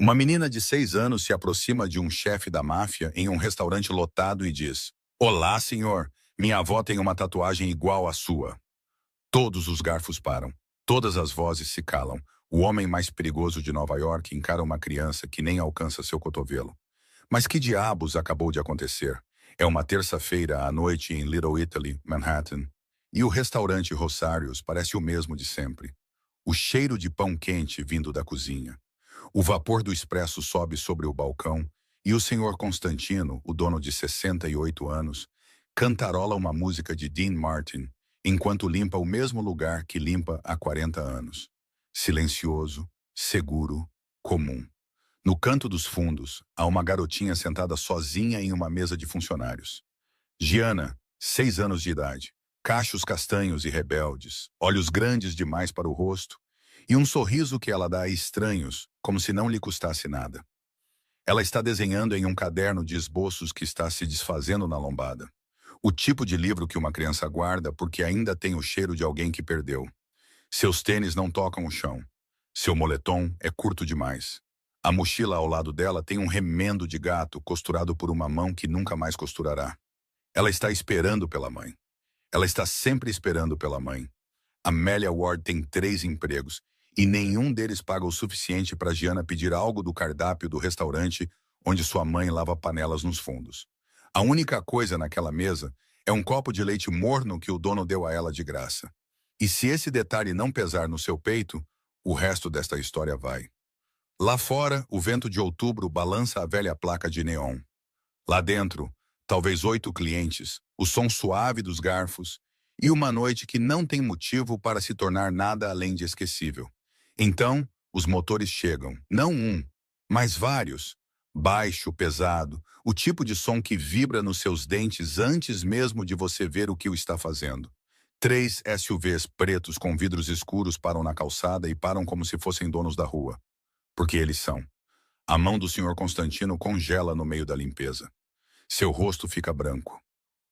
Uma menina de 6 anos se aproxima de um chefe da máfia em um restaurante lotado e diz: Olá, senhor. Minha avó tem uma tatuagem igual à sua. Todos os garfos param. Todas as vozes se calam. O homem mais perigoso de Nova York encara uma criança que nem alcança seu cotovelo. Mas que diabos acabou de acontecer? É uma terça-feira à noite em Little Italy, Manhattan. E o restaurante Rosários parece o mesmo de sempre. O cheiro de pão quente vindo da cozinha. O vapor do expresso sobe sobre o balcão e o senhor Constantino, o dono de 68 anos, cantarola uma música de Dean Martin enquanto limpa o mesmo lugar que limpa há 40 anos. Silencioso, seguro, comum. No canto dos fundos, há uma garotinha sentada sozinha em uma mesa de funcionários. Giana, 6 anos de idade, cachos castanhos e rebeldes, olhos grandes demais para o rosto, e um sorriso que ela dá a estranhos, como se não lhe custasse nada. Ela está desenhando em um caderno de esboços que está se desfazendo na lombada. O tipo de livro que uma criança guarda porque ainda tem o cheiro de alguém que perdeu. Seus tênis não tocam o chão. Seu moletom é curto demais. A mochila ao lado dela tem um remendo de gato costurado por uma mão que nunca mais costurará. Ela está esperando pela mãe. Ela está sempre esperando pela mãe. Amélia Ward tem 3 empregos e nenhum deles paga o suficiente para Giana pedir algo do cardápio do restaurante onde sua mãe lava panelas nos fundos. A única coisa naquela mesa é um copo de leite morno que o dono deu a ela de graça. E se esse detalhe não pesar no seu peito, o resto desta história vai. Lá fora, o vento de outubro balança a velha placa de neon. Lá dentro, talvez 8 clientes, o som suave dos garfos e uma noite que não tem motivo para se tornar nada além de esquecível. Então, os motores chegam, não um, mas vários. Baixo, pesado, o tipo de som que vibra nos seus dentes antes mesmo de você ver o que o está fazendo. 3 SUVs pretos com vidros escuros param na calçada e param como se fossem donos da rua. Porque eles são. A mão do senhor Constantino congela no meio da limpeza. Seu rosto fica branco.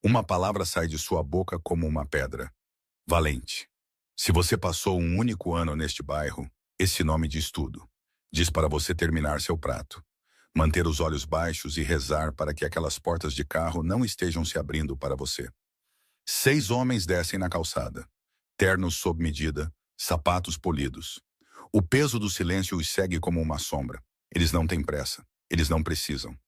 Uma palavra sai de sua boca como uma pedra. Valente. Se você passou um único ano neste bairro, esse nome diz tudo. Diz para você terminar seu prato. Manter os olhos baixos e rezar para que aquelas portas de carro não estejam se abrindo para você. 6 homens descem na calçada. Ternos sob medida, sapatos polidos. O peso do silêncio os segue como uma sombra. Eles não têm pressa. Eles não precisam.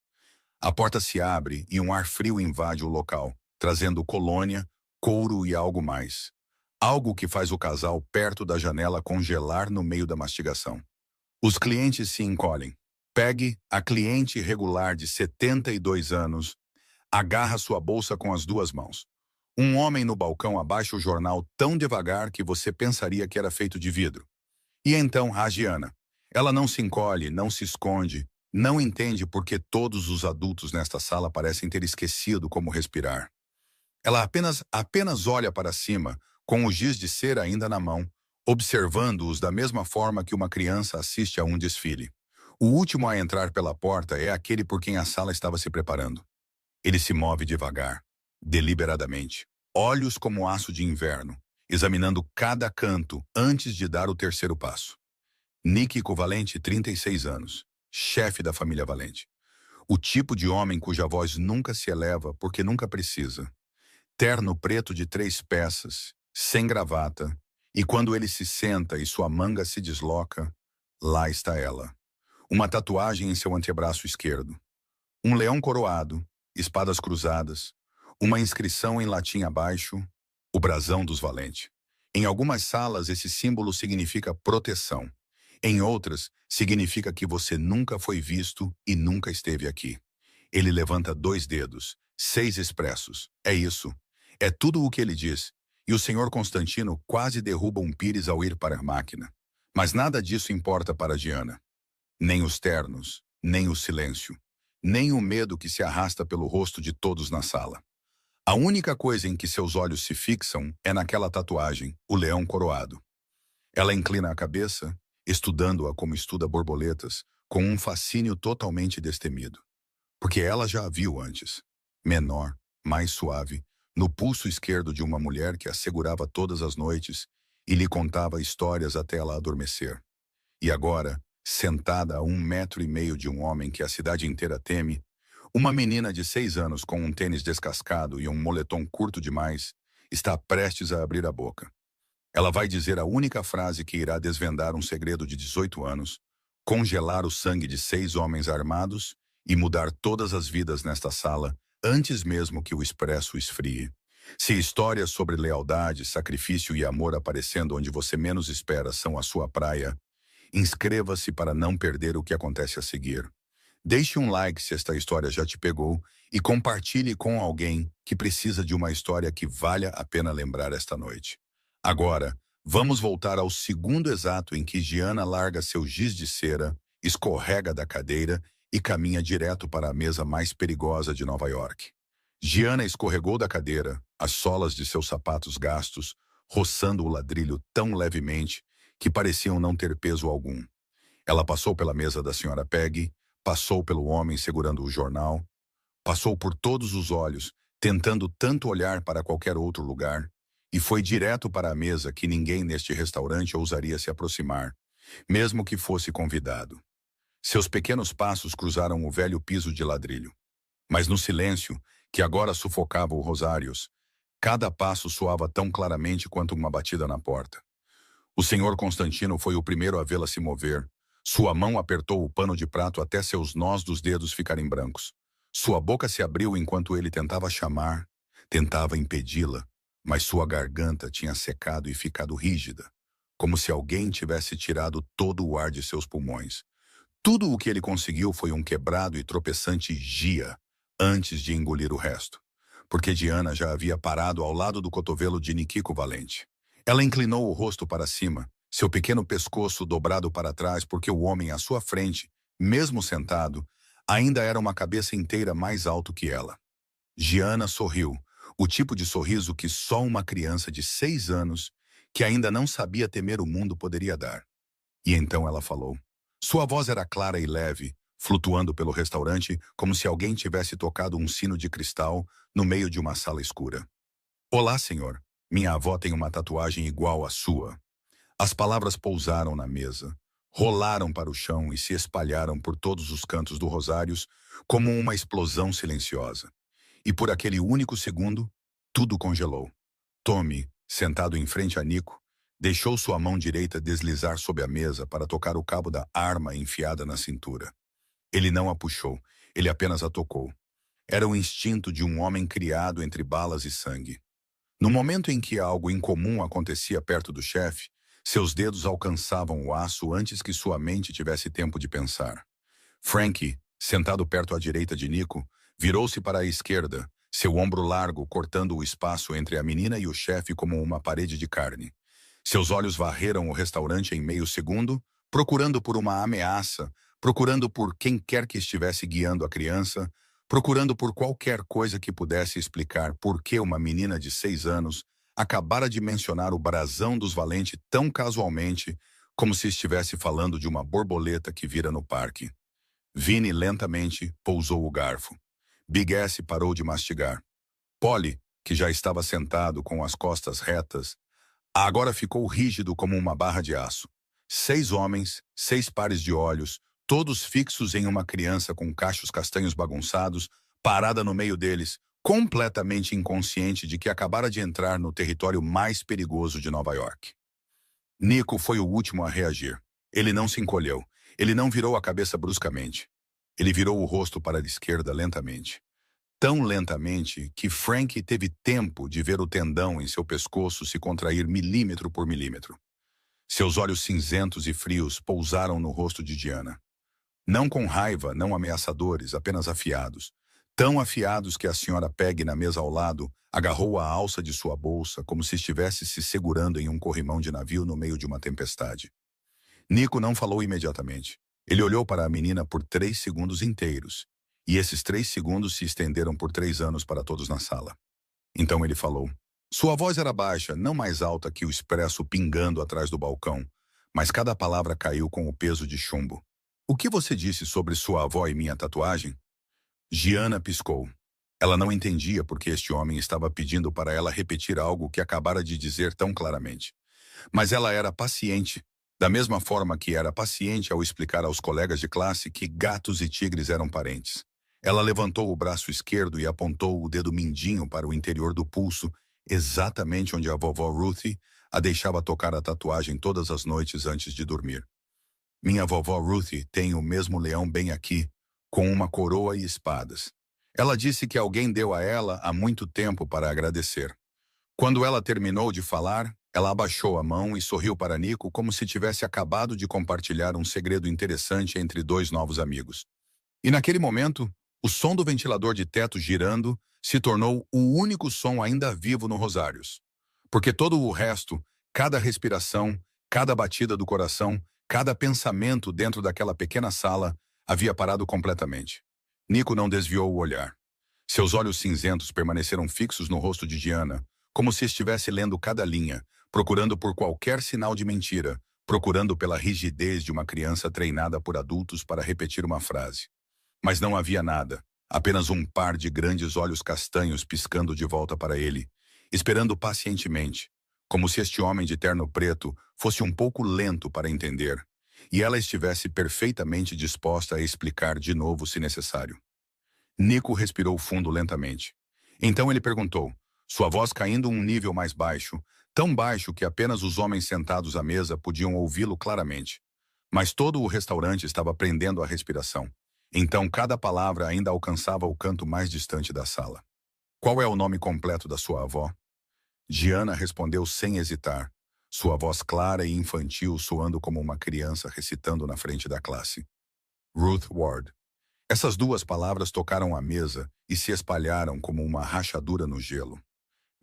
A porta se abre e um ar frio invade o local, trazendo colônia, couro e algo mais. Algo que faz o casal perto da janela congelar no meio da mastigação. Os clientes se encolhem. Peggy, a cliente regular de 72 anos, agarra sua bolsa com as 2 mãos. Um homem no balcão abaixa o jornal tão devagar que você pensaria que era feito de vidro. E então a Giana. Ela não se encolhe, não se esconde, não entende por que todos os adultos nesta sala parecem ter esquecido como respirar. Ela apenas olha para cima, com o giz de cera ainda na mão, observando-os da mesma forma que uma criança assiste a um desfile. O último a entrar pela porta é aquele por quem a sala estava se preparando. Ele se move devagar, deliberadamente, olhos como aço de inverno, examinando cada canto antes de dar o terceiro passo. Nick Valente, 36 anos, chefe da família Valente. O tipo de homem cuja voz nunca se eleva porque nunca precisa. Terno preto de 3 peças, sem gravata, e quando ele se senta e sua manga se desloca, lá está ela. Uma tatuagem em seu antebraço esquerdo. Um leão coroado, espadas cruzadas, uma inscrição em latim abaixo, o brasão dos Valente. Em algumas salas, esse símbolo significa proteção. Em outras, significa que você nunca foi visto e nunca esteve aqui. Ele levanta 2 dedos, 6 expressos. É isso. É tudo o que ele diz. E o senhor Constantino quase derruba um pires ao ir para a máquina. Mas nada disso importa para Giana. Nem os ternos, nem o silêncio, nem o medo que se arrasta pelo rosto de todos na sala. A única coisa em que seus olhos se fixam é naquela tatuagem, o leão coroado. Ela inclina a cabeça, estudando-a como estuda borboletas, com um fascínio totalmente destemido. Porque ela já a viu antes. Menor, mais suave, no pulso esquerdo de uma mulher que a segurava todas as noites e lhe contava histórias até ela adormecer. E agora, sentada a 1,5 metros de um homem que a cidade inteira teme, uma menina de 6 anos com um tênis descascado e um moletom curto demais está prestes a abrir a boca. Ela vai dizer a única frase que irá desvendar um segredo de 18 anos, congelar o sangue de 6 homens armados e mudar todas as vidas nesta sala antes mesmo que o expresso esfrie. Se histórias sobre lealdade, sacrifício e amor aparecendo onde você menos espera são a sua praia, inscreva-se para não perder o que acontece a seguir. Deixe um like se esta história já te pegou e compartilhe com alguém que precisa de uma história que valha a pena lembrar esta noite. Agora, vamos voltar ao segundo exato em que Gianna larga seu giz de cera, escorrega da cadeira e caminha direto para a mesa mais perigosa de Nova York. Gianna escorregou da cadeira, as solas de seus sapatos gastos, roçando o ladrilho tão levemente que pareciam não ter peso algum. Ela passou pela mesa da senhora Peggy, passou pelo homem segurando o jornal, passou por todos os olhos, tentando tanto olhar para qualquer outro lugar, e foi direto para a mesa que ninguém neste restaurante ousaria se aproximar, mesmo que fosse convidado. Seus pequenos passos cruzaram o velho piso de ladrilho. Mas no silêncio, que agora sufocava o Rosários, cada passo soava tão claramente quanto uma batida na porta. O senhor Constantino foi o primeiro a vê-la se mover. Sua mão apertou o pano de prato até seus nós dos dedos ficarem brancos. Sua boca se abriu enquanto ele tentava chamar, tentava impedi-la, mas sua garganta tinha secado e ficado rígida, como se alguém tivesse tirado todo o ar de seus pulmões. Tudo o que ele conseguiu foi um quebrado e tropeçante gia, antes de engolir o resto, porque Diana já havia parado ao lado do cotovelo de Nikiko Valente. Ela inclinou o rosto para cima, seu pequeno pescoço dobrado para trás porque o homem à sua frente, mesmo sentado, ainda era uma cabeça inteira mais alto que ela. Gianna sorriu, o tipo de sorriso que só uma criança de 6 anos, que ainda não sabia temer o mundo, poderia dar. E então ela falou. Sua voz era clara e leve, flutuando pelo restaurante como se alguém tivesse tocado um sino de cristal no meio de uma sala escura. Olá, senhor. Minha avó tem uma tatuagem igual à sua. As palavras pousaram na mesa, rolaram para o chão e se espalharam por todos os cantos do Rosários como uma explosão silenciosa. E por aquele único segundo, tudo congelou. Tommy, sentado em frente a Nico, deixou sua mão direita deslizar sob a mesa para tocar o cabo da arma enfiada na cintura. Ele não a puxou, ele apenas a tocou. Era o instinto de um homem criado entre balas e sangue. No momento em que algo incomum acontecia perto do chefe, seus dedos alcançavam o aço antes que sua mente tivesse tempo de pensar. Frankie, sentado perto à direita de Nico, virou-se para a esquerda, seu ombro largo cortando o espaço entre a menina e o chefe como uma parede de carne. Seus olhos varreram o restaurante em meio segundo, procurando por uma ameaça, procurando por quem quer que estivesse guiando a criança, procurando por qualquer coisa que pudesse explicar por que uma menina de 6 anos acabara de mencionar o brasão dos Valente tão casualmente, como se estivesse falando de uma borboleta que vira no parque. Vinny lentamente pousou o garfo. Big S parou de mastigar. Polly, que já estava sentado com as costas retas, agora ficou rígido como uma barra de aço. 6 homens, 6 pares de olhos, todos fixos em uma criança com cachos castanhos bagunçados, parada no meio deles, completamente inconsciente de que acabara de entrar no território mais perigoso de Nova York. Nico foi o último a reagir. Ele não se encolheu. Ele não virou a cabeça bruscamente. Ele virou o rosto para a esquerda lentamente. Tão lentamente que Frank teve tempo de ver o tendão em seu pescoço se contrair milímetro por milímetro. Seus olhos cinzentos e frios pousaram no rosto de Diana. Não com raiva, não ameaçadores, apenas afiados. Tão afiados que a senhora Peggy, na mesa ao lado, agarrou a alça de sua bolsa como se estivesse se segurando em um corrimão de navio no meio de uma tempestade. Nico não falou imediatamente. Ele olhou para a menina por 3 segundos inteiros, e esses 3 segundos se estenderam por 3 anos para todos na sala. Então ele falou. Sua voz era baixa, não mais alta que o expresso pingando atrás do balcão, mas cada palavra caiu com o peso de chumbo. O que você disse sobre sua avó e minha tatuagem? Gianna piscou. Ela não entendia porque este homem estava pedindo para ela repetir algo que acabara de dizer tão claramente. Mas ela era paciente. Da mesma forma que era paciente ao explicar aos colegas de classe que gatos e tigres eram parentes. Ela levantou o braço esquerdo e apontou o dedo mindinho para o interior do pulso, exatamente onde a vovó Ruthie a deixava tocar a tatuagem todas as noites antes de dormir. Minha vovó Ruthie tem o mesmo leão bem aqui, com uma coroa e espadas. Ela disse que alguém deu a ela há muito tempo para agradecer. Quando ela terminou de falar, ela abaixou a mão e sorriu para Nico como se tivesse acabado de compartilhar um segredo interessante entre dois novos amigos. E naquele momento, o som do ventilador de teto girando se tornou o único som ainda vivo no Rosários. Porque todo o resto, cada respiração, cada batida do coração, cada pensamento dentro daquela pequena sala havia parado completamente. Nico não desviou o olhar. Seus olhos cinzentos permaneceram fixos no rosto de Diana, como se estivesse lendo cada linha, procurando por qualquer sinal de mentira, procurando pela rigidez de uma criança treinada por adultos para repetir uma frase. Mas não havia nada, apenas um par de grandes olhos castanhos piscando de volta para ele, esperando pacientemente, como se este homem de terno preto fosse um pouco lento para entender, e ela estivesse perfeitamente disposta a explicar de novo se necessário. Nico respirou fundo lentamente. Então ele perguntou, sua voz caindo um nível mais baixo, tão baixo que apenas os homens sentados à mesa podiam ouvi-lo claramente. Mas todo o restaurante estava prendendo a respiração. Então cada palavra ainda alcançava o canto mais distante da sala. Qual é o nome completo da sua avó? Diana respondeu sem hesitar, sua voz clara e infantil soando como uma criança recitando na frente da classe. Ruth Ward. Essas duas palavras tocaram a mesa e se espalharam como uma rachadura no gelo.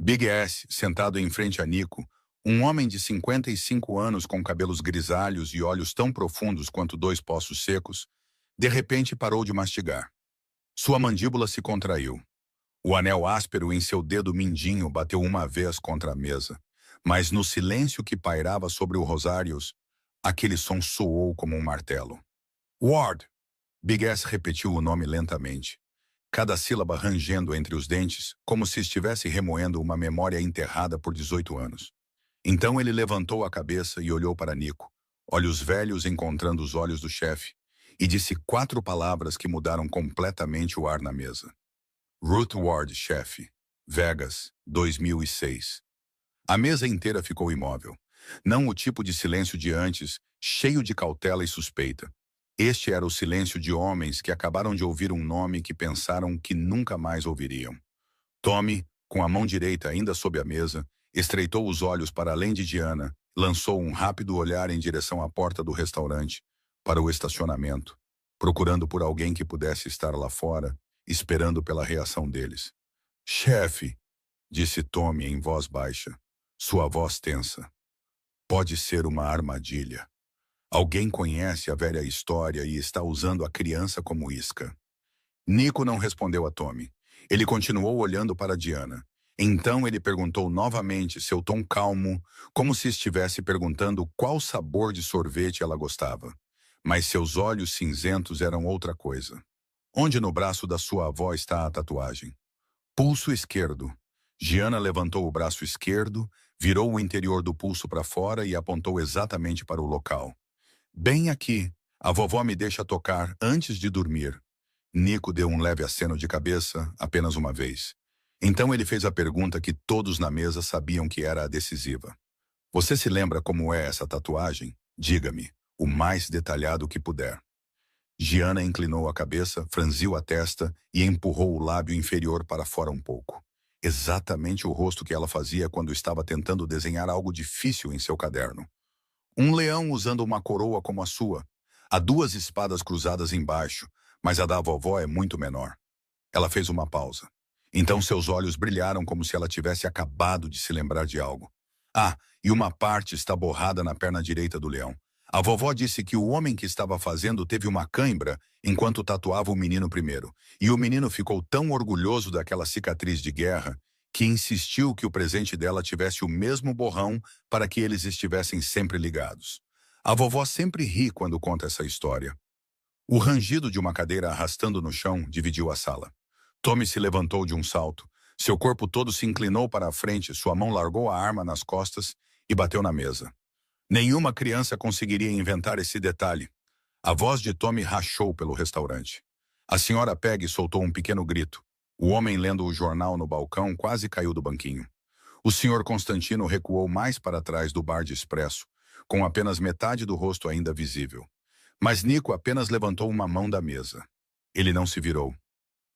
Big S, sentado em frente a Nico, um homem de 55 anos com cabelos grisalhos e olhos tão profundos quanto dois poços secos, de repente parou de mastigar. Sua mandíbula se contraiu. O anel áspero em seu dedo mindinho bateu uma vez contra a mesa, mas no silêncio que pairava sobre o Rosários, aquele som soou como um martelo. Ward! Big S repetiu o nome lentamente, cada sílaba rangendo entre os dentes, como se estivesse remoendo uma memória enterrada por 18 anos. Então ele levantou a cabeça e olhou para Nico, olhos velhos encontrando os olhos do chefe, e disse 4 palavras que mudaram completamente o ar na mesa. Ruth Ward, chefe. Vegas, 2006. A mesa inteira ficou imóvel. Não o tipo de silêncio de antes, cheio de cautela e suspeita. Este era o silêncio de homens que acabaram de ouvir um nome que pensaram que nunca mais ouviriam. Tommy, com a mão direita ainda sob a mesa, estreitou os olhos para além de Diana, lançou um rápido olhar em direção à porta do restaurante, para o estacionamento, procurando por alguém que pudesse estar lá fora, esperando pela reação deles. Chefe, disse Tommy em voz baixa, sua voz tensa. Pode ser uma armadilha. Alguém conhece a velha história e está usando a criança como isca. Nico não respondeu a Tommy. Ele continuou olhando para Diana. Então ele perguntou novamente, seu tom calmo, como se estivesse perguntando qual sabor de sorvete ela gostava. Mas seus olhos cinzentos eram outra coisa. Onde no braço da sua avó está a tatuagem? Pulso esquerdo. Diana levantou o braço esquerdo, virou o interior do pulso para fora e apontou exatamente para o local. Bem aqui, a vovó me deixa tocar antes de dormir. Nico deu um leve aceno de cabeça, apenas uma vez. Então ele fez a pergunta que todos na mesa sabiam que era a decisiva. Você se lembra como é essa tatuagem? Diga-me, o mais detalhado que puder. Diana inclinou a cabeça, franziu a testa e empurrou o lábio inferior para fora um pouco. Exatamente o rosto que ela fazia quando estava tentando desenhar algo difícil em seu caderno. Um leão usando uma coroa como a sua. Há 2 espadas cruzadas embaixo, mas a da vovó é muito menor. Ela fez uma pausa. Então seus olhos brilharam como se ela tivesse acabado de se lembrar de algo. Ah, e uma parte está borrada na perna direita do leão. A vovó disse que o homem que estava fazendo teve uma cãibra enquanto tatuava o menino primeiro, e o menino ficou tão orgulhoso daquela cicatriz de guerra que insistiu que o presente dela tivesse o mesmo borrão para que eles estivessem sempre ligados. A vovó sempre ri quando conta essa história. O rangido de uma cadeira arrastando no chão dividiu a sala. Tommy se levantou de um salto. Seu corpo todo se inclinou para a frente, sua mão largou a arma nas costas e bateu na mesa. Nenhuma criança conseguiria inventar esse detalhe. A voz de Tommy rachou pelo restaurante. A senhora Peggy soltou um pequeno grito. O homem lendo o jornal no balcão quase caiu do banquinho. O senhor Constantino recuou mais para trás do bar de expresso, com apenas metade do rosto ainda visível. Mas Nico apenas levantou uma mão da mesa. Ele não se virou.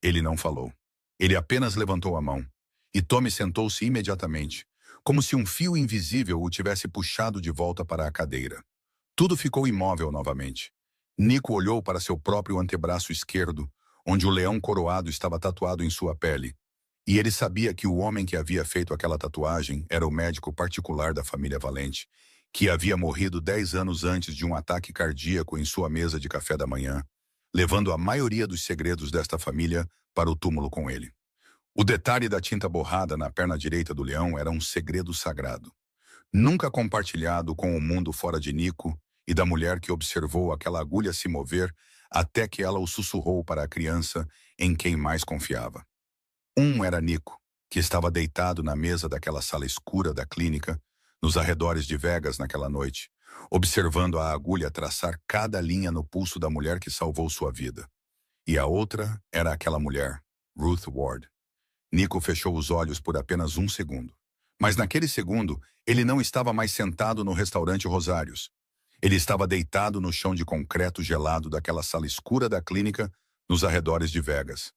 Ele não falou. Ele apenas levantou a mão. E Tommy sentou-se imediatamente, como se um fio invisível o tivesse puxado de volta para a cadeira. Tudo ficou imóvel novamente. Nico olhou para seu próprio antebraço esquerdo, onde o leão coroado estava tatuado em sua pele. E ele sabia que o homem que havia feito aquela tatuagem era o médico particular da família Valente, que havia morrido 10 anos antes de um ataque cardíaco em sua mesa de café da manhã, levando a maioria dos segredos desta família para o túmulo com ele. O detalhe da tinta borrada na perna direita do leão era um segredo sagrado, nunca compartilhado com o mundo fora de Nico e da mulher que observou aquela agulha se mover até que ela o sussurrou para a criança em quem mais confiava. Um era Nico, que estava deitado na mesa daquela sala escura da clínica, nos arredores de Vegas naquela noite, observando a agulha traçar cada linha no pulso da mulher que salvou sua vida. E a outra era aquela mulher, Ruth Ward. Nico fechou os olhos por apenas um segundo. Mas naquele segundo, ele não estava mais sentado no restaurante Rosários. Ele estava deitado no chão de concreto gelado daquela sala escura da clínica, nos arredores de Vegas.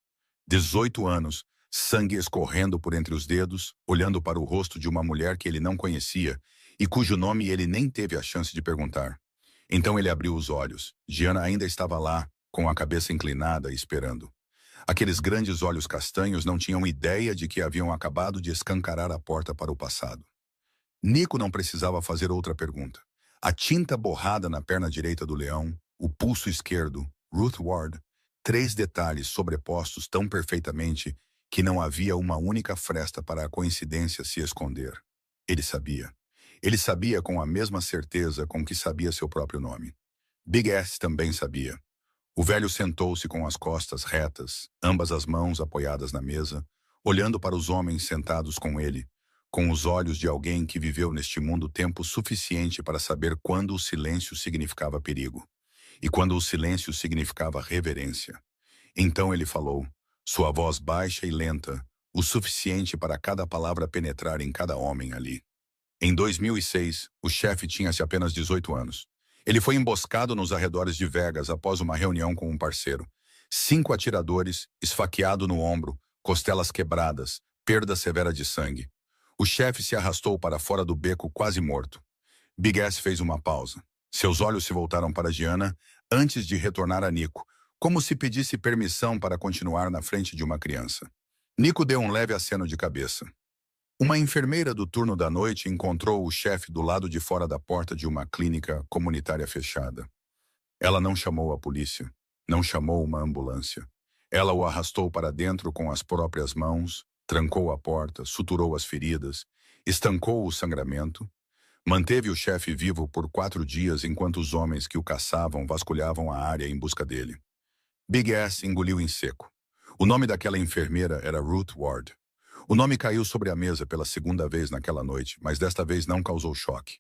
18 anos, sangue escorrendo por entre os dedos, olhando para o rosto de uma mulher que ele não conhecia e cujo nome ele nem teve a chance de perguntar. Então ele abriu os olhos. Gianna ainda estava lá, com a cabeça inclinada, esperando. Aqueles grandes olhos castanhos não tinham ideia de que haviam acabado de escancarar a porta para o passado. Nico não precisava fazer outra pergunta. A tinta borrada na perna direita do leão, o pulso esquerdo, Ruth Ward, 3 detalhes sobrepostos tão perfeitamente que não havia uma única fresta para a coincidência se esconder. Ele sabia. Ele sabia com a mesma certeza com que sabia seu próprio nome. Big S também sabia. O velho sentou-se com as costas retas, ambas as mãos apoiadas na mesa, olhando para os homens sentados com ele, com os olhos de alguém que viveu neste mundo tempo suficiente para saber quando o silêncio significava perigo, e quando o silêncio significava reverência. Então ele falou, sua voz baixa e lenta, o suficiente para cada palavra penetrar em cada homem ali. Em 2006, o chefe tinha-se apenas 18 anos. Ele foi emboscado nos arredores de Vegas após uma reunião com um parceiro. 5 atiradores, esfaqueado no ombro, costelas quebradas, perda severa de sangue. O chefe se arrastou para fora do beco quase morto. Big S fez uma pausa. Seus olhos se voltaram para Gianna antes de retornar a Nico, como se pedisse permissão para continuar na frente de uma criança. Nico deu um leve aceno de cabeça. Uma enfermeira do turno da noite encontrou o chefe do lado de fora da porta de uma clínica comunitária fechada. Ela não chamou a polícia, não chamou uma ambulância. Ela o arrastou para dentro com as próprias mãos, trancou a porta, suturou as feridas, estancou o sangramento, manteve o chefe vivo por 4 dias enquanto os homens que o caçavam vasculhavam a área em busca dele. Big S engoliu em seco. O nome daquela enfermeira era Ruth Ward. O nome caiu sobre a mesa pela segunda vez naquela noite, mas desta vez não causou choque.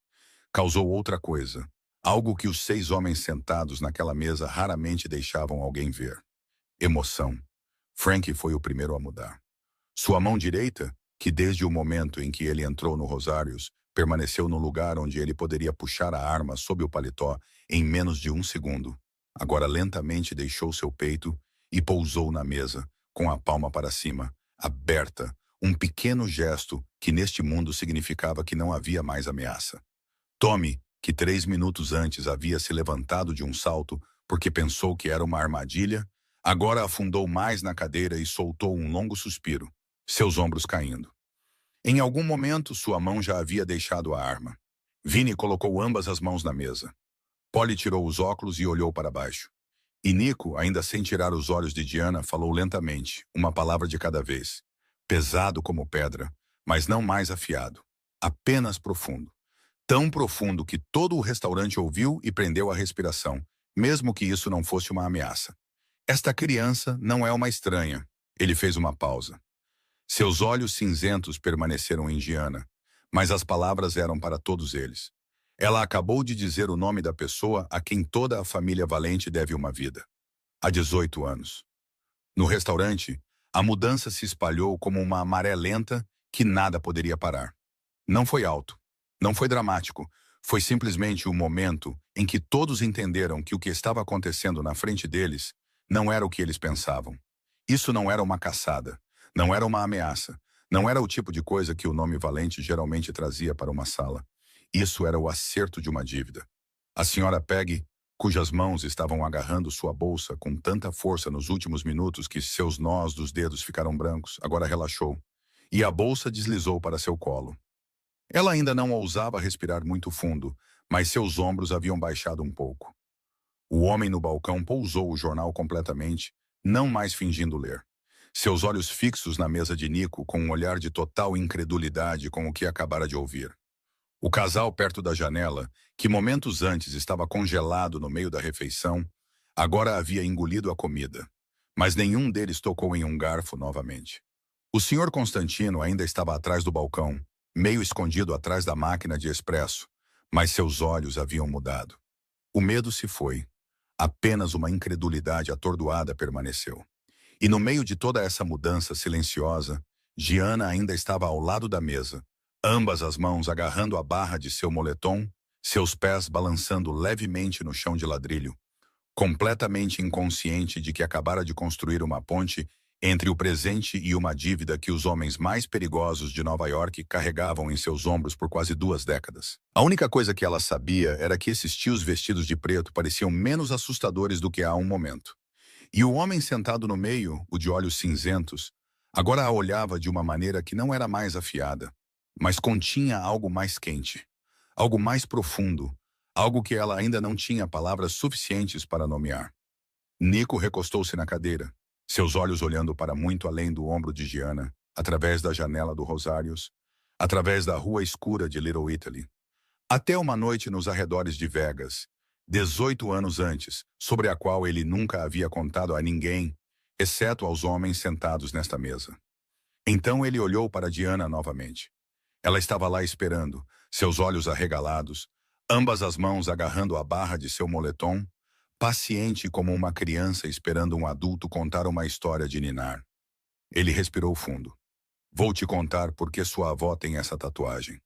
Causou outra coisa. Algo que os 6 homens sentados naquela mesa raramente deixavam alguém ver. Emoção. Frank foi o primeiro a mudar. Sua mão direita, que desde o momento em que ele entrou no Rosários, permaneceu no lugar onde ele poderia puxar a arma sob o paletó em menos de 1 segundo, agora lentamente deixou seu peito e pousou na mesa, com a palma para cima, aberta, um pequeno gesto que neste mundo significava que não havia mais ameaça. Tommy, que 3 minutos antes havia se levantado de um salto porque pensou que era uma armadilha, agora afundou mais na cadeira e soltou um longo suspiro, seus ombros caindo. Em algum momento, sua mão já havia deixado a arma. Vinny colocou ambas as mãos na mesa. Polly tirou os óculos e olhou para baixo. E Nico, ainda sem tirar os olhos de Gianna, falou lentamente, uma palavra de cada vez. Pesado como pedra, mas não mais afiado. Apenas profundo. Tão profundo que todo o restaurante ouviu e prendeu a respiração, mesmo que isso não fosse uma ameaça. Esta criança não é uma estranha. Ele fez uma pausa. Seus olhos cinzentos permaneceram em Gianna, mas as palavras eram para todos eles. Ela acabou de dizer o nome da pessoa a quem toda a família Valente deve uma vida. Há 18 anos. No restaurante, a mudança se espalhou como uma maré lenta que nada poderia parar. Não foi alto, não foi dramático, foi simplesmente o momento em que todos entenderam que o que estava acontecendo na frente deles não era o que eles pensavam. Isso não era uma caçada, não era uma ameaça, não era o tipo de coisa que o nome Valente geralmente trazia para uma sala. Isso era o acerto de uma dívida. A senhora Peggy, cujas mãos estavam agarrando sua bolsa com tanta força nos últimos minutos que seus nós dos dedos ficaram brancos, agora relaxou, e a bolsa deslizou para seu colo. Ela ainda não ousava respirar muito fundo, mas seus ombros haviam baixado um pouco. O homem no balcão pousou o jornal completamente, não mais fingindo ler. Seus olhos fixos na mesa de Nico com um olhar de total incredulidade com o que acabara de ouvir. O casal perto da janela, que momentos antes estava congelado no meio da refeição, agora havia engolido a comida. Mas nenhum deles tocou em um garfo novamente. O senhor Constantino ainda estava atrás do balcão, meio escondido atrás da máquina de expresso, mas seus olhos haviam mudado. O medo se foi. Apenas uma incredulidade atordoada permaneceu. E no meio de toda essa mudança silenciosa, Giana ainda estava ao lado da mesa, ambas as mãos agarrando a barra de seu moletom, seus pés balançando levemente no chão de ladrilho, completamente inconsciente de que acabara de construir uma ponte entre o presente e uma dívida que os homens mais perigosos de Nova York carregavam em seus ombros por quase 2 décadas. A única coisa que ela sabia era que esses tios vestidos de preto pareciam menos assustadores do que há um momento. E o homem sentado no meio, o de olhos cinzentos, agora a olhava de uma maneira que não era mais afiada, mas continha algo mais quente, algo mais profundo, algo que ela ainda não tinha palavras suficientes para nomear. Nico recostou-se na cadeira, seus olhos olhando para muito além do ombro de Giana, através da janela do Rosários, através da rua escura de Little Italy. Até uma noite nos arredores de Vegas, 18 anos antes, sobre a qual ele nunca havia contado a ninguém, exceto aos homens sentados nesta mesa. Então ele olhou para Diana novamente. Ela estava lá esperando, seus olhos arregalados, ambas as mãos agarrando a barra de seu moletom, paciente como uma criança esperando um adulto contar uma história de ninar. Ele respirou fundo. Vou te contar por que sua avó tem essa tatuagem.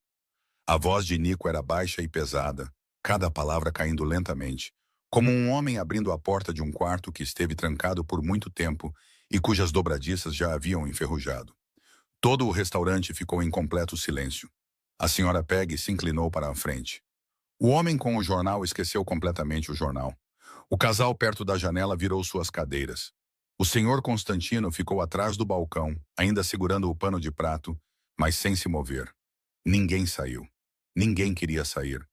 A voz de Nico era baixa e pesada, cada palavra caindo lentamente, como um homem abrindo a porta de um quarto que esteve trancado por muito tempo e cujas dobradiças já haviam enferrujado. Todo o restaurante ficou em completo silêncio. A senhora Peggy se inclinou para a frente. O homem com o jornal esqueceu completamente o jornal. O casal perto da janela virou suas cadeiras. O senhor Constantino ficou atrás do balcão, ainda segurando o pano de prato, mas sem se mover. Ninguém saiu. Ninguém queria sair.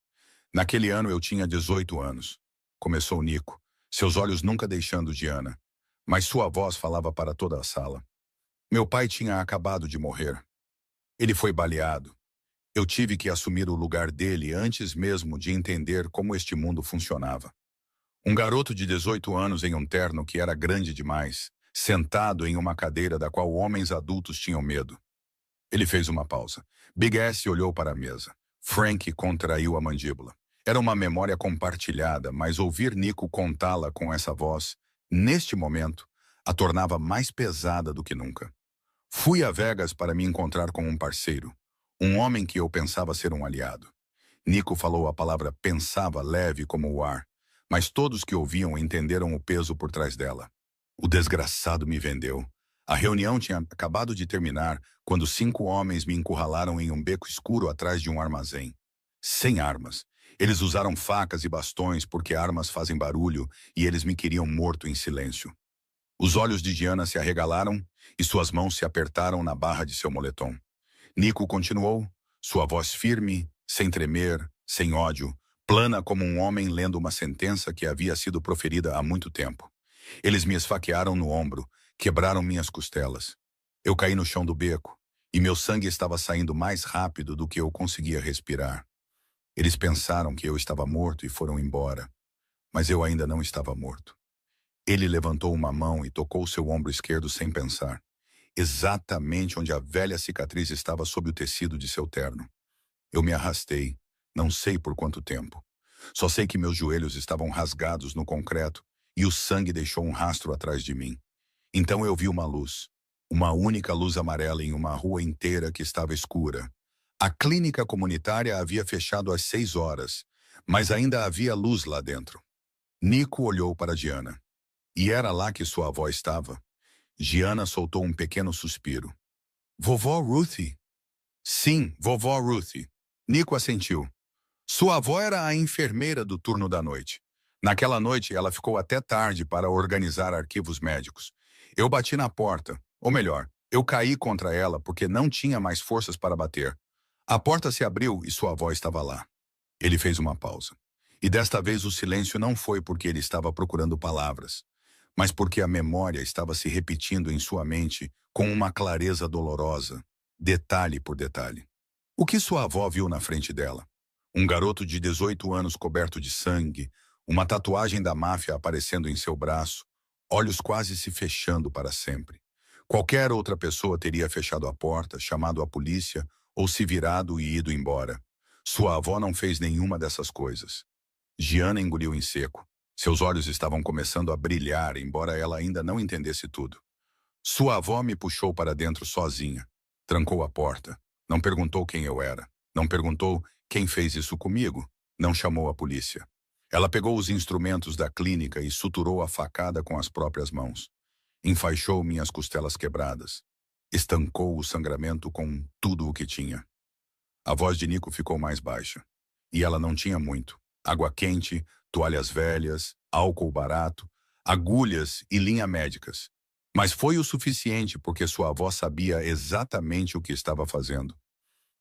Naquele ano eu tinha 18 anos. Começou Nico, seus olhos nunca deixando Diana. Mas sua voz falava para toda a sala. Meu pai tinha acabado de morrer. Ele foi baleado. Eu tive que assumir o lugar dele antes mesmo de entender como este mundo funcionava. Um garoto de 18 anos em um terno que era grande demais, sentado em uma cadeira da qual homens adultos tinham medo. Ele fez uma pausa. Big S olhou para a mesa. Frank contraiu a mandíbula. Era uma memória compartilhada, mas ouvir Nico contá-la com essa voz, neste momento, a tornava mais pesada do que nunca. Fui a Vegas para me encontrar com um parceiro, um homem que eu pensava ser um aliado. Nico falou a palavra pensava leve como o ar, mas todos que ouviam entenderam o peso por trás dela. O desgraçado me vendeu. A reunião tinha acabado de terminar quando 5 homens me encurralaram em um beco escuro atrás de um armazém. Sem armas. Eles usaram facas e bastões porque armas fazem barulho e eles me queriam morto em silêncio. Os olhos de Diana se arregalaram e suas mãos se apertaram na barra de seu moletom. Nico continuou, sua voz firme, sem tremer, sem ódio, plana como um homem lendo uma sentença que havia sido proferida há muito tempo. Eles me esfaquearam no ombro, quebraram minhas costelas. Eu caí no chão do beco, e meu sangue estava saindo mais rápido do que eu conseguia respirar. Eles pensaram que eu estava morto e foram embora, mas eu ainda não estava morto. Ele levantou uma mão e tocou seu ombro esquerdo sem pensar, exatamente onde a velha cicatriz estava sob o tecido de seu terno. Eu me arrastei, não sei por quanto tempo. Só sei que meus joelhos estavam rasgados no concreto e o sangue deixou um rastro atrás de mim. Então eu vi uma luz. Uma única luz amarela em uma rua inteira que estava escura. A clínica comunitária havia fechado às 6 horas, mas ainda havia luz lá dentro. Nico olhou para Gianna. E era lá que sua avó estava. Gianna soltou um pequeno suspiro. Vovó Ruthie? Sim, vovó Ruthie. Nico assentiu. Sua avó era a enfermeira do turno da noite. Naquela noite, ela ficou até tarde para organizar arquivos médicos. Eu bati na porta, ou melhor, eu caí contra ela porque não tinha mais forças para bater. A porta se abriu e sua avó estava lá. Ele fez uma pausa. E desta vez o silêncio não foi porque ele estava procurando palavras, mas porque a memória estava se repetindo em sua mente com uma clareza dolorosa, detalhe por detalhe. O que sua avó viu na frente dela? Um garoto de 18 anos coberto de sangue, uma tatuagem da máfia aparecendo em seu braço, olhos quase se fechando para sempre. Qualquer outra pessoa teria fechado a porta, chamado a polícia ou se virado e ido embora. Sua avó não fez nenhuma dessas coisas. Gianna engoliu em seco. Seus olhos estavam começando a brilhar, embora ela ainda não entendesse tudo. Sua avó me puxou para dentro sozinha. Trancou a porta. Não perguntou quem eu era. Não perguntou quem fez isso comigo. Não chamou a polícia. Ela pegou os instrumentos da clínica e suturou a facada com as próprias mãos. Enfaixou minhas costelas quebradas. Estancou o sangramento com tudo o que tinha. A voz de Nico ficou mais baixa. E ela não tinha muito. Água quente, toalhas velhas, álcool barato, agulhas e linha médicas. Mas foi o suficiente porque sua avó sabia exatamente o que estava fazendo.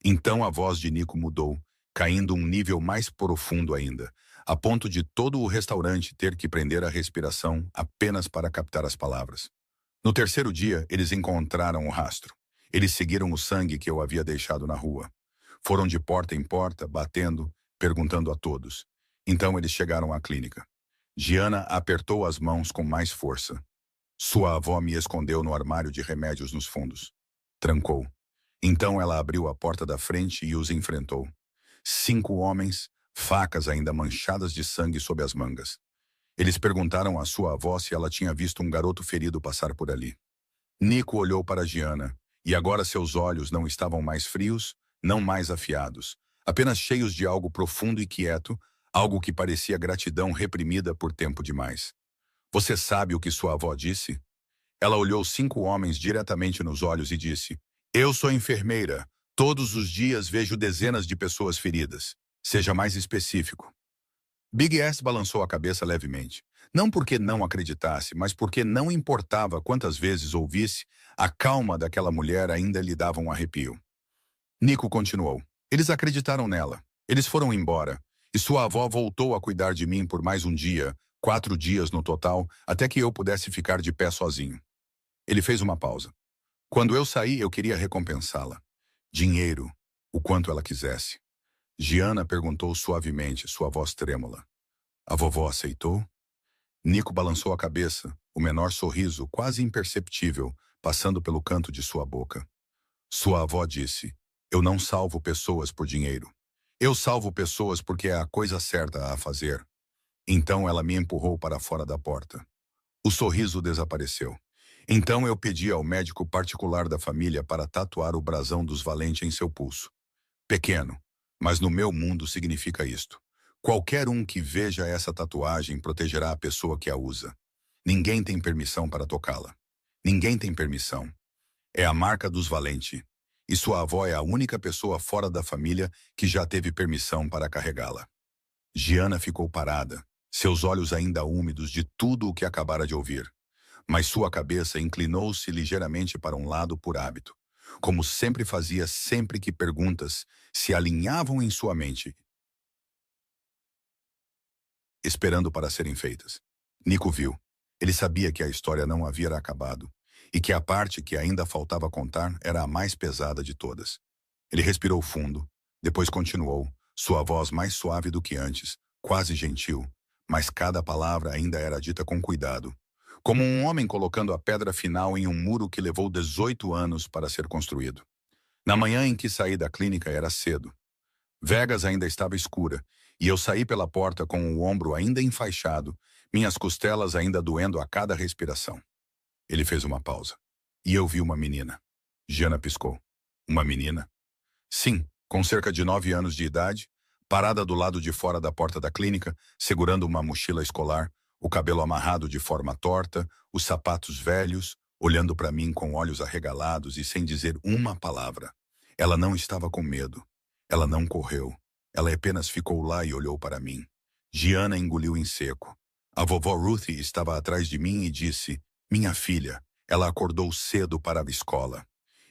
Então a voz de Nico mudou, caindo um nível mais profundo ainda, a ponto de todo o restaurante ter que prender a respiração apenas para captar as palavras. No terceiro dia, eles encontraram o rastro. Eles seguiram o sangue que eu havia deixado na rua. Foram de porta em porta, batendo, perguntando a todos. Então eles chegaram à clínica. Gianna apertou as mãos com mais força. Sua avó me escondeu no armário de remédios nos fundos. Trancou. Então ela abriu a porta da frente e os enfrentou. 5 homens, facas ainda manchadas de sangue sob as mangas. Eles perguntaram à sua avó se ela tinha visto um garoto ferido passar por ali. Nico olhou para Gianna, e agora seus olhos não estavam mais frios, não mais afiados, apenas cheios de algo profundo e quieto, algo que parecia gratidão reprimida por tempo demais. Você sabe o que sua avó disse? Ela olhou 5 homens diretamente nos olhos e disse: Eu sou enfermeira. Todos os dias vejo dezenas de pessoas feridas. Seja mais específico. Big S balançou a cabeça levemente. Não porque não acreditasse, mas porque não importava quantas vezes ouvisse, a calma daquela mulher ainda lhe dava um arrepio. Nico continuou. Eles acreditaram nela. Eles foram embora. E sua avó voltou a cuidar de mim por mais um dia, 4 dias no total, até que eu pudesse ficar de pé sozinho. Ele fez uma pausa. Quando eu saí, eu queria recompensá-la. Dinheiro, o quanto ela quisesse. Gianna perguntou suavemente, sua voz trêmula. A vovó aceitou? Nico balançou a cabeça, o menor sorriso, quase imperceptível, passando pelo canto de sua boca. Sua avó disse, eu não salvo pessoas por dinheiro. Eu salvo pessoas porque é a coisa certa a fazer. Então ela me empurrou para fora da porta. O sorriso desapareceu. Então eu pedi ao médico particular da família para tatuar o brasão dos Valente em seu pulso. Pequeno, mas no meu mundo significa isto. Qualquer um que veja essa tatuagem protegerá a pessoa que a usa. Ninguém tem permissão para tocá-la. Ninguém tem permissão. É a marca dos Valente. E sua avó é a única pessoa fora da família que já teve permissão para carregá-la. Gianna ficou parada, seus olhos ainda úmidos de tudo o que acabara de ouvir. Mas sua cabeça inclinou-se ligeiramente para um lado por hábito, como sempre fazia sempre que perguntas se alinhavam em sua mente, esperando para serem feitas. Nico viu. Ele sabia que a história não havia acabado, e que a parte que ainda faltava contar era a mais pesada de todas. Ele respirou fundo, depois continuou, sua voz mais suave do que antes, quase gentil, mas cada palavra ainda era dita com cuidado, como um homem colocando a pedra final em um muro que levou 18 anos para ser construído. Na manhã em que saí da clínica era cedo. Vegas ainda estava escura, e eu saí pela porta com o ombro ainda enfaixado, minhas costelas ainda doendo a cada respiração. Ele fez uma pausa. E eu vi uma menina. Gianna piscou. Uma menina? Sim, com cerca de 9 anos de idade, parada do lado de fora da porta da clínica, segurando uma mochila escolar, o cabelo amarrado de forma torta, os sapatos velhos, olhando para mim com olhos arregalados e sem dizer uma palavra. Ela não estava com medo. Ela não correu. Ela apenas ficou lá e olhou para mim. Gianna engoliu em seco. A vovó Ruthie estava atrás de mim e disse, minha filha, ela acordou cedo para a escola.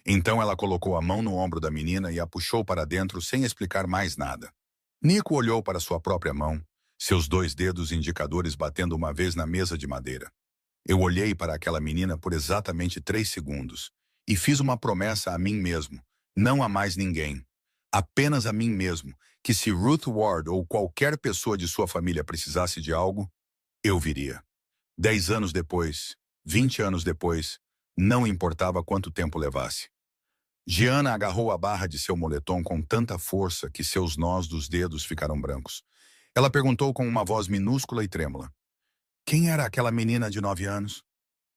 Então ela colocou a mão no ombro da menina e a puxou para dentro sem explicar mais nada. Nico olhou para sua própria mão, seus 2 dedos indicadores batendo uma vez na mesa de madeira. Eu olhei para aquela menina por exatamente 3 segundos e fiz uma promessa a mim mesmo, não a mais ninguém. Apenas a mim mesmo, que se Ruth Ward ou qualquer pessoa de sua família precisasse de algo, eu viria. 10 anos depois, 20 anos depois, não importava quanto tempo levasse. Gianna agarrou a barra de seu moletom com tanta força que seus nós dos dedos ficaram brancos. Ela perguntou com uma voz minúscula e trêmula. Quem era aquela menina de 9 anos?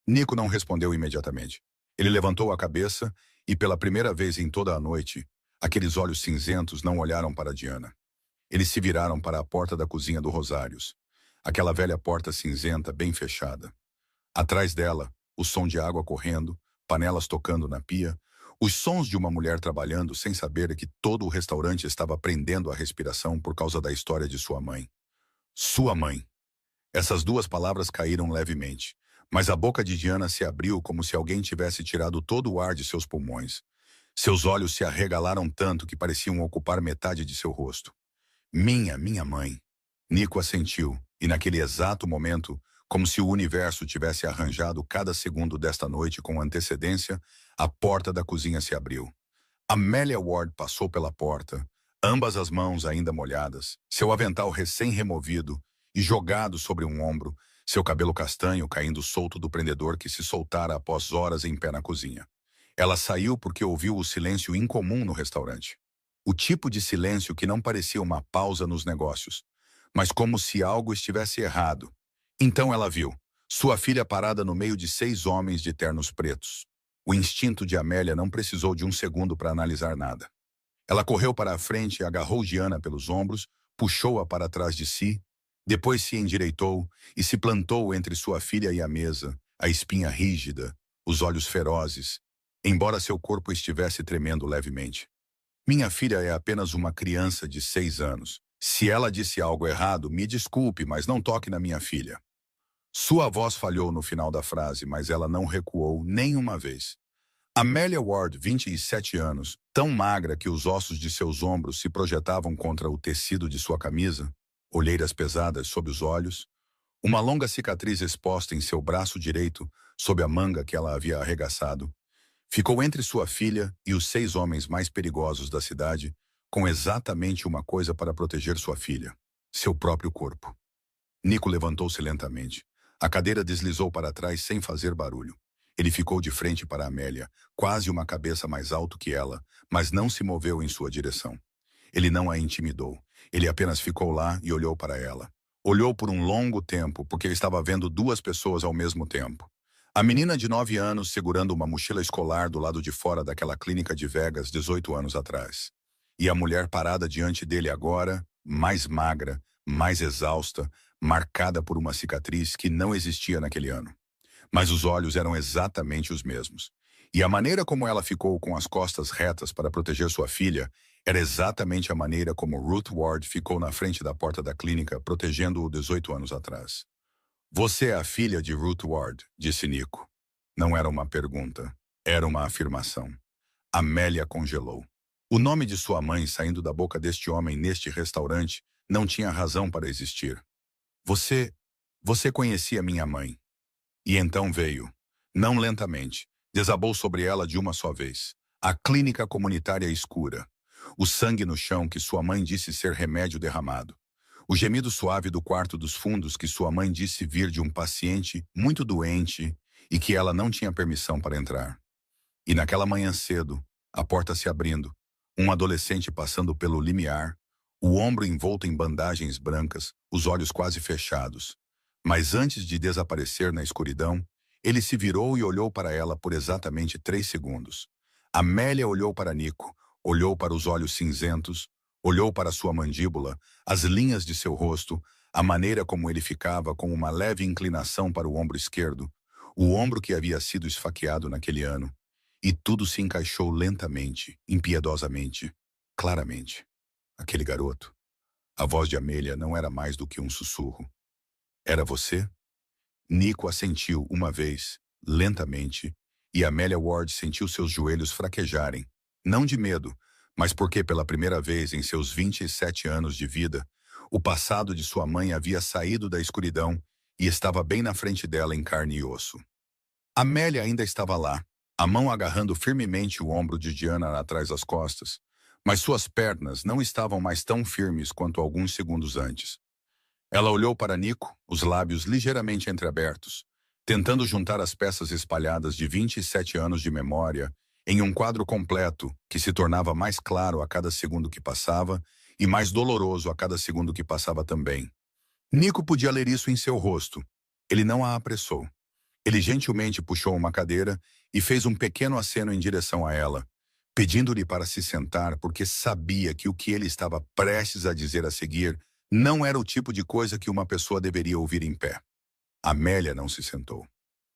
Nico não respondeu imediatamente. Ele levantou a cabeça e, pela primeira vez em toda a noite, aqueles olhos cinzentos não olharam para Gianna. Eles se viraram para a porta da cozinha do Rosários. Aquela velha porta cinzenta bem fechada. Atrás dela, o som de água correndo, panelas tocando na pia, os sons de uma mulher trabalhando sem saber que todo o restaurante estava prendendo a respiração por causa da história de sua mãe. Sua mãe. Essas 2 palavras caíram levemente, mas a boca de Gianna se abriu como se alguém tivesse tirado todo o ar de seus pulmões. Seus olhos se arregalaram tanto que pareciam ocupar metade de seu rosto. Minha mãe. Nico assentiu, e naquele exato momento, como se o universo tivesse arranjado cada segundo desta noite com antecedência, a porta da cozinha se abriu. Amelia Ward passou pela porta, ambas as mãos ainda molhadas, seu avental recém-removido e jogado sobre um ombro, seu cabelo castanho caindo solto do prendedor que se soltara após horas em pé na cozinha. Ela saiu porque ouviu o silêncio incomum no restaurante. O tipo de silêncio que não parecia uma pausa nos negócios, mas como se algo estivesse errado. Então ela viu sua filha parada no meio de 6 homens de ternos pretos. O instinto de Amélia não precisou de um segundo para analisar nada. Ela correu para a frente e agarrou Gianna pelos ombros, puxou-a para trás de si, depois se endireitou e se plantou entre sua filha e a mesa, a espinha rígida, os olhos ferozes, embora seu corpo estivesse tremendo levemente. Minha filha é apenas uma criança de 6 anos. Se ela disse algo errado, me desculpe, mas não toque na minha filha. Sua voz falhou no final da frase, mas ela não recuou nem uma vez. Amelia Ward, 27 anos, tão magra que os ossos de seus ombros se projetavam contra o tecido de sua camisa, olheiras pesadas sob os olhos, uma longa cicatriz exposta em seu braço direito sob a manga que ela havia arregaçado, ficou entre sua filha e os 6 homens mais perigosos da cidade, com exatamente uma coisa para proteger sua filha, seu próprio corpo. Nico levantou-se lentamente. A cadeira deslizou para trás sem fazer barulho. Ele ficou de frente para Amélia, quase uma cabeça mais alto que ela, mas não se moveu em sua direção. Ele não a intimidou. Ele apenas ficou lá e olhou para ela. Olhou por um longo tempo, porque ele estava vendo 2 pessoas ao mesmo tempo. A menina de 9 anos segurando uma mochila escolar do lado de fora daquela clínica de Vegas 18 anos atrás. E a mulher parada diante dele agora, mais magra, mais exausta, marcada por uma cicatriz que não existia naquele ano. Mas os olhos eram exatamente os mesmos. E a maneira como ela ficou com as costas retas para proteger sua filha era exatamente a maneira como Ruth Ward ficou na frente da porta da clínica protegendo-o 18 anos atrás. Você é a filha de Ruth Ward, disse Nico. Não era uma pergunta, era uma afirmação. Amélia congelou. O nome de sua mãe saindo da boca deste homem neste restaurante não tinha razão para existir. Você conhecia minha mãe. E então veio, não lentamente, desabou sobre ela de uma só vez. A clínica comunitária escura. O sangue no chão que sua mãe disse ser remédio derramado. O gemido suave do quarto dos fundos que sua mãe disse vir de um paciente muito doente e que ela não tinha permissão para entrar. E naquela manhã cedo, a porta se abrindo, um adolescente passando pelo limiar, o ombro envolto em bandagens brancas, os olhos quase fechados. Mas antes de desaparecer na escuridão, ele se virou e olhou para ela por exatamente 3 segundos. Amélia olhou para Nico, olhou para os olhos cinzentos, olhou para sua mandíbula, as linhas de seu rosto, a maneira como ele ficava com uma leve inclinação para o ombro esquerdo, o ombro que havia sido esfaqueado naquele ano. E tudo se encaixou lentamente, impiedosamente, claramente. Aquele garoto. A voz de Amélia não era mais do que um sussurro. Era você? Nico assentiu uma vez, lentamente, e Amélia Ward sentiu seus joelhos fraquejarem, não de medo, mas porque pela primeira vez em seus 27 anos de vida, o passado de sua mãe havia saído da escuridão e estava bem na frente dela em carne e osso. Amélia ainda estava lá, a mão agarrando firmemente o ombro de Diana atrás das costas, mas suas pernas não estavam mais tão firmes quanto alguns segundos antes. Ela olhou para Nico, os lábios ligeiramente entreabertos, tentando juntar as peças espalhadas de 27 anos de memória em um quadro completo que se tornava mais claro a cada segundo que passava e mais doloroso a cada segundo que passava também. Nico podia ler isso em seu rosto. Ele não a apressou. Ele gentilmente puxou uma cadeira e fez um pequeno aceno em direção a ela, pedindo-lhe para se sentar porque sabia que o que ele estava prestes a dizer a seguir não era o tipo de coisa que uma pessoa deveria ouvir em pé. Amélia não se sentou.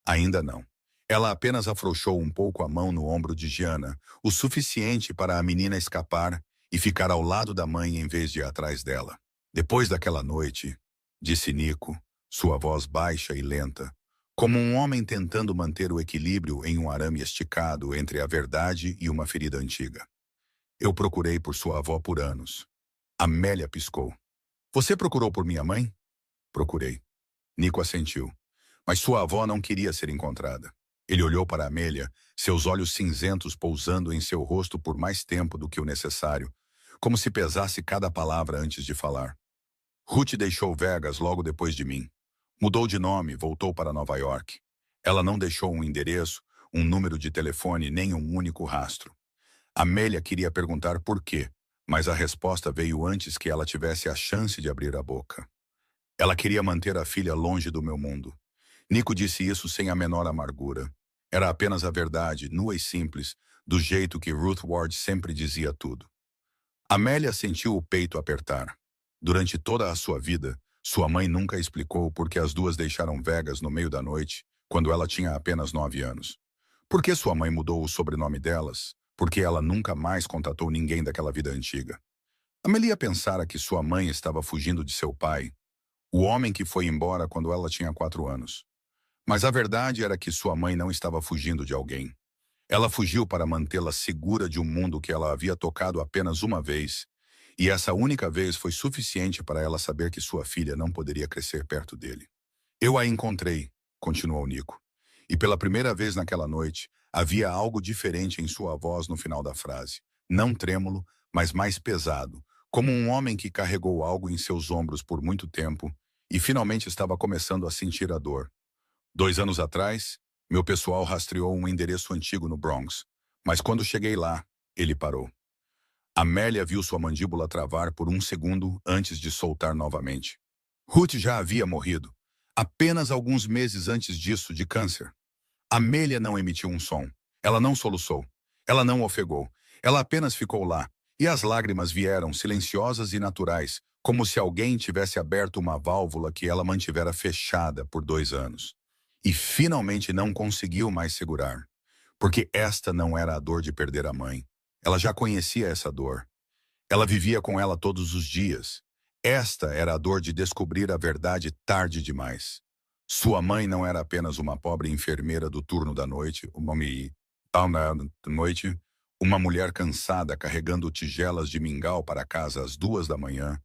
Ainda não. Ela apenas afrouxou um pouco a mão no ombro de Gianna, o suficiente para a menina escapar e ficar ao lado da mãe em vez de ir atrás dela. Depois daquela noite, disse Nico, sua voz baixa e lenta, como um homem tentando manter o equilíbrio em um arame esticado entre a verdade e uma ferida antiga. Eu procurei por sua avó por anos. Amélia piscou. Você procurou por minha mãe? Procurei. Nico assentiu. Mas sua avó não queria ser encontrada. Ele olhou para Amélia, seus olhos cinzentos pousando em seu rosto por mais tempo do que o necessário, como se pesasse cada palavra antes de falar. Ruth deixou Vegas logo depois de mim. Mudou de nome, voltou para Nova York. Ela não deixou um endereço, um número de telefone, nem um único rastro. Amélia queria perguntar por quê, mas a resposta veio antes que ela tivesse a chance de abrir a boca. Ela queria manter a filha longe do meu mundo. Nico disse isso sem a menor amargura. Era apenas a verdade, nua e simples, do jeito que Ruth Ward sempre dizia tudo. Amélia sentiu o peito apertar. Durante toda a sua vida, sua mãe nunca explicou por que as duas deixaram Vegas no meio da noite, quando ela tinha apenas 9 anos. Por que sua mãe mudou o sobrenome delas? Por que ela nunca mais contatou ninguém daquela vida antiga? Amélia pensara que sua mãe estava fugindo de seu pai, o homem que foi embora quando ela tinha 4 anos. Mas a verdade era que sua mãe não estava fugindo de alguém. Ela fugiu para mantê-la segura de um mundo que ela havia tocado apenas uma vez, e essa única vez foi suficiente para ela saber que sua filha não poderia crescer perto dele. Eu a encontrei, continuou Nico, e pela primeira vez naquela noite, havia algo diferente em sua voz no final da frase, não trêmulo, mas mais pesado, como um homem que carregou algo em seus ombros por muito tempo e finalmente estava começando a sentir a dor. 2 anos atrás, meu pessoal rastreou um endereço antigo no Bronx, mas quando cheguei lá, ele parou. Amélia viu sua mandíbula travar por um segundo antes de soltar novamente. Ruth já havia morrido, apenas alguns meses antes disso, de câncer. Amélia não emitiu um som. Ela não soluçou. Ela não ofegou. Ela apenas ficou lá, e as lágrimas vieram silenciosas e naturais, como se alguém tivesse aberto uma válvula que ela mantivera fechada por 2 anos. E finalmente não conseguiu mais segurar, porque esta não era a dor de perder a mãe. Ela já conhecia essa dor. Ela vivia com ela todos os dias. Esta era a dor de descobrir a verdade tarde demais. Sua mãe não era apenas uma pobre enfermeira do turno da noite, uma mulher cansada carregando tigelas de mingau para casa às 2 da manhã,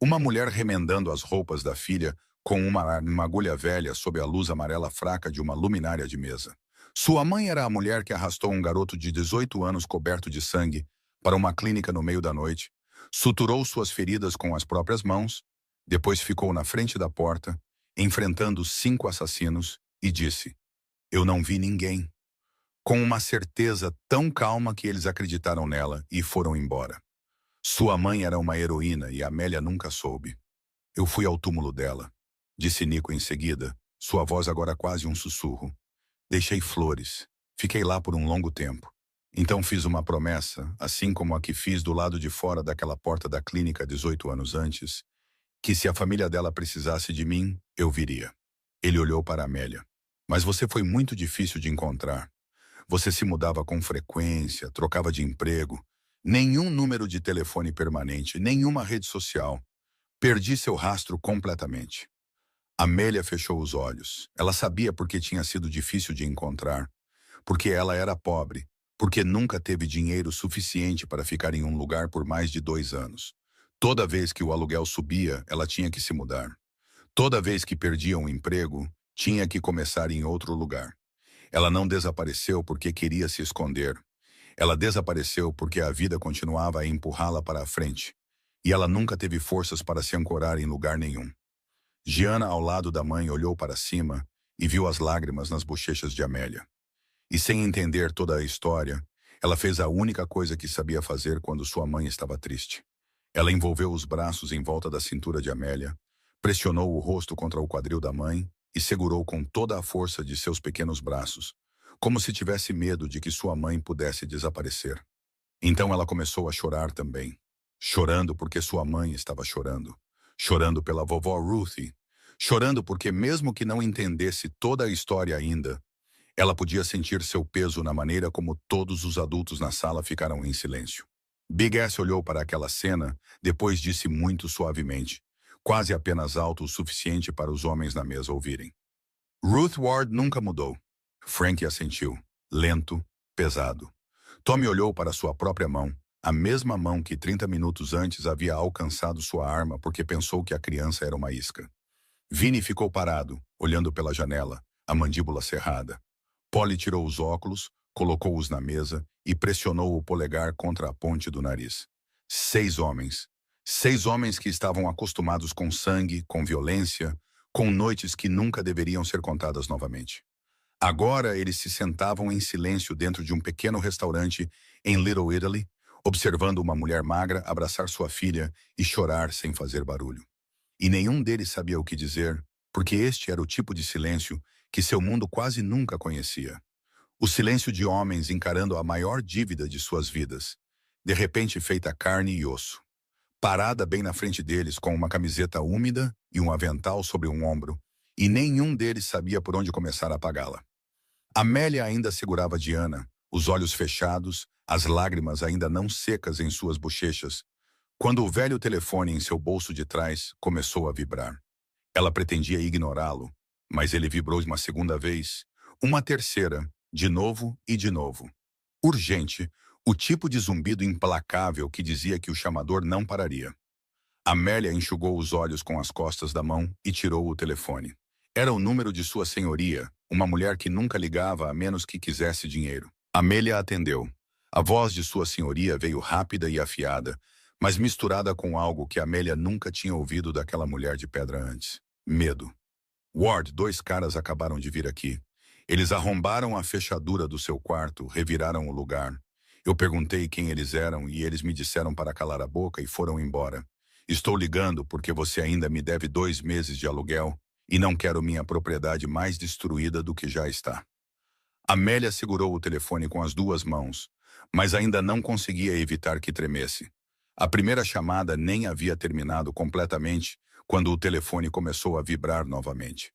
uma mulher remendando as roupas da filha com uma agulha velha sob a luz amarela fraca de uma luminária de mesa. Sua mãe era a mulher que arrastou um garoto de 18 anos coberto de sangue para uma clínica no meio da noite, suturou suas feridas com as próprias mãos, depois ficou na frente da porta, enfrentando 5 assassinos, e disse: "Eu não vi ninguém", com uma certeza tão calma que eles acreditaram nela e foram embora. Sua mãe era uma heroína e Amélia nunca soube. Eu fui ao túmulo dela, disse Nico em seguida, sua voz agora quase um sussurro. Deixei flores. Fiquei lá por um longo tempo. Então fiz uma promessa, assim como a que fiz do lado de fora daquela porta da clínica 18 anos antes, que se a família dela precisasse de mim, eu viria. Ele olhou para Amélia. Mas você foi muito difícil de encontrar. Você se mudava com frequência, trocava de emprego. Nenhum número de telefone permanente, nenhuma rede social. Perdi seu rastro completamente. Amélia fechou os olhos. Ela sabia porque tinha sido difícil de encontrar. Porque ela era pobre. Porque nunca teve dinheiro suficiente para ficar em um lugar por mais de 2 anos. Toda vez que o aluguel subia, ela tinha que se mudar. Toda vez que perdia um emprego, tinha que começar em outro lugar. Ela não desapareceu porque queria se esconder. Ela desapareceu porque a vida continuava a empurrá-la para a frente. E ela nunca teve forças para se ancorar em lugar nenhum. Giana, ao lado da mãe, olhou para cima e viu as lágrimas nas bochechas de Amélia. E sem entender toda a história, ela fez a única coisa que sabia fazer quando sua mãe estava triste. Ela envolveu os braços em volta da cintura de Amélia, pressionou o rosto contra o quadril da mãe e segurou com toda a força de seus pequenos braços, como se tivesse medo de que sua mãe pudesse desaparecer. Então ela começou a chorar também, chorando porque sua mãe estava chorando, chorando pela vovó Ruthie, chorando porque mesmo que não entendesse toda a história ainda, ela podia sentir seu peso na maneira como todos os adultos na sala ficaram em silêncio. Big S olhou para aquela cena, depois disse muito suavemente, quase apenas alto o suficiente para os homens na mesa ouvirem. Ruth Ward nunca mudou. Frank assentiu, lento, pesado. Tommy olhou para sua própria mão, a mesma mão que 30 minutos antes havia alcançado sua arma porque pensou que a criança era uma isca. Vinnie ficou parado, olhando pela janela, a mandíbula cerrada. Polly tirou os óculos, colocou-os na mesa e pressionou o polegar contra a ponte do nariz. 6 homens. 6 homens que estavam acostumados com sangue, com violência, com noites que nunca deveriam ser contadas novamente. Agora eles se sentavam em silêncio dentro de um pequeno restaurante em Little Italy, observando uma mulher magra abraçar sua filha e chorar sem fazer barulho. E nenhum deles sabia o que dizer, porque este era o tipo de silêncio que seu mundo quase nunca conhecia. O silêncio de homens encarando a maior dívida de suas vidas, de repente feita carne e osso. Parada bem na frente deles com uma camiseta úmida e um avental sobre um ombro, e nenhum deles sabia por onde começar a apagá-la. Amélia ainda segurava Diana, os olhos fechados, as lágrimas ainda não secas em suas bochechas, quando o velho telefone em seu bolso de trás começou a vibrar. Ela pretendia ignorá-lo, mas ele vibrou uma segunda vez, uma terceira, de novo e de novo. Urgente, o tipo de zumbido implacável que dizia que o chamador não pararia. Amélia enxugou os olhos com as costas da mão e tirou o telefone. Era o número de sua senhoria, uma mulher que nunca ligava a menos que quisesse dinheiro. Amélia atendeu. A voz de sua senhoria veio rápida e afiada, mas misturada com algo que Amélia nunca tinha ouvido daquela mulher de pedra antes. Medo. Ward, 2 caras acabaram de vir aqui. Eles arrombaram a fechadura do seu quarto, reviraram o lugar. Eu perguntei quem eles eram e eles me disseram para calar a boca e foram embora. Estou ligando porque você ainda me deve 2 meses de aluguel e não quero minha propriedade mais destruída do que já está. Amélia segurou o telefone com as 2 mãos, mas ainda não conseguia evitar que tremesse. A primeira chamada nem havia terminado completamente quando o telefone começou a vibrar novamente.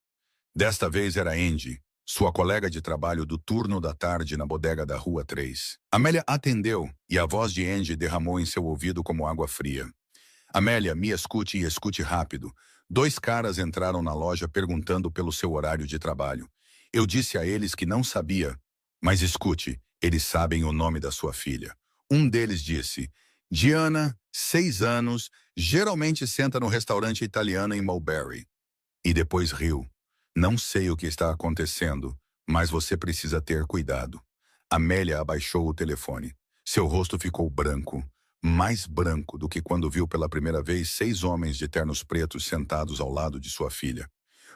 Desta vez era Andy, sua colega de trabalho do turno da tarde na bodega da Rua 3. Amélia atendeu e a voz de Andy derramou em seu ouvido como água fria. Amélia, me escute e escute rápido. 2 caras entraram na loja perguntando pelo seu horário de trabalho. Eu disse a eles que não sabia, mas escute, eles sabem o nome da sua filha. Um deles disse, Diana, 6 anos, geralmente senta no restaurante italiano em Mulberry. E depois riu. Não sei o que está acontecendo, mas você precisa ter cuidado. Amélia abaixou o telefone. Seu rosto ficou branco, mais branco do que quando viu pela primeira vez 6 homens de ternos pretos sentados ao lado de sua filha.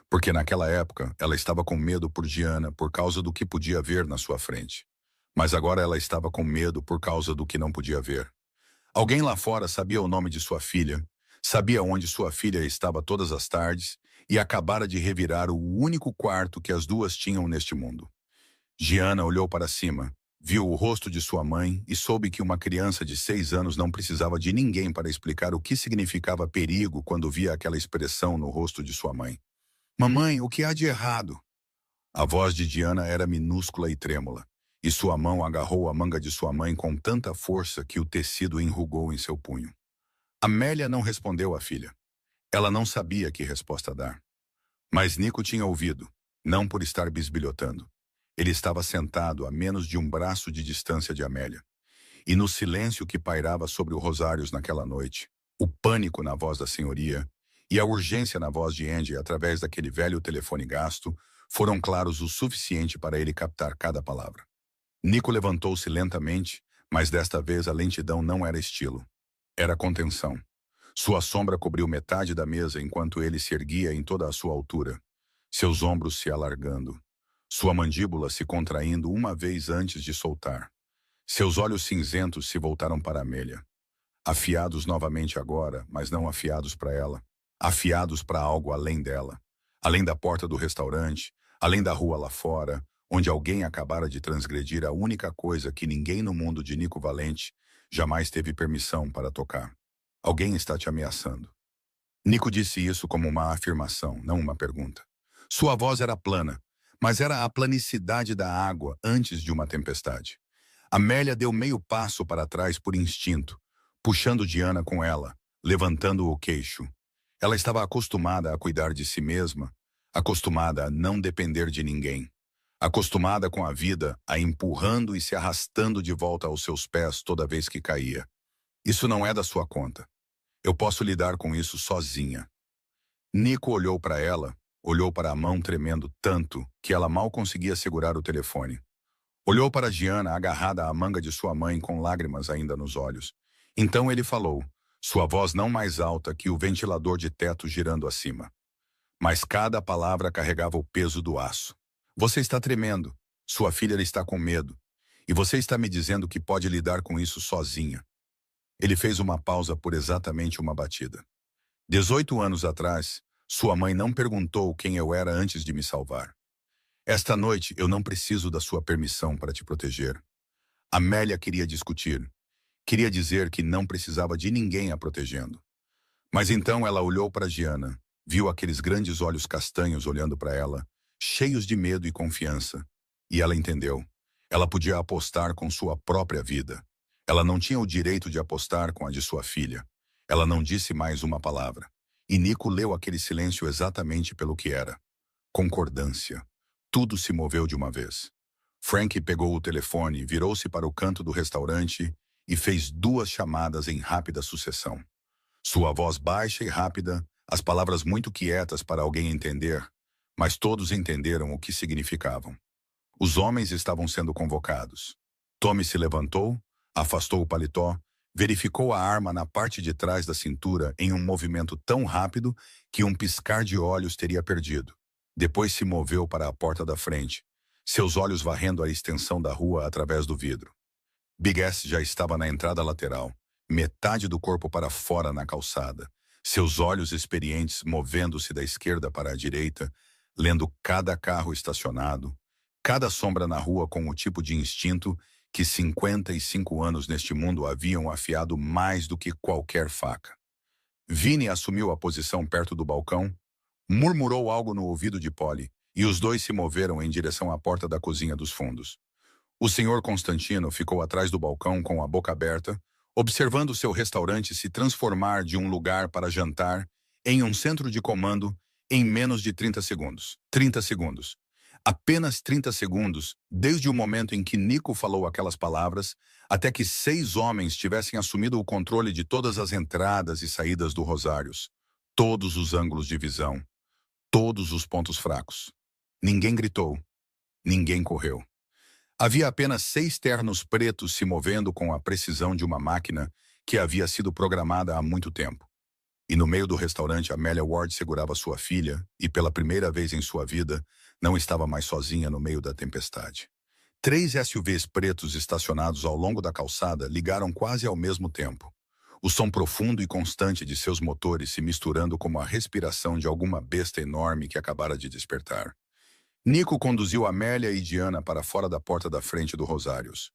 Porque naquela época ela estava com medo por Diana por causa do que podia ver na sua frente. Mas agora ela estava com medo por causa do que não podia ver. Alguém lá fora sabia o nome de sua filha, sabia onde sua filha estava todas as tardes e acabara de revirar o único quarto que as duas tinham neste mundo. Giana olhou para cima, viu o rosto de sua mãe e soube que uma criança de 6 anos não precisava de ninguém para explicar o que significava perigo quando via aquela expressão no rosto de sua mãe. Mamãe, o que há de errado? A voz de Diana era minúscula e trêmula, e sua mão agarrou a manga de sua mãe com tanta força que o tecido enrugou em seu punho. Amélia não respondeu à filha. Ela não sabia que resposta dar. Mas Nico tinha ouvido, não por estar bisbilhotando. Ele estava sentado a menos de um braço de distância de Amélia. E no silêncio que pairava sobre o Rosários naquela noite, o pânico na voz da senhoria e a urgência na voz de Andy através daquele velho telefone gasto foram claros o suficiente para ele captar cada palavra. Nico levantou-se lentamente, mas desta vez a lentidão não era estilo. Era contenção. Sua sombra cobriu metade da mesa enquanto ele se erguia em toda a sua altura, seus ombros se alargando, sua mandíbula se contraindo uma vez antes de soltar. Seus olhos cinzentos se voltaram para Amélia. Afiados novamente agora, mas não afiados para ela. Afiados para algo além dela. Além da porta do restaurante, além da rua lá fora, onde alguém acabara de transgredir a única coisa que ninguém no mundo de Nico Valente jamais teve permissão para tocar. Alguém está te ameaçando. Nico disse isso como uma afirmação, não uma pergunta. Sua voz era plana, mas era a planicidade da água antes de uma tempestade. Amélia deu meio passo para trás por instinto, puxando Diana com ela, levantando o queixo. Ela estava acostumada a cuidar de si mesma, acostumada a não depender de ninguém, acostumada com a vida a empurrando e se arrastando de volta aos seus pés toda vez que caía. Isso não é da sua conta. Eu posso lidar com isso sozinha. Nico olhou para ela, olhou para a mão tremendo tanto que ela mal conseguia segurar o telefone. Olhou para Diana agarrada à manga de sua mãe com lágrimas ainda nos olhos. Então ele falou, sua voz não mais alta que o ventilador de teto girando acima. Mas cada palavra carregava o peso do aço. Você está tremendo. Sua filha está com medo. E você está me dizendo que pode lidar com isso sozinha. Ele fez uma pausa por exatamente uma batida. 18 anos atrás, sua mãe não perguntou quem eu era antes de me salvar. Esta noite eu não preciso da sua permissão para te proteger. Amélia queria discutir. Queria dizer que não precisava de ninguém a protegendo. Mas então ela olhou para Giana, viu aqueles grandes olhos castanhos olhando para ela, cheios de medo e confiança. E ela entendeu. Ela podia apostar com sua própria vida. Ela não tinha o direito de apostar com a de sua filha. Ela não disse mais uma palavra. E Nico leu aquele silêncio exatamente pelo que era. Concordância. Tudo se moveu de uma vez. Frank pegou o telefone, virou-se para o canto do restaurante e fez 2 chamadas em rápida sucessão. Sua voz baixa e rápida, as palavras muito quietas para alguém entender, mas todos entenderam o que significavam. Os homens estavam sendo convocados. Tommy se levantou, afastou o paletó, verificou a arma na parte de trás da cintura em um movimento tão rápido que um piscar de olhos teria perdido. Depois se moveu para a porta da frente, seus olhos varrendo a extensão da rua através do vidro. Big S já estava na entrada lateral, metade do corpo para fora na calçada, seus olhos experientes movendo-se da esquerda para a direita, lendo cada carro estacionado, cada sombra na rua com o tipo de instinto que 55 anos neste mundo haviam afiado mais do que qualquer faca. Vinnie assumiu a posição perto do balcão, murmurou algo no ouvido de Polly, e os dois se moveram em direção à porta da cozinha dos fundos. O senhor Constantino ficou atrás do balcão com a boca aberta, observando seu restaurante se transformar de um lugar para jantar em um centro de comando em menos de 30 segundos. 30 segundos. Apenas 30 segundos, desde o momento em que Nico falou aquelas palavras, até que 6 homens tivessem assumido o controle de todas as entradas e saídas do Rosários, todos os ângulos de visão, todos os pontos fracos. Ninguém gritou, ninguém correu. Havia apenas 6 ternos pretos se movendo com a precisão de uma máquina que havia sido programada há muito tempo. E no meio do restaurante, Amélia Ward segurava sua filha e, pela primeira vez em sua vida, não estava mais sozinha no meio da tempestade. 3 SUVs pretos estacionados ao longo da calçada ligaram quase ao mesmo tempo. o som profundo e constante de seus motores se misturando como a respiração de alguma besta enorme que acabara de despertar. Nico conduziu Amélia e Diana para fora da porta da frente do Rosários.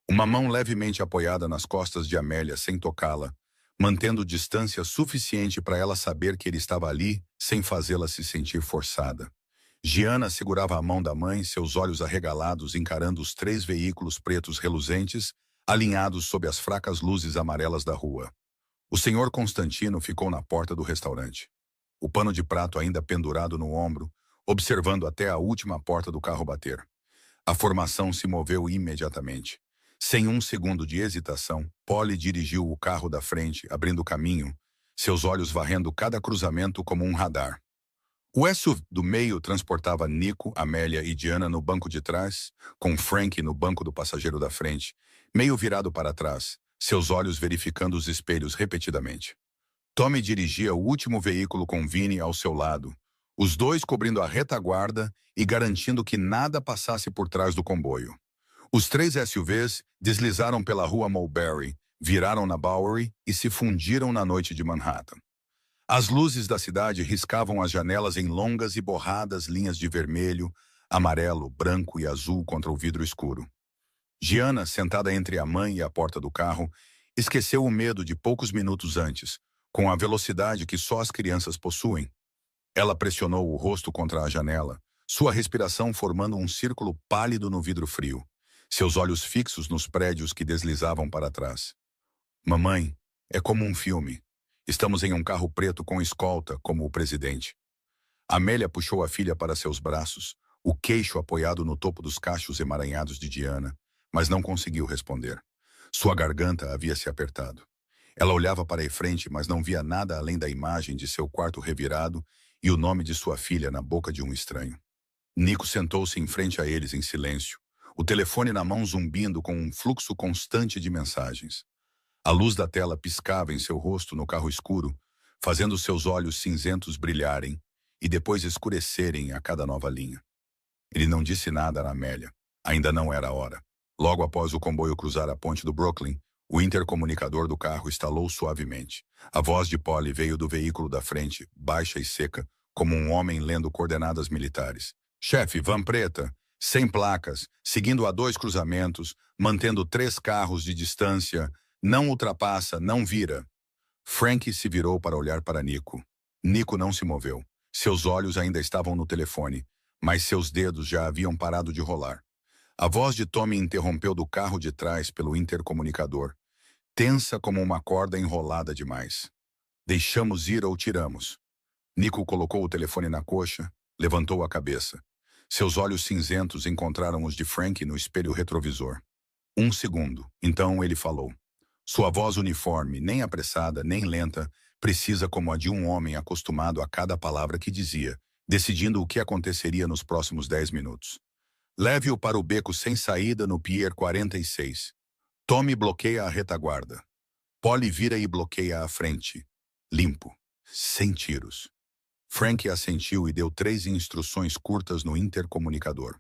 Uma mão levemente apoiada nas costas de Amélia sem tocá-la, mantendo distância suficiente para ela saber que ele estava ali sem fazê-la se sentir forçada. Giana segurava a mão da mãe, seus olhos arregalados encarando os 3 veículos pretos reluzentes, alinhados sob as fracas luzes amarelas da rua. O senhor Constantino ficou na porta do restaurante. O pano de prato ainda pendurado no ombro, observando até a última porta do carro bater. A formação se moveu imediatamente. Sem um segundo de hesitação, Polly dirigiu o carro da frente, abrindo caminho, seus olhos varrendo cada cruzamento como um radar. O SUV do meio transportava Nico, Amélia e Diana no banco de trás, com Frank no banco do passageiro da frente, meio virado para trás, seus olhos verificando os espelhos repetidamente. Tommy dirigia o último veículo com Vinnie ao seu lado, os dois cobrindo a retaguarda e garantindo que nada passasse por trás do comboio. Os 3 SUVs deslizaram pela rua Mulberry, viraram na Bowery e se fundiram na noite de Manhattan. As luzes da cidade riscavam as janelas em longas e borradas linhas de vermelho, amarelo, branco e azul contra o vidro escuro. Giana, sentada entre a mãe e a porta do carro, esqueceu o medo de poucos minutos antes, com a velocidade que só as crianças possuem. Ela pressionou o rosto contra a janela, sua respiração formando um círculo pálido no vidro frio, seus olhos fixos nos prédios que deslizavam para trás. Mamãe, é como um filme. Estamos em um carro preto com escolta, como o presidente. Amélia puxou a filha para seus braços, o queixo apoiado no topo dos cachos emaranhados de Diana, mas não conseguiu responder. Sua garganta havia se apertado. Ela olhava para a frente, mas não via nada além da imagem de seu quarto revirado e o nome de sua filha na boca de um estranho. Nico sentou-se em frente a eles em silêncio, o telefone na mão zumbindo com um fluxo constante de mensagens. A luz da tela piscava em seu rosto no carro escuro, fazendo seus olhos cinzentos brilharem e depois escurecerem a cada nova linha. Ele não disse nada a Amélia. Ainda não era a hora. Logo após o comboio cruzar a ponte do Brooklyn, o intercomunicador do carro estalou suavemente. A voz de Polly veio do veículo da frente, baixa e seca, como um homem lendo coordenadas militares. Chefe, van preta, sem placas, seguindo a 2 cruzamentos, mantendo 3 carros de distância, não ultrapassa, não vira. Frank se virou para olhar para Nico. Nico não se moveu. Seus olhos ainda estavam no telefone, mas seus dedos já haviam parado de rolar. A voz de Tommy interrompeu do carro de trás pelo intercomunicador, tensa como uma corda enrolada demais. Deixamos ir ou tiramos? Nico colocou o telefone na coxa, levantou a cabeça. Seus olhos cinzentos encontraram os de Frank no espelho retrovisor. 1 segundo, então ele falou. Sua voz uniforme, nem apressada, nem lenta, precisa como a de um homem acostumado a cada palavra que dizia, decidindo o que aconteceria nos próximos 10 minutos. Leve-o para o beco sem saída no Pier 46. Tommy bloqueia a retaguarda. Polly vira e bloqueia a frente. Limpo. Sem tiros. Frank assentiu e deu 3 instruções curtas no intercomunicador.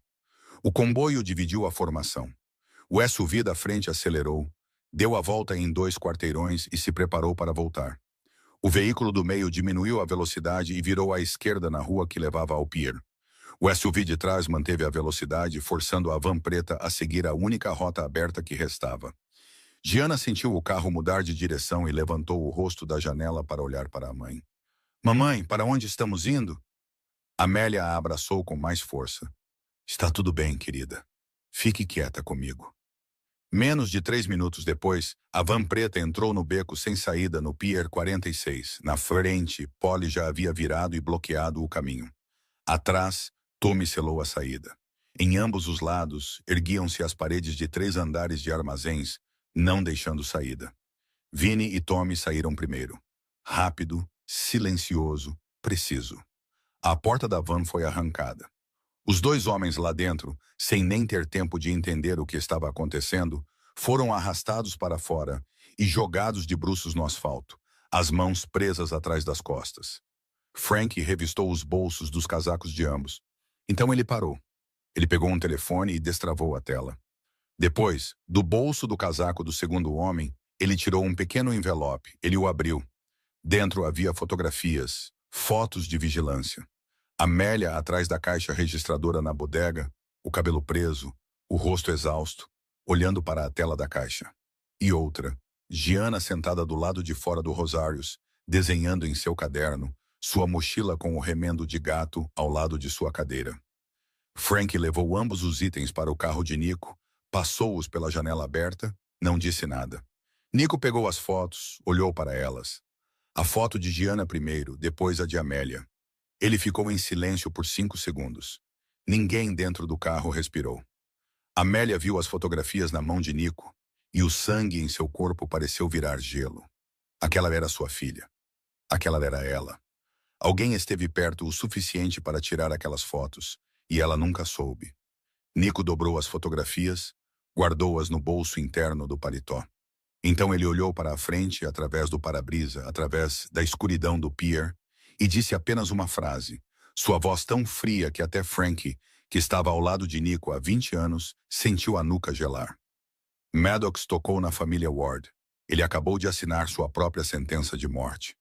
O comboio dividiu a formação. O SUV da frente acelerou, deu a volta em 2 quarteirões e se preparou para voltar. O veículo do meio diminuiu a velocidade e virou à esquerda na rua que levava ao pier. O SUV de trás manteve a velocidade, forçando a van preta a seguir a única rota aberta que restava. Giana sentiu o carro mudar de direção e levantou o rosto da janela para olhar para a mãe. Mamãe, para onde estamos indo? Amélia a abraçou com mais força. Está tudo bem, querida. Fique quieta comigo. Menos de 3 minutos depois, a van preta entrou no beco sem saída no Pier 46. Na frente, Polly já havia virado e bloqueado o caminho. Atrás, Tommy selou a saída. Em ambos os lados, erguiam-se as paredes de 3 andares de armazéns, não deixando saída. Vinnie e Tommy saíram primeiro. Rápido, silencioso, preciso. A porta da van foi arrancada. Os 2 homens lá dentro, sem nem ter tempo de entender o que estava acontecendo, foram arrastados para fora e jogados de bruços no asfalto, as mãos presas atrás das costas. Frank revistou os bolsos dos casacos de ambos. Então ele parou. Ele pegou um telefone e destravou a tela. Depois, do bolso do casaco do segundo homem, Ele tirou um pequeno envelope. Ele o abriu. Dentro havia fotografias, fotos de vigilância. Amélia atrás da caixa registradora na bodega, o cabelo preso, o rosto exausto, olhando para a tela da caixa. E outra, Giana sentada do lado de fora do Rosarios, desenhando em seu caderno, sua mochila com o remendo de gato ao lado de sua cadeira. Frank levou ambos os itens para o carro de Nico, passou-os pela janela aberta, não disse nada. Nico pegou as fotos, olhou para elas. A foto de Giana primeiro, depois a de Amélia. Ele ficou em silêncio por 5 segundos. Ninguém dentro do carro respirou. Amélia viu as fotografias na mão de Nico, e o sangue em seu corpo pareceu virar gelo. Aquela era sua filha. Aquela era ela. Alguém esteve perto o suficiente para tirar aquelas fotos, e ela nunca soube. Nico dobrou as fotografias, guardou-as no bolso interno do paletó. Então ele olhou para a frente, através do para-brisa, através da escuridão do pier, e disse apenas uma frase, sua voz tão fria que até Frank, que estava ao lado de Nico há 20 anos, sentiu a nuca gelar. Maddox tocou na família Ward. Ele acabou de assinar sua própria sentença de morte.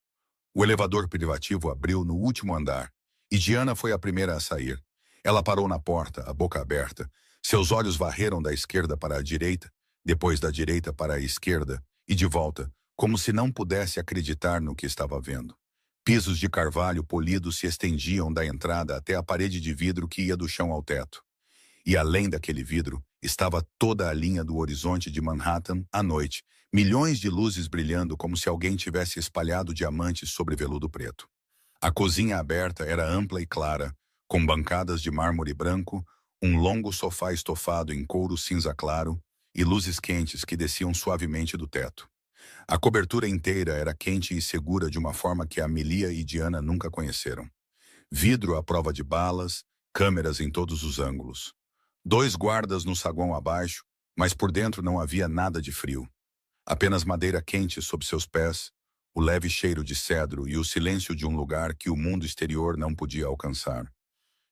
O elevador privativo abriu no último andar, e Giana foi a primeira a sair. Ela parou na porta, a boca aberta. Seus olhos varreram da esquerda para a direita, depois da direita para a esquerda, e de volta, como se não pudesse acreditar no que estava vendo. Pisos de carvalho polido se estendiam da entrada até a parede de vidro que ia do chão ao teto. E além daquele vidro, estava toda a linha do horizonte de Manhattan à noite, milhões de luzes brilhando como se alguém tivesse espalhado diamantes sobre veludo preto. A cozinha aberta era ampla e clara, com bancadas de mármore branco, um longo sofá estofado em couro cinza claro e luzes quentes que desciam suavemente do teto. A cobertura inteira era quente e segura de uma forma que Amelia e Diana nunca conheceram. Vidro à prova de balas, câmeras em todos os ângulos. 2 guardas no saguão abaixo, mas por dentro não havia nada de frio. Apenas madeira quente sob seus pés, o leve cheiro de cedro e o silêncio de um lugar que o mundo exterior não podia alcançar.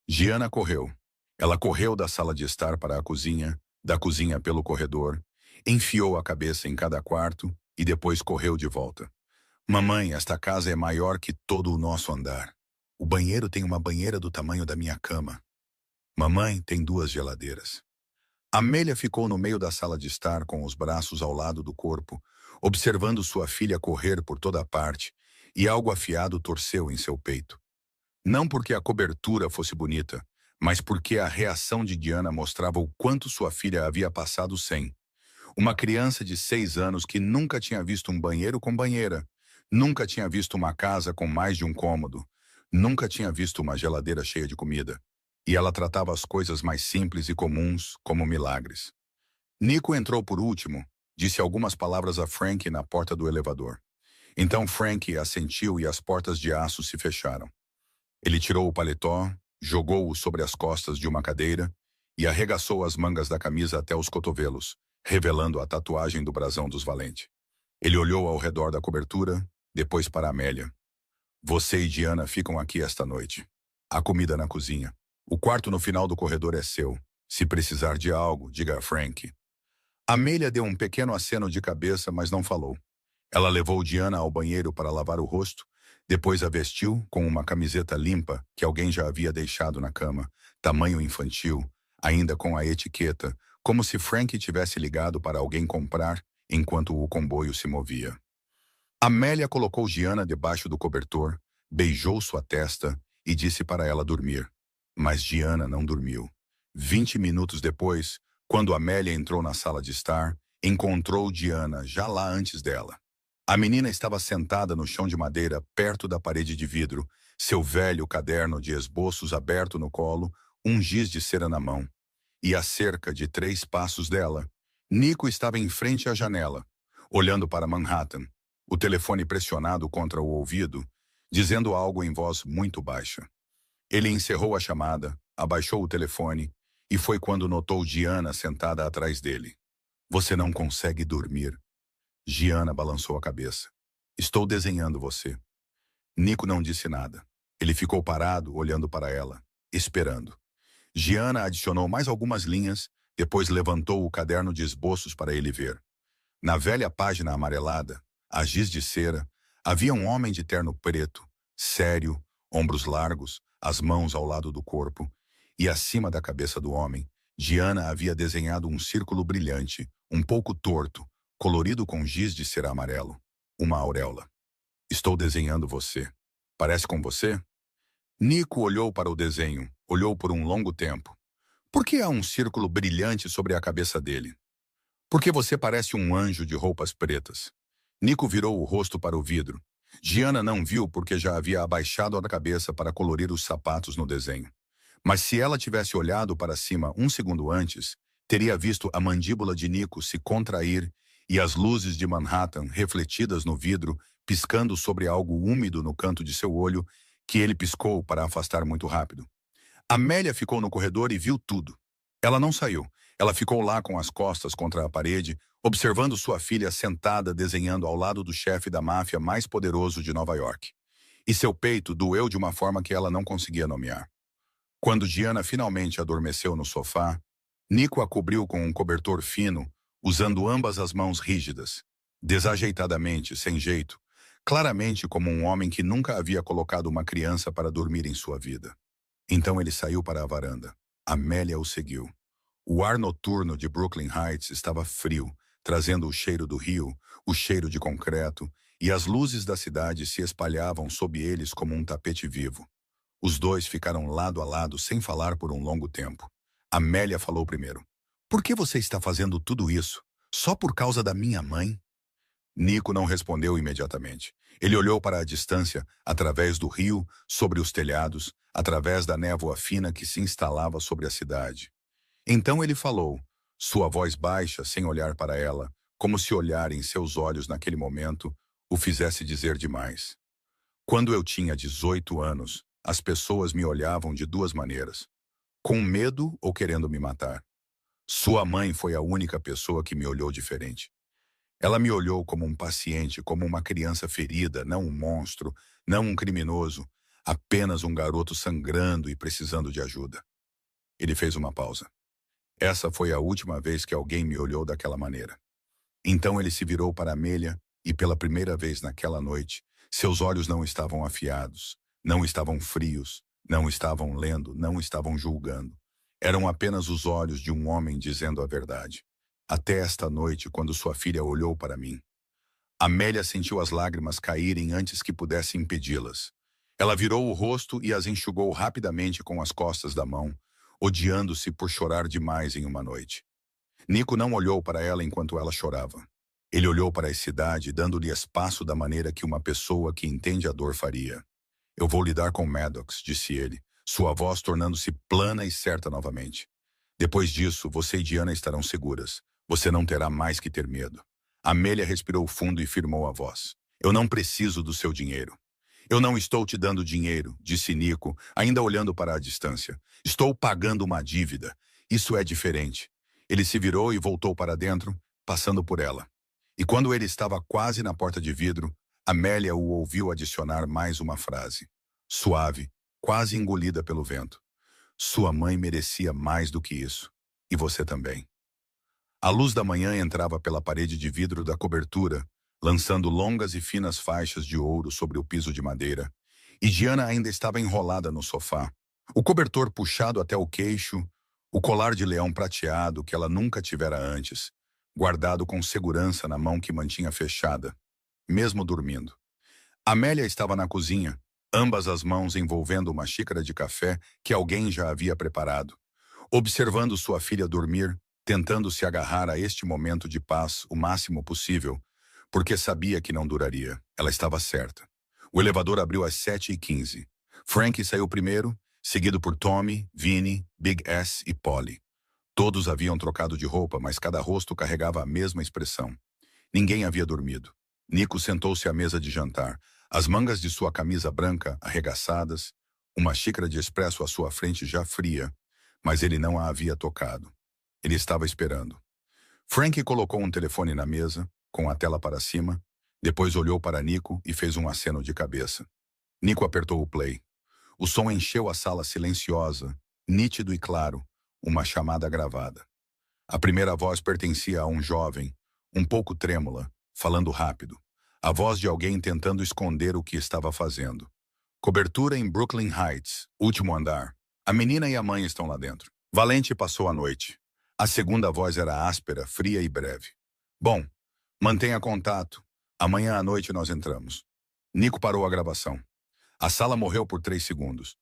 Giana correu. Ela correu da sala de estar para a cozinha, da cozinha pelo corredor, enfiou a cabeça em cada quarto e depois correu de volta. Mamãe, esta casa é maior que todo o nosso andar. O banheiro tem uma banheira do tamanho da minha cama. Mamãe tem 2 geladeiras. Amélia ficou no meio da sala de estar com os braços ao lado do corpo, observando sua filha correr por toda parte, e algo afiado torceu em seu peito. Não porque a cobertura fosse bonita, mas porque a reação de Diana mostrava o quanto sua filha havia passado sem. Uma criança de 6 anos que nunca tinha visto um banheiro com banheira, nunca tinha visto uma casa com mais de um cômodo, nunca tinha visto uma geladeira cheia de comida. E ela tratava as coisas mais simples e comuns como milagres. Nico entrou por último, disse algumas palavras a Frank na porta do elevador. Então Frank assentiu e as portas de aço se fecharam. Ele tirou o paletó, jogou-o sobre as costas de uma cadeira e arregaçou as mangas da camisa até os cotovelos, revelando a tatuagem do brasão dos Valente. Ele olhou ao redor da cobertura, depois para Amélia. Você e Diana ficam aqui esta noite. Há comida na cozinha. O quarto no final do corredor é seu. Se precisar de algo, diga a Frank. Amélia deu um pequeno aceno de cabeça, mas não falou. Ela levou Diana ao banheiro para lavar o rosto, depois a vestiu com uma camiseta limpa que alguém já havia deixado na cama, tamanho infantil, ainda com a etiqueta, como se Frank tivesse ligado para alguém comprar enquanto o comboio se movia. Amélia colocou Diana debaixo do cobertor, beijou sua testa e disse para ela dormir. Mas Diana não dormiu. 20 minutos depois, quando Amélia entrou na sala de estar, encontrou Diana já lá antes dela. A menina estava sentada no chão de madeira perto da parede de vidro, seu velho caderno de esboços aberto no colo, um giz de cera na mão. E a cerca de 3 passos dela, Nico estava em frente à janela, olhando para Manhattan, o telefone pressionado contra o ouvido, dizendo algo em voz muito baixa. Ele encerrou a chamada, abaixou o telefone, e foi quando notou Diana sentada atrás dele. Você não consegue dormir. Diana balançou a cabeça. Estou desenhando você. Nico não disse nada. Ele ficou parado, olhando para ela, esperando. Diana adicionou mais algumas linhas, depois levantou o caderno de esboços para ele ver. Na velha página amarelada, a giz de cera, havia um homem de terno preto, sério, ombros largos, as mãos ao lado do corpo, e acima da cabeça do homem, Diana havia desenhado um círculo brilhante, um pouco torto, colorido com giz de cera amarelo. Uma auréola. Estou desenhando você. Parece com você? Nico olhou para o desenho, olhou por um longo tempo. Por que há um círculo brilhante sobre a cabeça dele? Porque você parece um anjo de roupas pretas. Nico virou o rosto para o vidro. Giana não viu porque já havia abaixado a cabeça para colorir os sapatos no desenho. Mas se ela tivesse olhado para cima um segundo antes, teria visto a mandíbula de Nico se contrair e as luzes de Manhattan refletidas no vidro piscando sobre algo úmido no canto de seu olho que ele piscou para afastar muito rápido. Amélia ficou no corredor e viu tudo. Ela não saiu. Ela ficou lá com as costas contra a parede, observando sua filha sentada desenhando ao lado do chefe da máfia mais poderoso de Nova York. E seu peito doeu de uma forma que ela não conseguia nomear. Quando Diana finalmente adormeceu no sofá, Nico a cobriu com um cobertor fino, usando ambas as mãos rígidas, desajeitadamente, sem jeito, claramente como um homem que nunca havia colocado uma criança para dormir em sua vida. Então ele saiu para a varanda. Amélia o seguiu. O ar noturno de Brooklyn Heights estava frio, trazendo o cheiro do rio, o cheiro de concreto, e as luzes da cidade se espalhavam sob eles como um tapete vivo. Os dois ficaram lado a lado sem falar por um longo tempo. Amélia falou primeiro. Por que você está fazendo tudo isso? Só por causa da minha mãe? Nico não respondeu imediatamente. Ele olhou para a distância, através do rio, sobre os telhados, através da névoa fina que se instalava sobre a cidade. Então ele falou, sua voz baixa, sem olhar para ela, como se olhar em seus olhos naquele momento o fizesse dizer demais. Quando eu tinha 18 anos, as pessoas me olhavam de duas maneiras, com medo ou querendo me matar. Sua mãe foi a única pessoa que me olhou diferente. Ela me olhou como um paciente, como uma criança ferida, não um monstro, não um criminoso, apenas um garoto sangrando e precisando de ajuda. Ele fez uma pausa. Essa foi a última vez que alguém me olhou daquela maneira. Então ele se virou para Amélia e pela primeira vez naquela noite, seus olhos não estavam afiados, não estavam frios, não estavam lendo, não estavam julgando. Eram apenas os olhos de um homem dizendo a verdade. Até esta noite, quando sua filha olhou para mim. Amélia sentiu as lágrimas caírem antes que pudesse impedi-las. Ela virou o rosto e as enxugou rapidamente com as costas da mão, odiando-se por chorar demais em uma noite. Nico não olhou para ela enquanto ela chorava. Ele olhou para a cidade, dando-lhe espaço da maneira que uma pessoa que entende a dor faria. Eu vou lidar com Maddox, disse ele, sua voz tornando-se plana e certa novamente. Depois disso, você e Diana estarão seguras. Você não terá mais que ter medo. Amélia respirou fundo e firmou a voz. Eu não preciso do seu dinheiro. Eu não estou te dando dinheiro, disse Nico, ainda olhando para a distância. Estou pagando uma dívida. Isso é diferente. Ele se virou e voltou para dentro, passando por ela. E quando ele estava quase na porta de vidro, Amélia o ouviu adicionar mais uma frase. Suave, quase engolida pelo vento. Sua mãe merecia mais do que isso. E você também. A luz da manhã entrava pela parede de vidro da cobertura, lançando longas e finas faixas de ouro sobre o piso de madeira. E Diana ainda estava enrolada no sofá. O cobertor puxado até o queixo, o colar de leão prateado que ela nunca tivera antes, guardado com segurança na mão que mantinha fechada, mesmo dormindo. Amélia estava na cozinha, ambas as mãos envolvendo uma xícara de café que alguém já havia preparado, observando sua filha dormir, tentando se agarrar a este momento de paz o máximo possível, porque sabia que não duraria. Ela estava certa. O elevador abriu às 7h15. Frank saiu primeiro, seguido por Tommy, Vinny, Big S e Polly. Todos haviam trocado de roupa, mas cada rosto carregava a mesma expressão. Ninguém havia dormido. Nico sentou-se à mesa de jantar, as mangas de sua camisa branca arregaçadas, uma xícara de expresso à sua frente já fria, mas ele não a havia tocado. Ele estava esperando. Frank colocou um telefone na mesa, com a tela para cima, depois olhou para Nico e fez um aceno de cabeça. Nico apertou o play. O som encheu a sala silenciosa, nítido e claro, uma chamada gravada. A primeira voz pertencia a um jovem, um pouco trêmula, falando rápido. A voz de alguém tentando esconder o que estava fazendo. Cobertura em Brooklyn Heights, último andar. A menina e a mãe estão lá dentro. Valente passou a noite. A segunda voz era áspera, fria e breve. Bom, mantenha contato. Amanhã à noite nós entramos. Nico parou a gravação. A sala morreu por 3 segundos.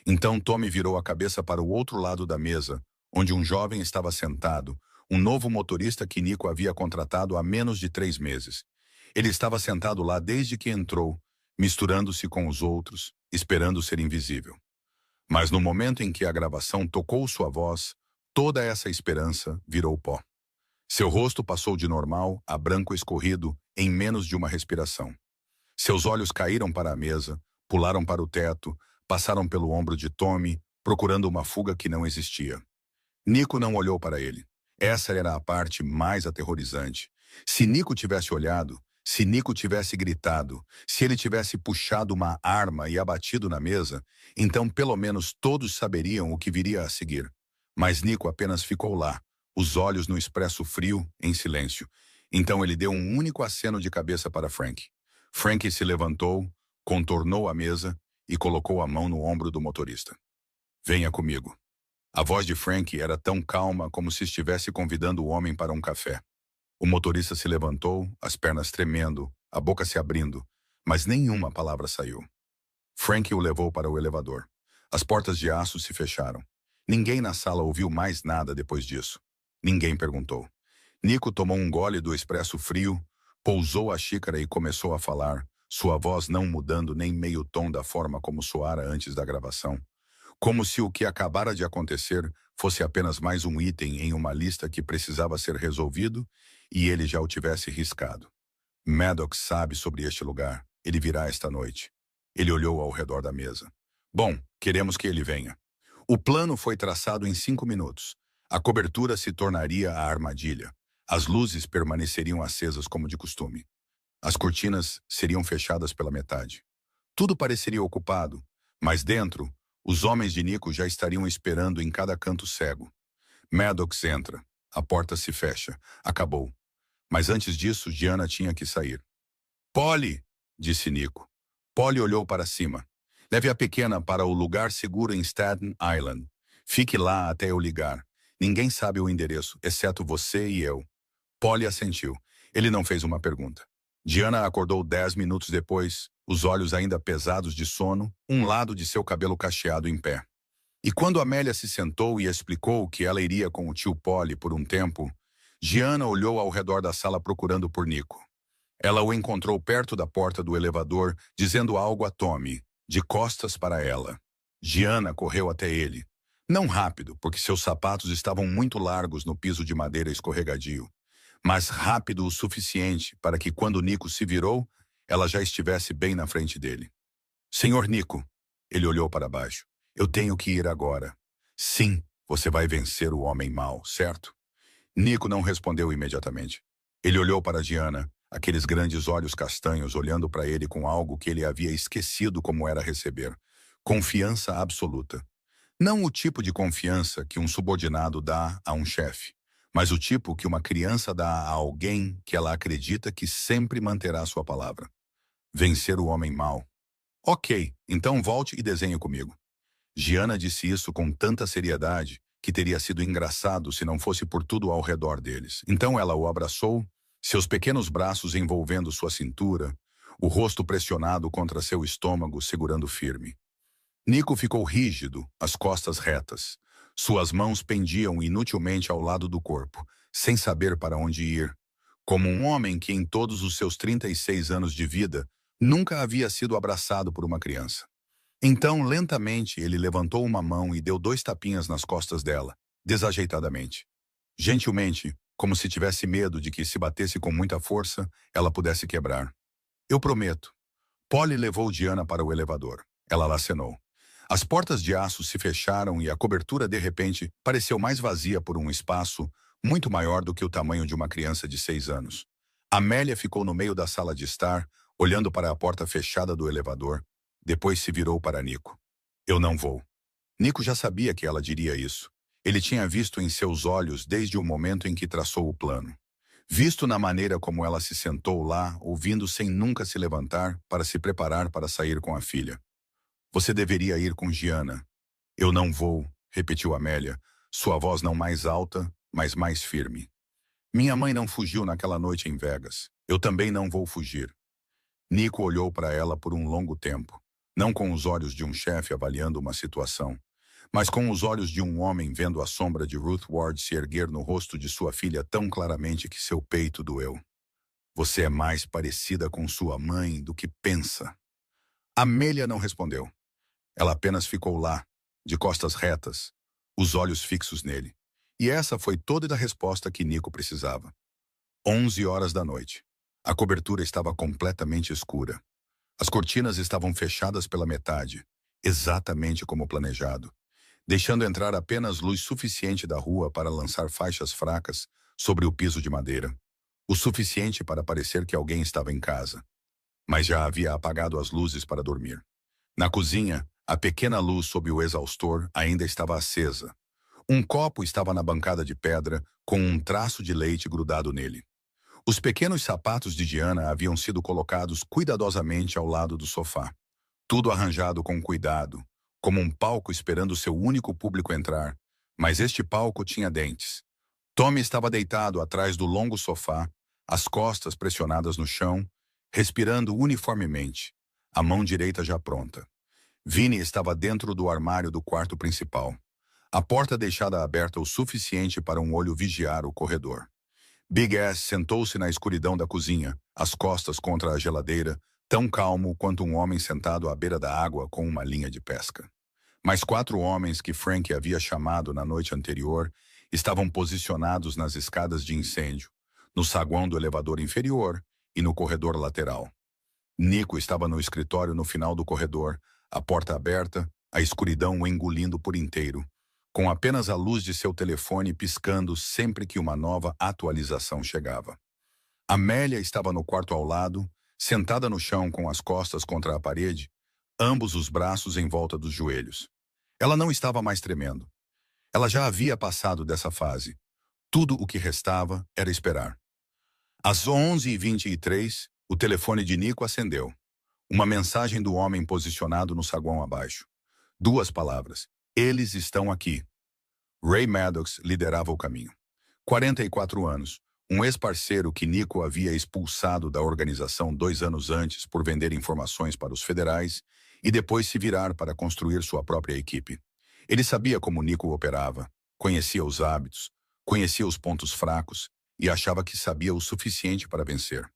Então Tommy virou a cabeça para o outro lado da mesa, onde um jovem estava sentado, um novo motorista que Nico havia contratado há menos de 3 meses. Ele estava sentado lá desde que entrou, misturando-se com os outros, esperando ser invisível. Mas no momento em que a gravação tocou sua voz, toda essa esperança virou pó. Seu rosto passou de normal a branco escorrido em menos de uma respiração. Seus olhos caíram para a mesa, pularam para o teto, passaram pelo ombro de Tommy, procurando uma fuga que não existia. Nico não olhou para ele. Essa era a parte mais aterrorizante. Se Nico tivesse olhado, se Nico tivesse gritado, se ele tivesse puxado uma arma e abatido na mesa, então pelo menos todos saberiam o que viria a seguir. Mas Nico apenas ficou lá, os olhos no expresso frio, em silêncio. Então ele deu um único aceno de cabeça para Frank. Frank se levantou, contornou a mesa e colocou a mão no ombro do motorista. Venha comigo. A voz de Frank era tão calma como se estivesse convidando o homem para um café. O motorista se levantou, as pernas tremendo, a boca se abrindo, mas nenhuma palavra saiu. Frank o levou para o elevador. As portas de aço se fecharam. Ninguém na sala ouviu mais nada depois disso. Ninguém perguntou. Nico tomou um gole do expresso frio, pousou a xícara e começou a falar, sua voz não mudando nem meio tom da forma como soara antes da gravação. Como se o que acabara de acontecer fosse apenas mais um item em uma lista que precisava ser resolvido e ele já o tivesse riscado. Maddox sabe sobre este lugar. Ele virá esta noite. Ele olhou ao redor da mesa. Bom, queremos que ele venha. O plano foi traçado em 5 minutos. A cobertura se tornaria a armadilha. As luzes permaneceriam acesas como de costume. As cortinas seriam fechadas pela metade. Tudo pareceria ocupado, mas dentro, os homens de Nico já estariam esperando em cada canto cego. Maddox entra. A porta se fecha. Acabou. Mas antes disso, Diana tinha que sair. Polly, disse Nico. Polly olhou para cima. Leve a pequena para o lugar seguro em Staten Island. Fique lá até eu ligar. Ninguém sabe o endereço, exceto você e eu. Polly assentiu. Ele não fez uma pergunta. Diana acordou 10 minutos depois, os olhos ainda pesados de sono, um lado de seu cabelo cacheado em pé. E quando Amélia se sentou e explicou que ela iria com o tio Polly por um tempo, Diana olhou ao redor da sala procurando por Nico. Ela o encontrou perto da porta do elevador, dizendo algo a Tommy, de costas para ela. Diana correu até ele. Não rápido, porque seus sapatos estavam muito largos no piso de madeira escorregadio, mas rápido o suficiente para que quando Nico se virou, ela já estivesse bem na frente dele. Senhor Nico, ele olhou para baixo. Eu tenho que ir agora. Sim, você vai vencer o homem mau, certo? Nico não respondeu imediatamente. Ele olhou para Diana, aqueles grandes olhos castanhos olhando para ele com algo que ele havia esquecido como era receber. Confiança absoluta. Não o tipo de confiança que um subordinado dá a um chefe, mas o tipo que uma criança dá a alguém que ela acredita que sempre manterá sua palavra. Vencer o homem mau. Ok, então volte e desenhe comigo. Giana disse isso com tanta seriedade que teria sido engraçado se não fosse por tudo ao redor deles. Então ela o abraçou, seus pequenos braços envolvendo sua cintura, o rosto pressionado contra seu estômago segurando firme. Nico ficou rígido, as costas retas. Suas mãos pendiam inutilmente ao lado do corpo, sem saber para onde ir, como um homem que em todos os seus 36 anos de vida nunca havia sido abraçado por uma criança. Então, lentamente, ele levantou uma mão e deu 2 tapinhas nas costas dela, desajeitadamente. Gentilmente, como se tivesse medo de que se batesse com muita força, ela pudesse quebrar. Eu prometo. Polly levou Diana para o elevador. Ela acenou. As portas de aço se fecharam e a cobertura, de repente, pareceu mais vazia por um espaço muito maior do que o tamanho de uma criança de 6 anos. Amélia ficou no meio da sala de estar, olhando para a porta fechada do elevador. Depois se virou para Nico. Eu não vou. Nico já sabia que ela diria isso. Ele tinha visto em seus olhos desde o momento em que traçou o plano. Visto na maneira como ela se sentou lá, ouvindo sem nunca se levantar para se preparar para sair com a filha. Você deveria ir com Gianna. Eu não vou, repetiu Amélia, sua voz não mais alta, mas mais firme. Minha mãe não fugiu naquela noite em Vegas. Eu também não vou fugir. Nico olhou para ela por um longo tempo, não com os olhos de um chefe avaliando uma situação, mas com os olhos de um homem vendo a sombra de Ruth Ward se erguer no rosto de sua filha tão claramente que seu peito doeu. Você é mais parecida com sua mãe do que pensa. Amélia não respondeu. Ela apenas ficou lá, de costas retas, os olhos fixos nele. E essa foi toda a resposta que Nico precisava. 11 horas da noite. A cobertura estava completamente escura. As cortinas estavam fechadas pela metade, exatamente como planejado, deixando entrar apenas luz suficiente da rua para lançar faixas fracas sobre o piso de madeira. O suficiente para parecer que alguém estava em casa. Mas já havia apagado as luzes para dormir. Na cozinha, a pequena luz sob o exaustor ainda estava acesa. Um copo estava na bancada de pedra, com um traço de leite grudado nele. Os pequenos sapatos de Diana haviam sido colocados cuidadosamente ao lado do sofá. Tudo arranjado com cuidado, como um palco esperando seu único público entrar. Mas este palco tinha dentes. Tommy estava deitado atrás do longo sofá, as costas pressionadas no chão, respirando uniformemente, a mão direita já pronta. Vinnie estava dentro do armário do quarto principal, a porta deixada aberta o suficiente para um olho vigiar o corredor. Big Ass sentou-se na escuridão da cozinha, as costas contra a geladeira, tão calmo quanto um homem sentado à beira da água com uma linha de pesca. Mais 4 homens que Frank havia chamado na noite anterior estavam posicionados nas escadas de incêndio, no saguão do elevador inferior e no corredor lateral. Nico estava no escritório no final do corredor, a porta aberta, a escuridão o engolindo por inteiro, com apenas a luz de seu telefone piscando sempre que uma nova atualização chegava. Amélia estava no quarto ao lado, sentada no chão com as costas contra a parede, ambos os braços em volta dos joelhos. Ela não estava mais tremendo. Ela já havia passado dessa fase. Tudo o que restava era esperar. Às 11h23, o telefone de Nico acendeu. Uma mensagem do homem posicionado no saguão abaixo. 2 palavras. Eles estão aqui. Ray Maddox liderava o caminho. 44 anos, um ex-parceiro que Nico havia expulsado da organização 2 anos antes por vender informações para os federais e depois se virar para construir sua própria equipe. Ele sabia como Nico operava, conhecia os hábitos, conhecia os pontos fracos e achava que sabia o suficiente para vencer.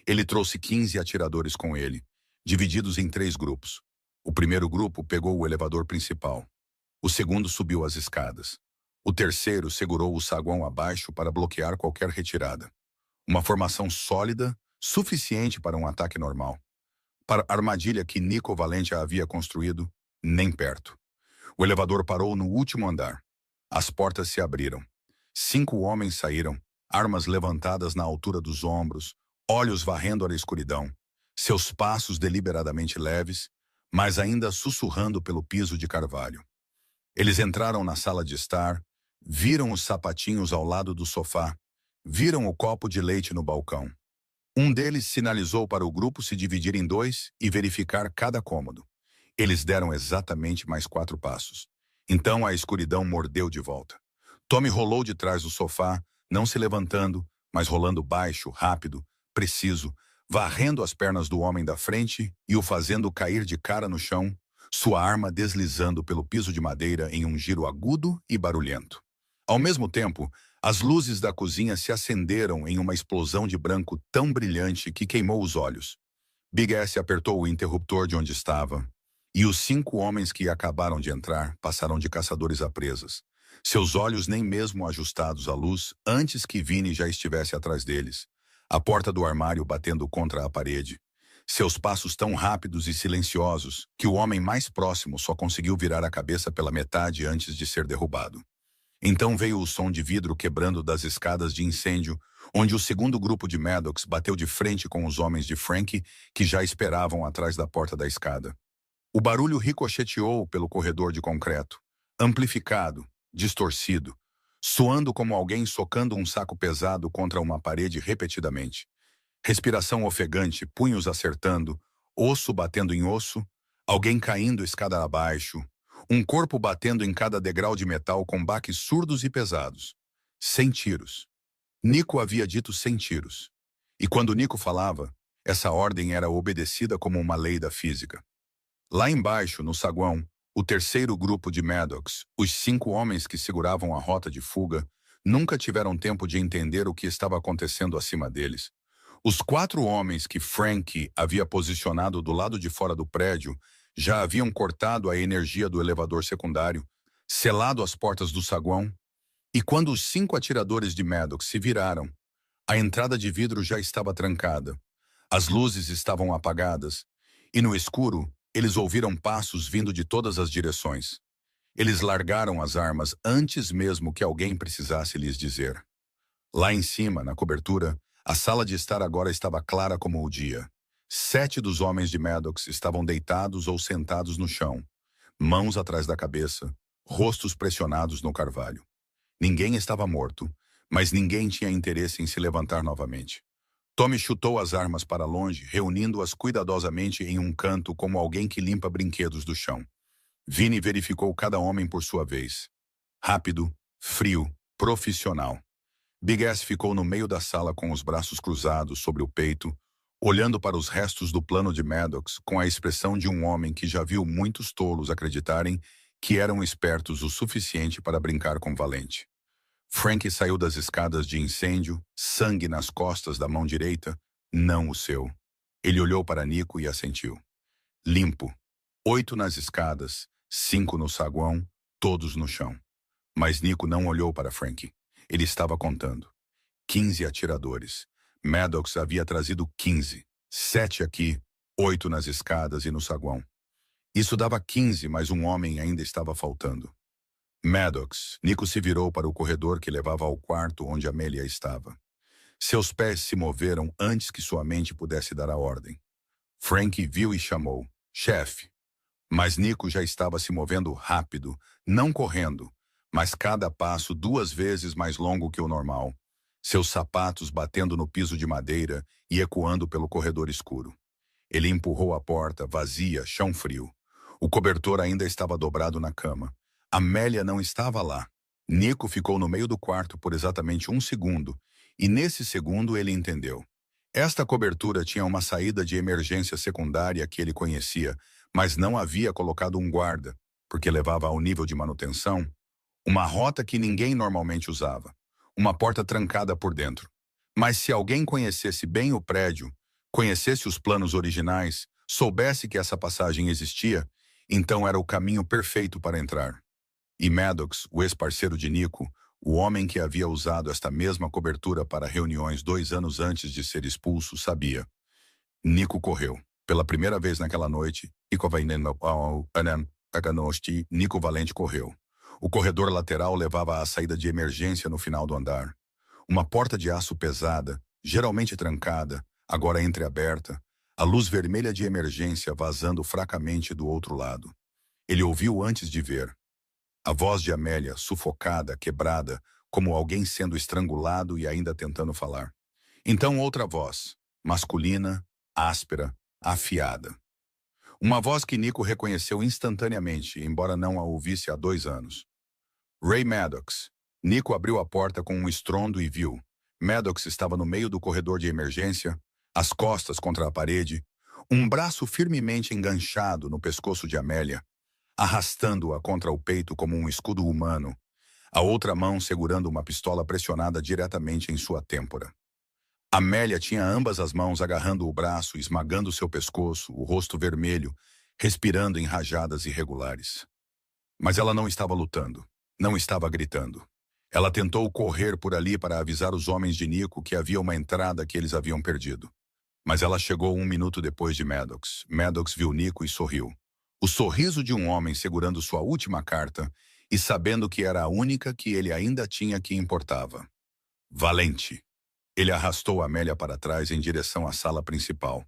Ele trouxe 15 atiradores com ele, divididos em 3 grupos. O primeiro grupo pegou o elevador principal. O segundo subiu as escadas. O terceiro segurou o saguão abaixo para bloquear qualquer retirada. Uma formação sólida, suficiente para um ataque normal. Para a armadilha que Nico Valente havia construído, nem perto. O elevador parou no último andar. As portas se abriram. 5 homens saíram, armas levantadas na altura dos ombros, olhos varrendo a escuridão, seus passos deliberadamente leves, mas ainda sussurrando pelo piso de carvalho. Eles entraram na sala de estar, viram os sapatinhos ao lado do sofá, viram o copo de leite no balcão. Um deles sinalizou para o grupo se dividir em 2 e verificar cada cômodo. Eles deram exatamente mais 4 passos. Então a escuridão mordeu de volta. Tommy rolou de trás do sofá, não se levantando, mas rolando baixo, rápido, preciso, varrendo as pernas do homem da frente e o fazendo cair de cara no chão, sua arma deslizando pelo piso de madeira em um giro agudo e barulhento. Ao mesmo tempo, as luzes da cozinha se acenderam em uma explosão de branco tão brilhante que queimou os olhos. Big S apertou o interruptor de onde estava, e os 5 homens que acabaram de entrar passaram de caçadores a presas, seus olhos nem mesmo ajustados à luz antes que Vinnie já estivesse atrás deles, a porta do armário batendo contra a parede. Seus passos tão rápidos e silenciosos que o homem mais próximo só conseguiu virar a cabeça pela metade antes de ser derrubado. Então veio o som de vidro quebrando das escadas de incêndio, onde o segundo grupo de Maddox bateu de frente com os homens de Frank, que já esperavam atrás da porta da escada. O barulho ricocheteou pelo corredor de concreto, amplificado, distorcido, soando como alguém socando um saco pesado contra uma parede repetidamente. Respiração ofegante, punhos acertando, osso batendo em osso, alguém caindo escada abaixo, um corpo batendo em cada degrau de metal com baques surdos e pesados. 100 tiros. Nico havia dito 100 tiros. E quando Nico falava, essa ordem era obedecida como uma lei da física. Lá embaixo, no saguão, o terceiro grupo de Maddox, os 5 homens que seguravam a rota de fuga, nunca tiveram tempo de entender o que estava acontecendo acima deles. Os 4 homens que Frank havia posicionado do lado de fora do prédio já haviam cortado a energia do elevador secundário, selado as portas do saguão, e quando os 5 atiradores de Maddox se viraram, a entrada de vidro já estava trancada, as luzes estavam apagadas, e no escuro, eles ouviram passos vindo de todas as direções. Eles largaram as armas antes mesmo que alguém precisasse lhes dizer. Lá em cima, na cobertura, a sala de estar agora estava clara como o dia. 7 dos homens de Maddox estavam deitados ou sentados no chão, mãos atrás da cabeça, rostos pressionados no carvalho. Ninguém estava morto, mas ninguém tinha interesse em se levantar novamente. Tommy chutou as armas para longe, reunindo-as cuidadosamente em um canto como alguém que limpa brinquedos do chão. Vinnie verificou cada homem por sua vez. Rápido, frio, profissional. Big Ass ficou no meio da sala com os braços cruzados sobre o peito, olhando para os restos do plano de Maddox com a expressão de um homem que já viu muitos tolos acreditarem que eram espertos o suficiente para brincar com Valente. Frank saiu das escadas de incêndio, sangue nas costas da mão direita, não o seu. Ele olhou para Nico e assentiu. Limpo. 8 nas escadas, 5 no saguão, todos no chão. Mas Nico não olhou para Frank. Ele estava contando. 15 atiradores. Maddox havia trazido 15. 7 aqui, 8 nas escadas e no saguão. Isso dava 15, mas um homem ainda estava faltando. Maddox. Nico se virou para o corredor que levava ao quarto onde Amélia estava. Seus pés se moveram antes que sua mente pudesse dar a ordem. Frank viu e chamou. Chefe. Mas Nico já estava se movendo rápido, não correndo, mas cada passo 2 vezes mais longo que o normal. Seus sapatos batendo no piso de madeira e ecoando pelo corredor escuro. Ele empurrou a porta, vazia, chão frio. O cobertor ainda estava dobrado na cama. Amélia não estava lá. Nico ficou no meio do quarto por exatamente 1 segundo, e nesse segundo ele entendeu. Esta cobertura tinha uma saída de emergência secundária que ele conhecia, mas não havia colocado um guarda, porque levava ao nível de manutenção, uma rota que ninguém normalmente usava, uma porta trancada por dentro. Mas se alguém conhecesse bem o prédio, conhecesse os planos originais, soubesse que essa passagem existia, então era o caminho perfeito para entrar. E Maddox, o ex-parceiro de Nico, o homem que havia usado esta mesma cobertura para reuniões 2 anos antes de ser expulso, sabia. Nico correu. Pela primeira vez naquela noite, Nico Valente correu. O corredor lateral levava à saída de emergência no final do andar. Uma porta de aço pesada, geralmente trancada, agora entreaberta, a luz vermelha de emergência vazando fracamente do outro lado. Ele ouviu antes de ver. A voz de Amélia, sufocada, quebrada, como alguém sendo estrangulado e ainda tentando falar. Então outra voz, masculina, áspera, afiada. Uma voz que Nico reconheceu instantaneamente, embora não a ouvisse há 2 anos. Ray Maddox. Nico abriu a porta com um estrondo e viu. Maddox estava no meio do corredor de emergência, as costas contra a parede, um braço firmemente enganchado no pescoço de Amélia, arrastando-a contra o peito como um escudo humano, a outra mão segurando uma pistola pressionada diretamente em sua têmpora. Amélia tinha ambas as mãos agarrando o braço, esmagando seu pescoço, o rosto vermelho, respirando em rajadas irregulares. Mas ela não estava lutando, não estava gritando. Ela tentou correr por ali para avisar os homens de Nico que havia uma entrada que eles haviam perdido. Mas ela chegou 1 minuto depois de Maddox. Maddox viu Nico e sorriu. O sorriso de um homem segurando sua última carta e sabendo que era a única que ele ainda tinha que importava. Valente. Ele arrastou Amélia para trás em direção à sala principal.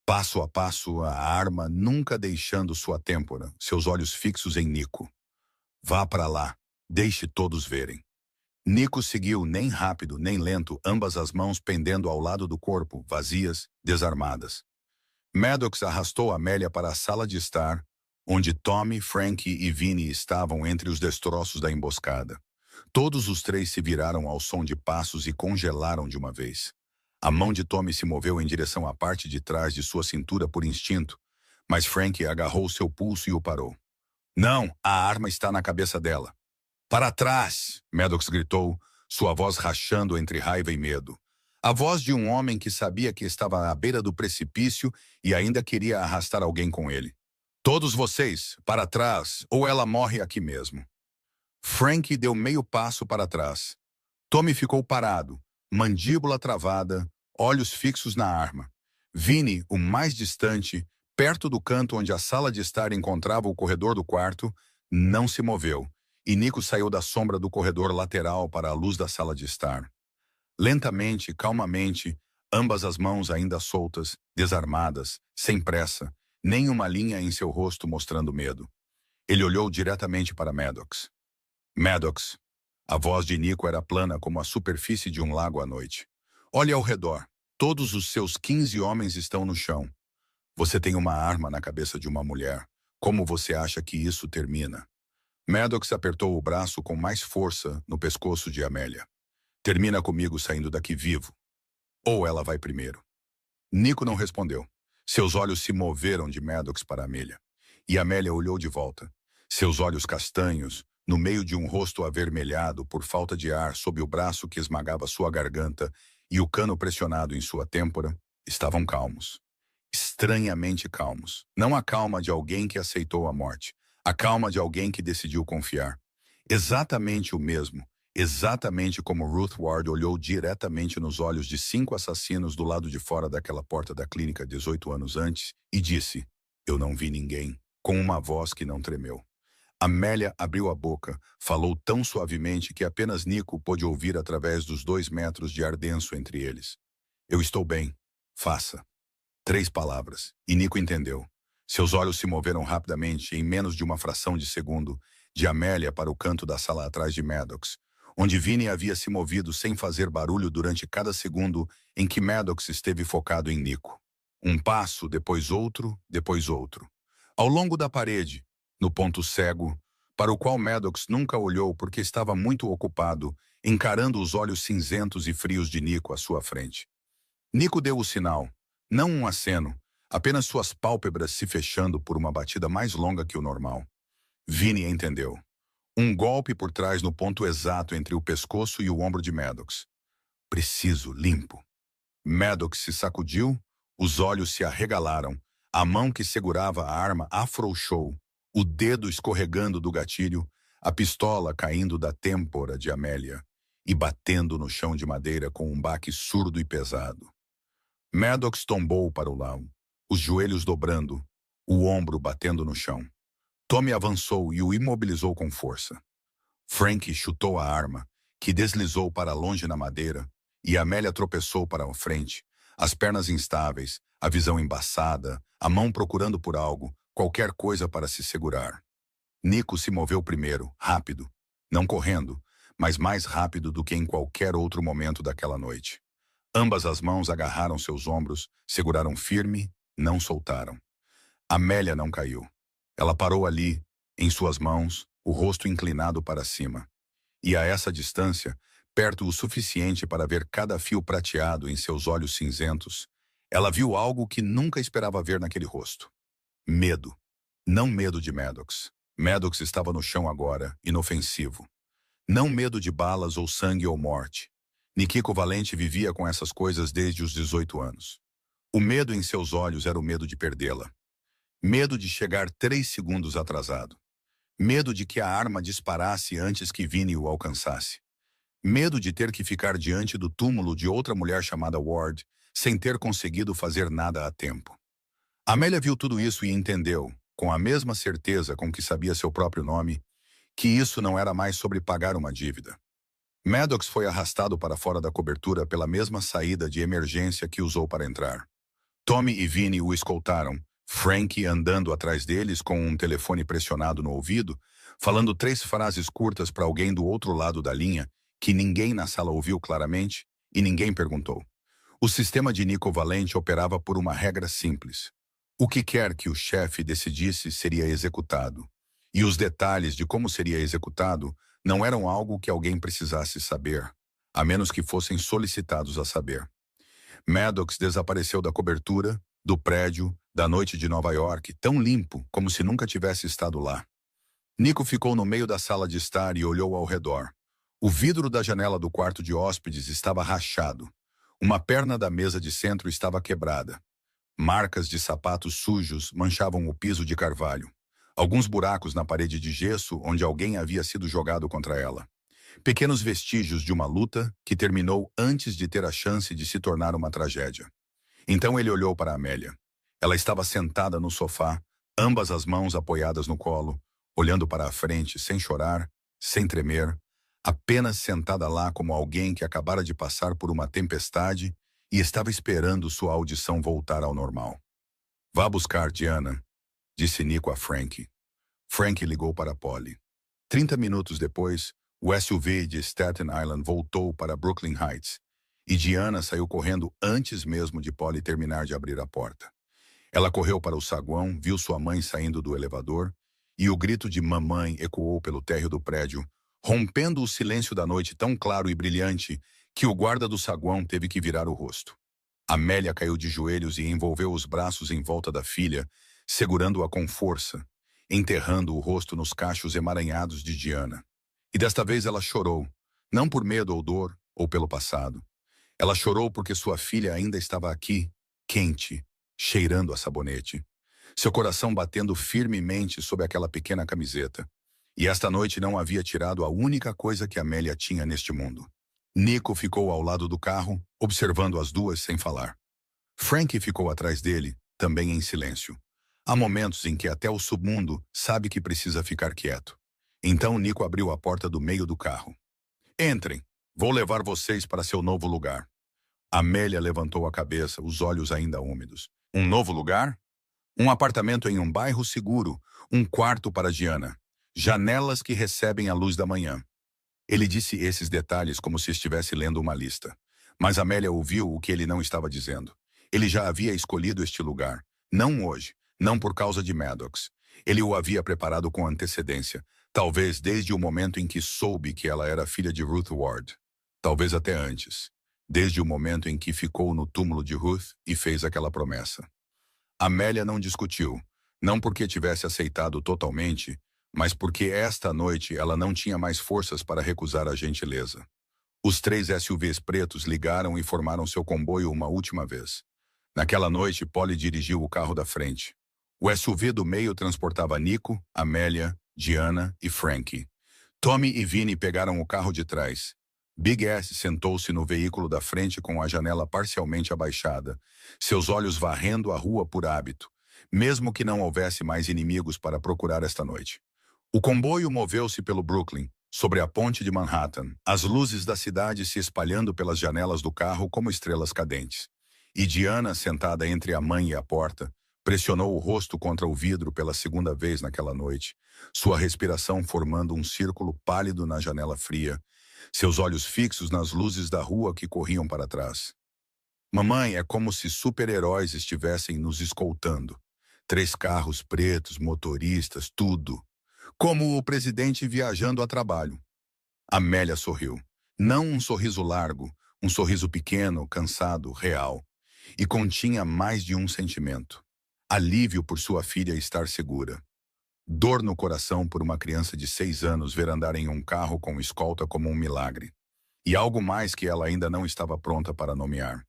Passo a passo, a arma nunca deixando sua têmpora, seus olhos fixos em Nico. Vá para lá. Deixe todos verem. Nico seguiu, nem rápido, nem lento, ambas as mãos pendendo ao lado do corpo, vazias, desarmadas. Maddox arrastou Amélia para a sala de estar, onde Tommy, Frank e Vinny estavam entre os destroços da emboscada. Todos os três se viraram ao som de passos e congelaram de uma vez. A mão de Tommy se moveu em direção à parte de trás de sua cintura por instinto, mas Frank agarrou seu pulso e o parou. Não, a arma está na cabeça dela. Para trás! Maddox gritou, sua voz rachando entre raiva e medo. A voz de um homem que sabia que estava à beira do precipício e ainda queria arrastar alguém com ele. Todos vocês, para trás, ou ela morre aqui mesmo. Frank deu meio passo para trás. Tommy ficou parado, mandíbula travada, olhos fixos na arma. Vinny, o mais distante, perto do canto onde a sala de estar encontrava o corredor do quarto, não se moveu, e Nico saiu da sombra do corredor lateral para a luz da sala de estar. Lentamente, calmamente, ambas as mãos ainda soltas, desarmadas, sem pressa, nem uma linha em seu rosto mostrando medo. Ele olhou diretamente para Maddox. Maddox. A voz de Nico era plana como a superfície de um lago à noite. Olhe ao redor. Todos os seus 15 homens estão no chão. Você tem uma arma na cabeça de uma mulher. Como você acha que isso termina? Maddox apertou o braço com mais força no pescoço de Amélia. Termina comigo saindo daqui vivo. Ou ela vai primeiro. Nico não respondeu. Seus olhos se moveram de Maddox para Amélia. E Amélia olhou de volta. Seus olhos castanhos, no meio de um rosto avermelhado por falta de ar sob o braço que esmagava sua garganta e o cano pressionado em sua têmpora, estavam calmos. Estranhamente calmos. Não a calma de alguém que aceitou a morte. A calma de alguém que decidiu confiar. Exatamente o mesmo. Exatamente como Ruth Ward olhou diretamente nos olhos de 5 assassinos do lado de fora daquela porta da clínica 18 anos antes e disse, eu não vi ninguém, com uma voz que não tremeu. Amélia abriu a boca, falou tão suavemente que apenas Nico pôde ouvir através dos 2 metros de ar denso entre eles. Eu estou bem. Faça. 3 palavras, e Nico entendeu. Seus olhos se moveram rapidamente, em menos de uma fração de segundo, de Amélia para o canto da sala atrás de Maddox, onde Vinny havia se movido sem fazer barulho durante cada segundo em que Maddox esteve focado em Nico. Um passo, depois outro, depois outro. Ao longo da parede, no ponto cego, para o qual Maddox nunca olhou porque estava muito ocupado, encarando os olhos cinzentos e frios de Nico à sua frente. Nico deu o sinal, não um aceno, apenas suas pálpebras se fechando por uma batida mais longa que o normal. Vinny entendeu. Um golpe por trás no ponto exato entre o pescoço e o ombro de Maddox. Preciso, limpo. Maddox se sacudiu, os olhos se arregalaram, a mão que segurava a arma afrouxou, o dedo escorregando do gatilho, a pistola caindo da têmpora de Amélia e batendo no chão de madeira com um baque surdo e pesado. Maddox tombou para o lado, os joelhos dobrando, o ombro batendo no chão. Tommy avançou e o imobilizou com força. Frank chutou a arma, que deslizou para longe na madeira, e Amélia tropeçou para a frente, as pernas instáveis, a visão embaçada, a mão procurando por algo, qualquer coisa para se segurar. Nico se moveu primeiro, rápido, não correndo, mas mais rápido do que em qualquer outro momento daquela noite. Ambas as mãos agarraram seus ombros, seguraram firme, não soltaram. Amélia não caiu. Ela parou ali, em suas mãos, o rosto inclinado para cima. E a essa distância, perto o suficiente para ver cada fio prateado em seus olhos cinzentos, ela viu algo que nunca esperava ver naquele rosto. Medo. Não medo de Maddox. Maddox estava no chão agora, inofensivo. Não medo de balas ou sangue ou morte. Nikiko Valente vivia com essas coisas desde os 18 anos. O medo em seus olhos era o medo de perdê-la. Medo de chegar 3 segundos atrasado. Medo de que a arma disparasse antes que Vinny o alcançasse. Medo de ter que ficar diante do túmulo de outra mulher chamada Ward, sem ter conseguido fazer nada a tempo. Amélia viu tudo isso e entendeu, com a mesma certeza com que sabia seu próprio nome, que isso não era mais sobre pagar uma dívida. Maddox foi arrastado para fora da cobertura pela mesma saída de emergência que usou para entrar. Tommy e Vinny o escoltaram, Frank andando atrás deles com um telefone pressionado no ouvido, falando 3 frases curtas para alguém do outro lado da linha que ninguém na sala ouviu claramente e ninguém perguntou. O sistema de Nico Valente operava por uma regra simples. O que quer que o chefe decidisse seria executado. E os detalhes de como seria executado não eram algo que alguém precisasse saber, a menos que fossem solicitados a saber. Maddox desapareceu da cobertura, do prédio, da noite de Nova York, tão limpo como se nunca tivesse estado lá. Nico ficou no meio da sala de estar e olhou ao redor. O vidro da janela do quarto de hóspedes estava rachado. Uma perna da mesa de centro estava quebrada. Marcas de sapatos sujos manchavam o piso de carvalho. Alguns buracos na parede de gesso onde alguém havia sido jogado contra ela. Pequenos vestígios de uma luta que terminou antes de ter a chance de se tornar uma tragédia. Então ele olhou para Amélia. Ela estava sentada no sofá, ambas as mãos apoiadas no colo, olhando para a frente sem chorar, sem tremer, apenas sentada lá como alguém que acabara de passar por uma tempestade e estava esperando sua audição voltar ao normal. Vá buscar Diana, disse Nico a Frank. Frank ligou para Polly. 30 minutos depois, o SUV de Staten Island voltou para Brooklyn Heights e Diana saiu correndo antes mesmo de Polly terminar de abrir a porta. Ela correu para o saguão, viu sua mãe saindo do elevador e o grito de mamãe ecoou pelo térreo do prédio, rompendo o silêncio da noite tão claro e brilhante que o guarda do saguão teve que virar o rosto. Amélia caiu de joelhos e envolveu os braços em volta da filha, segurando-a com força, enterrando o rosto nos cachos emaranhados de Diana. E desta vez ela chorou, não por medo ou dor, ou pelo passado. Ela chorou porque sua filha ainda estava aqui, quente, cheirando a sabonete. Seu coração batendo firmemente sob aquela pequena camiseta. E esta noite não havia tirado a única coisa que Amélia tinha neste mundo. Nico ficou ao lado do carro, observando as duas sem falar. Frank ficou atrás dele, também em silêncio. Há momentos em que até o submundo sabe que precisa ficar quieto. Então Nico abriu a porta do meio do carro. Entrem, vou levar vocês para seu novo lugar. Amélia levantou a cabeça, os olhos ainda úmidos. Um novo lugar? Um apartamento em um bairro seguro, um quarto para Diana. Janelas que recebem a luz da manhã. Ele disse esses detalhes como se estivesse lendo uma lista. Mas Amélia ouviu o que ele não estava dizendo. Ele já havia escolhido este lugar. Não hoje, não por causa de Maddox. Ele o havia preparado com antecedência, talvez desde o momento em que soube que ela era filha de Ruth Ward. Talvez até antes, desde o momento em que ficou no túmulo de Ruth e fez aquela promessa. Amélia não discutiu, não porque tivesse aceitado totalmente, mas porque esta noite ela não tinha mais forças para recusar a gentileza. Os 3 SUVs pretos ligaram e formaram seu comboio uma última vez. Naquela noite, Polly dirigiu o carro da frente. O SUV do meio transportava Nico, Amélia, Diana e Frankie. Tommy e Vinnie pegaram o carro de trás. Big S sentou-se no veículo da frente com a janela parcialmente abaixada, seus olhos varrendo a rua por hábito, mesmo que não houvesse mais inimigos para procurar esta noite. O comboio moveu-se pelo Brooklyn, sobre a ponte de Manhattan, as luzes da cidade se espalhando pelas janelas do carro como estrelas cadentes. E Diana, sentada entre a mãe e a porta, pressionou o rosto contra o vidro pela segunda vez naquela noite, sua respiração formando um círculo pálido na janela fria, seus olhos fixos nas luzes da rua que corriam para trás. Mamãe, é como se super-heróis estivessem nos escoltando. 3 carros pretos, motoristas, tudo. Como o presidente viajando a trabalho. Amélia sorriu. Não um sorriso largo, um sorriso pequeno, cansado, real. E continha mais de um sentimento. Alívio por sua filha estar segura. Dor no coração por uma criança de 6 anos ver andar em um carro com escolta como um milagre. E algo mais que ela ainda não estava pronta para nomear.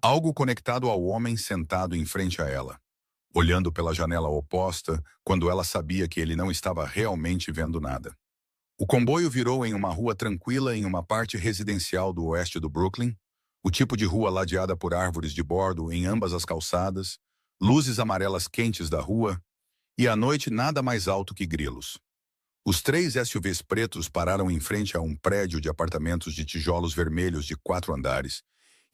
Algo conectado ao homem sentado em frente a ela, olhando pela janela oposta quando ela sabia que ele não estava realmente vendo nada. O comboio virou em uma rua tranquila em uma parte residencial do oeste do Brooklyn, o tipo de rua ladeada por árvores de bordo em ambas as calçadas, luzes amarelas quentes da rua, e à noite nada mais alto que grilos. Os 3 SUVs pretos pararam em frente a um prédio de apartamentos de tijolos vermelhos de 4 andares,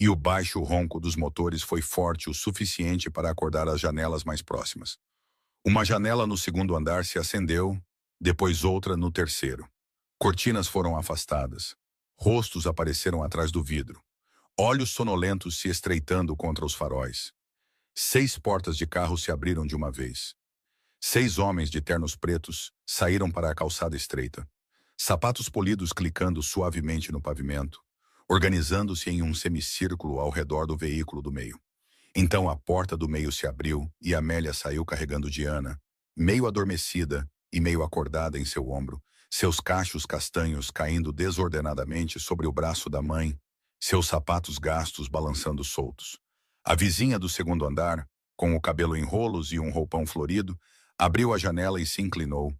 e o baixo ronco dos motores foi forte o suficiente para acordar as janelas mais próximas. Uma janela no segundo andar se acendeu, depois outra no terceiro. Cortinas foram afastadas. Rostos apareceram atrás do vidro. Olhos sonolentos se estreitando contra os faróis. 6 portas de carro se abriram de uma vez. 6 homens de ternos pretos saíram para a calçada estreita. Sapatos polidos clicando suavemente no pavimento, organizando-se em um semicírculo ao redor do veículo do meio. Então a porta do meio se abriu e Amélia saiu carregando Diana, meio adormecida e meio acordada em seu ombro, seus cachos castanhos caindo desordenadamente sobre o braço da mãe, seus sapatos gastos balançando soltos. A vizinha do segundo andar, com o cabelo em rolos e um roupão florido, abriu a janela e se inclinou.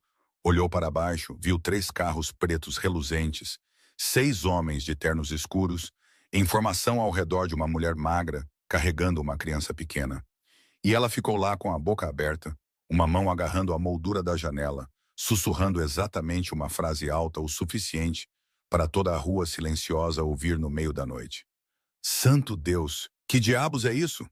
Olhou para baixo, viu 3 carros pretos reluzentes, 6 homens de ternos escuros, em formação ao redor de uma mulher magra, carregando uma criança pequena. E ela ficou lá com a boca aberta, uma mão agarrando a moldura da janela, sussurrando exatamente uma frase alta o suficiente para toda a rua silenciosa ouvir no meio da noite. Santo Deus, que diabos é isso?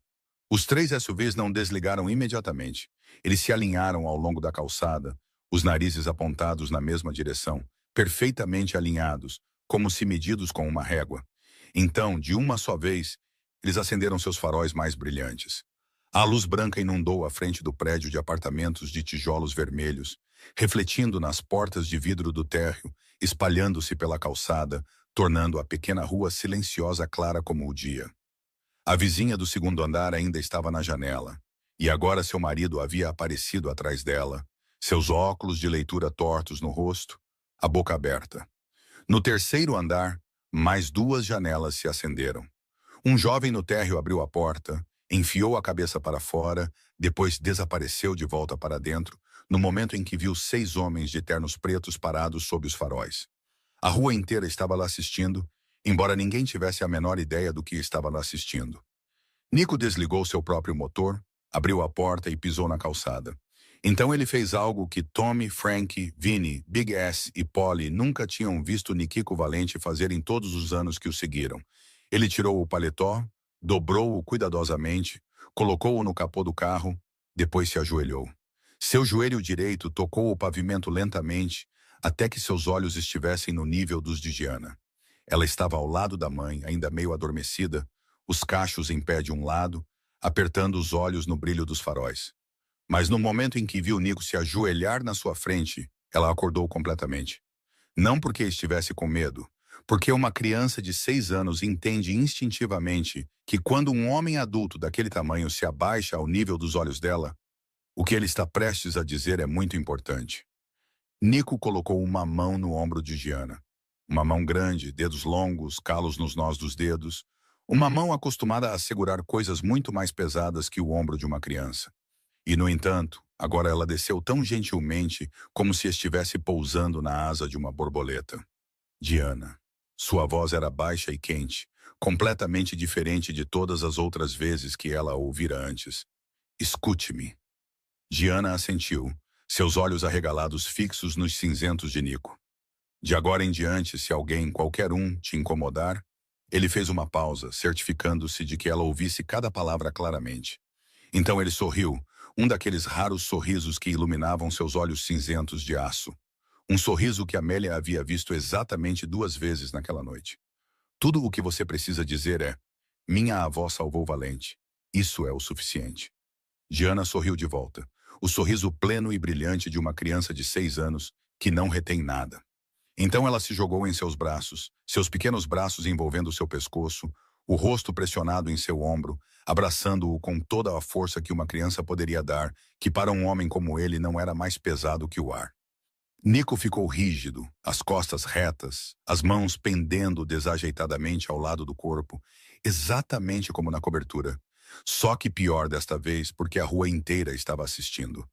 Os 3 SUVs não desligaram imediatamente. Eles se alinharam ao longo da calçada, os narizes apontados na mesma direção, perfeitamente alinhados, como se medidos com uma régua. Então, de uma só vez, eles acenderam seus faróis mais brilhantes. A luz branca inundou a frente do prédio de apartamentos de tijolos vermelhos, refletindo nas portas de vidro do térreo, espalhando-se pela calçada, tornando a pequena rua silenciosa clara como o dia. A vizinha do segundo andar ainda estava na janela, e agora seu marido havia aparecido atrás dela, seus óculos de leitura tortos no rosto, a boca aberta. No terceiro andar, mais 2 janelas se acenderam. Um jovem no térreo abriu a porta, enfiou a cabeça para fora, depois desapareceu de volta para dentro, no momento em que viu 6 homens de ternos pretos parados sob os faróis. A rua inteira estava lá assistindo, embora ninguém tivesse a menor ideia do que estava lá assistindo. Nico desligou seu próprio motor, abriu a porta e pisou na calçada. Então ele fez algo que Tommy, Frank, Vinny, Big S e Polly nunca tinham visto Nikiko Valente fazer em todos os anos que o seguiram. Ele tirou o paletó, dobrou-o cuidadosamente, colocou-o no capô do carro, depois se ajoelhou. Seu joelho direito tocou o pavimento lentamente, até que seus olhos estivessem no nível dos de Diana. Ela estava ao lado da mãe, ainda meio adormecida, os cachos em pé de um lado, apertando os olhos no brilho dos faróis. Mas no momento em que viu Nico se ajoelhar na sua frente, ela acordou completamente. Não porque estivesse com medo, porque uma criança de 6 anos entende instintivamente que quando um homem adulto daquele tamanho se abaixa ao nível dos olhos dela, o que ele está prestes a dizer é muito importante. Nico colocou uma mão no ombro de Diana. Uma mão grande, dedos longos, calos nos nós dos dedos. Uma mão acostumada a segurar coisas muito mais pesadas que o ombro de uma criança. E, no entanto, agora ela desceu tão gentilmente como se estivesse pousando na asa de uma borboleta. Diana. Sua voz era baixa e quente, completamente diferente de todas as outras vezes que ela a ouvira antes. Escute-me. Diana assentiu, seus olhos arregalados fixos nos cinzentos de Nico. De agora em diante, se alguém, qualquer um, te incomodar, ele fez uma pausa, certificando-se de que ela ouvisse cada palavra claramente. Então ele sorriu, um daqueles raros sorrisos que iluminavam seus olhos cinzentos de aço. Um sorriso que Amélia havia visto exatamente 2 vezes naquela noite. Tudo o que você precisa dizer é: minha avó salvou Valente. Isso é o suficiente. Diana sorriu de volta, o sorriso pleno e brilhante de uma criança de 6 anos que não retém nada. Então ela se jogou em seus braços, seus pequenos braços envolvendo seu pescoço, o rosto pressionado em seu ombro, abraçando-o com toda a força que uma criança poderia dar, que para um homem como ele não era mais pesado que o ar. Nico ficou rígido, as costas retas, as mãos pendendo desajeitadamente ao lado do corpo, exatamente como na cobertura. Só que pior desta vez, porque a rua inteira estava assistindo.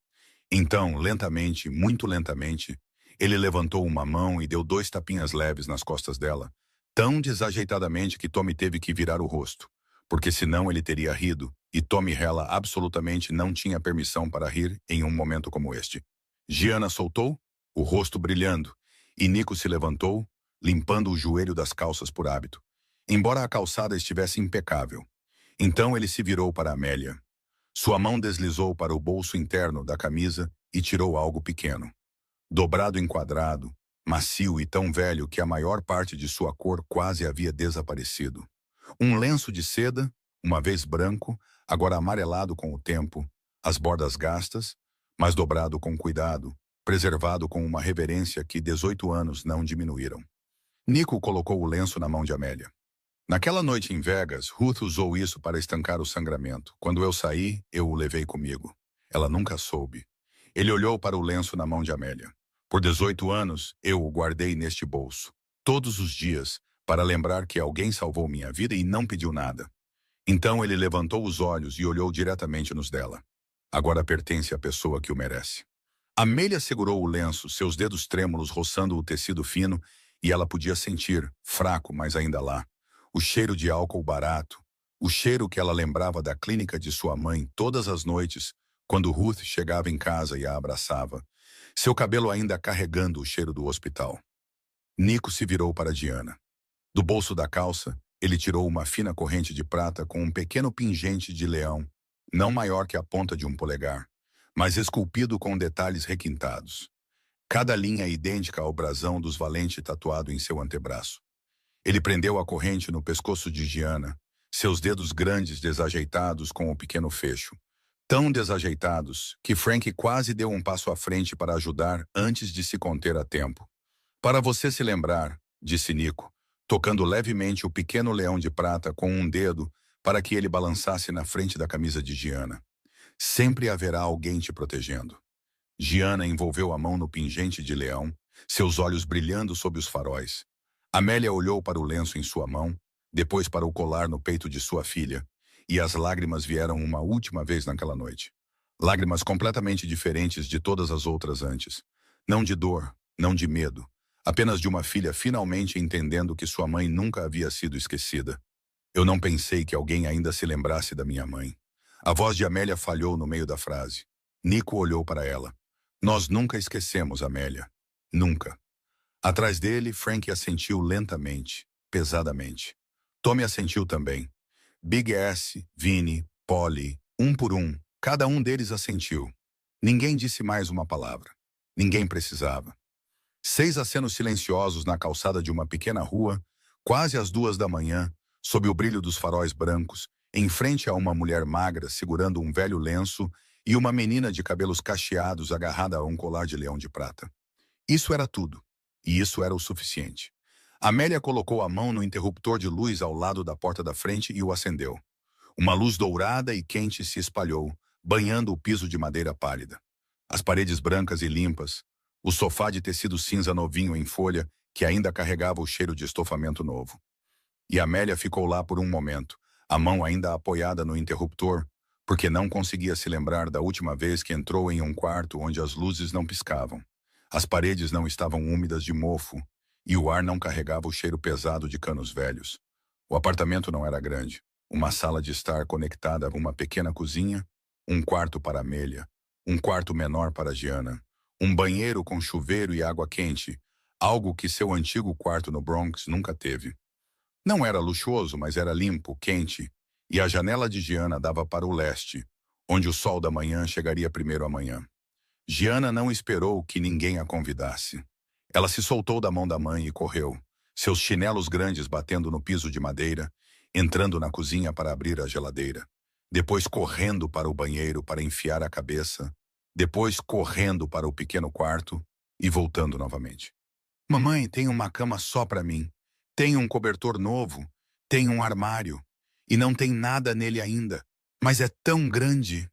Então, lentamente, muito lentamente, ele levantou uma mão e deu 2 tapinhas leves nas costas dela, tão desajeitadamente que Tommy teve que virar o rosto, porque senão ele teria rido, e Tommy Hella absolutamente não tinha permissão para rir em um momento como este. Gianna soltou, o rosto brilhando, e Nico se levantou, limpando o joelho das calças por hábito, embora a calçada estivesse impecável. Então ele se virou para Amélia. Sua mão deslizou para o bolso interno da camisa e tirou algo pequeno. Dobrado em quadrado, macio e tão velho que a maior parte de sua cor quase havia desaparecido. Um lenço de seda, uma vez branco, agora amarelado com o tempo, as bordas gastas, mas dobrado com cuidado, preservado com uma reverência que 18 anos não diminuíram. Nico colocou o lenço na mão de Amélia. Naquela noite em Vegas, Ruth usou isso para estancar o sangramento. Quando eu saí, eu o levei comigo. Ela nunca soube. Ele olhou para o lenço na mão de Amélia. Por 18 anos, eu o guardei neste bolso. Todos os dias, para lembrar que alguém salvou minha vida e não pediu nada. Então ele levantou os olhos e olhou diretamente nos dela. Agora pertence à pessoa que o merece. Amélia segurou o lenço, seus dedos trêmulos roçando o tecido fino, e ela podia sentir, fraco, mas ainda lá, o cheiro de álcool barato, o cheiro que ela lembrava da clínica de sua mãe todas as noites, quando Ruth chegava em casa e a abraçava, seu cabelo ainda carregando o cheiro do hospital. Nico se virou para Diana. Do bolso da calça, ele tirou uma fina corrente de prata com um pequeno pingente de leão, não maior que a ponta de um polegar, mas esculpido com detalhes requintados. Cada linha idêntica ao brasão dos Valente tatuado em seu antebraço. Ele prendeu a corrente no pescoço de Diana, seus dedos grandes desajeitados com o pequeno fecho. Tão desajeitados que Frank quase deu um passo à frente para ajudar antes de se conter a tempo. Para você se lembrar, disse Nico, tocando levemente o pequeno leão de prata com um dedo para que ele balançasse na frente da camisa de Diana. Sempre haverá alguém te protegendo. Diana envolveu a mão no pingente de leão, seus olhos brilhando sob os faróis. Amélia olhou para o lenço em sua mão, depois para o colar no peito de sua filha, e as lágrimas vieram uma última vez naquela noite. Lágrimas completamente diferentes de todas as outras antes. Não de dor, não de medo, apenas de uma filha finalmente entendendo que sua mãe nunca havia sido esquecida. Eu não pensei que alguém ainda se lembrasse da minha mãe. A voz de Amélia falhou no meio da frase. Nico olhou para ela. Nós nunca esquecemos, Amélia. Nunca. Atrás dele, Frank assentiu lentamente, pesadamente. Tommy assentiu também. Big S, Vinny, Polly, um por um, cada um deles assentiu. Ninguém disse mais uma palavra. Ninguém precisava. 6 acenos silenciosos na calçada de uma pequena rua, quase às 2 da manhã, sob o brilho dos faróis brancos, em frente a uma mulher magra segurando um velho lenço e uma menina de cabelos cacheados agarrada a um colar de leão de prata. Isso era tudo. E isso era o suficiente. Amélia colocou a mão no interruptor de luz ao lado da porta da frente e o acendeu. Uma luz dourada e quente se espalhou, banhando o piso de madeira pálida. As paredes brancas e limpas, o sofá de tecido cinza novinho em folha, que ainda carregava o cheiro de estofamento novo. E Amélia ficou lá por um momento, a mão ainda apoiada no interruptor, porque não conseguia se lembrar da última vez que entrou em um quarto onde as luzes não piscavam. As paredes não estavam úmidas de mofo, e o ar não carregava o cheiro pesado de canos velhos. O apartamento não era grande. Uma sala de estar conectada a uma pequena cozinha, um quarto para Amélia, um quarto menor para Gianna, um banheiro com chuveiro e água quente, algo que seu antigo quarto no Bronx nunca teve. Não era luxuoso, mas era limpo, quente, e a janela de Gianna dava para o leste, onde o sol da manhã chegaria primeiro amanhã. Gianna não esperou que ninguém a convidasse. Ela se soltou da mão da mãe e correu, seus chinelos grandes batendo no piso de madeira, entrando na cozinha para abrir a geladeira, depois correndo para o banheiro para enfiar a cabeça, depois correndo para o pequeno quarto e voltando novamente. Mamãe, tem uma cama só para mim. Tem um cobertor novo. Tem um armário. E não tem nada nele ainda. Mas é tão grande.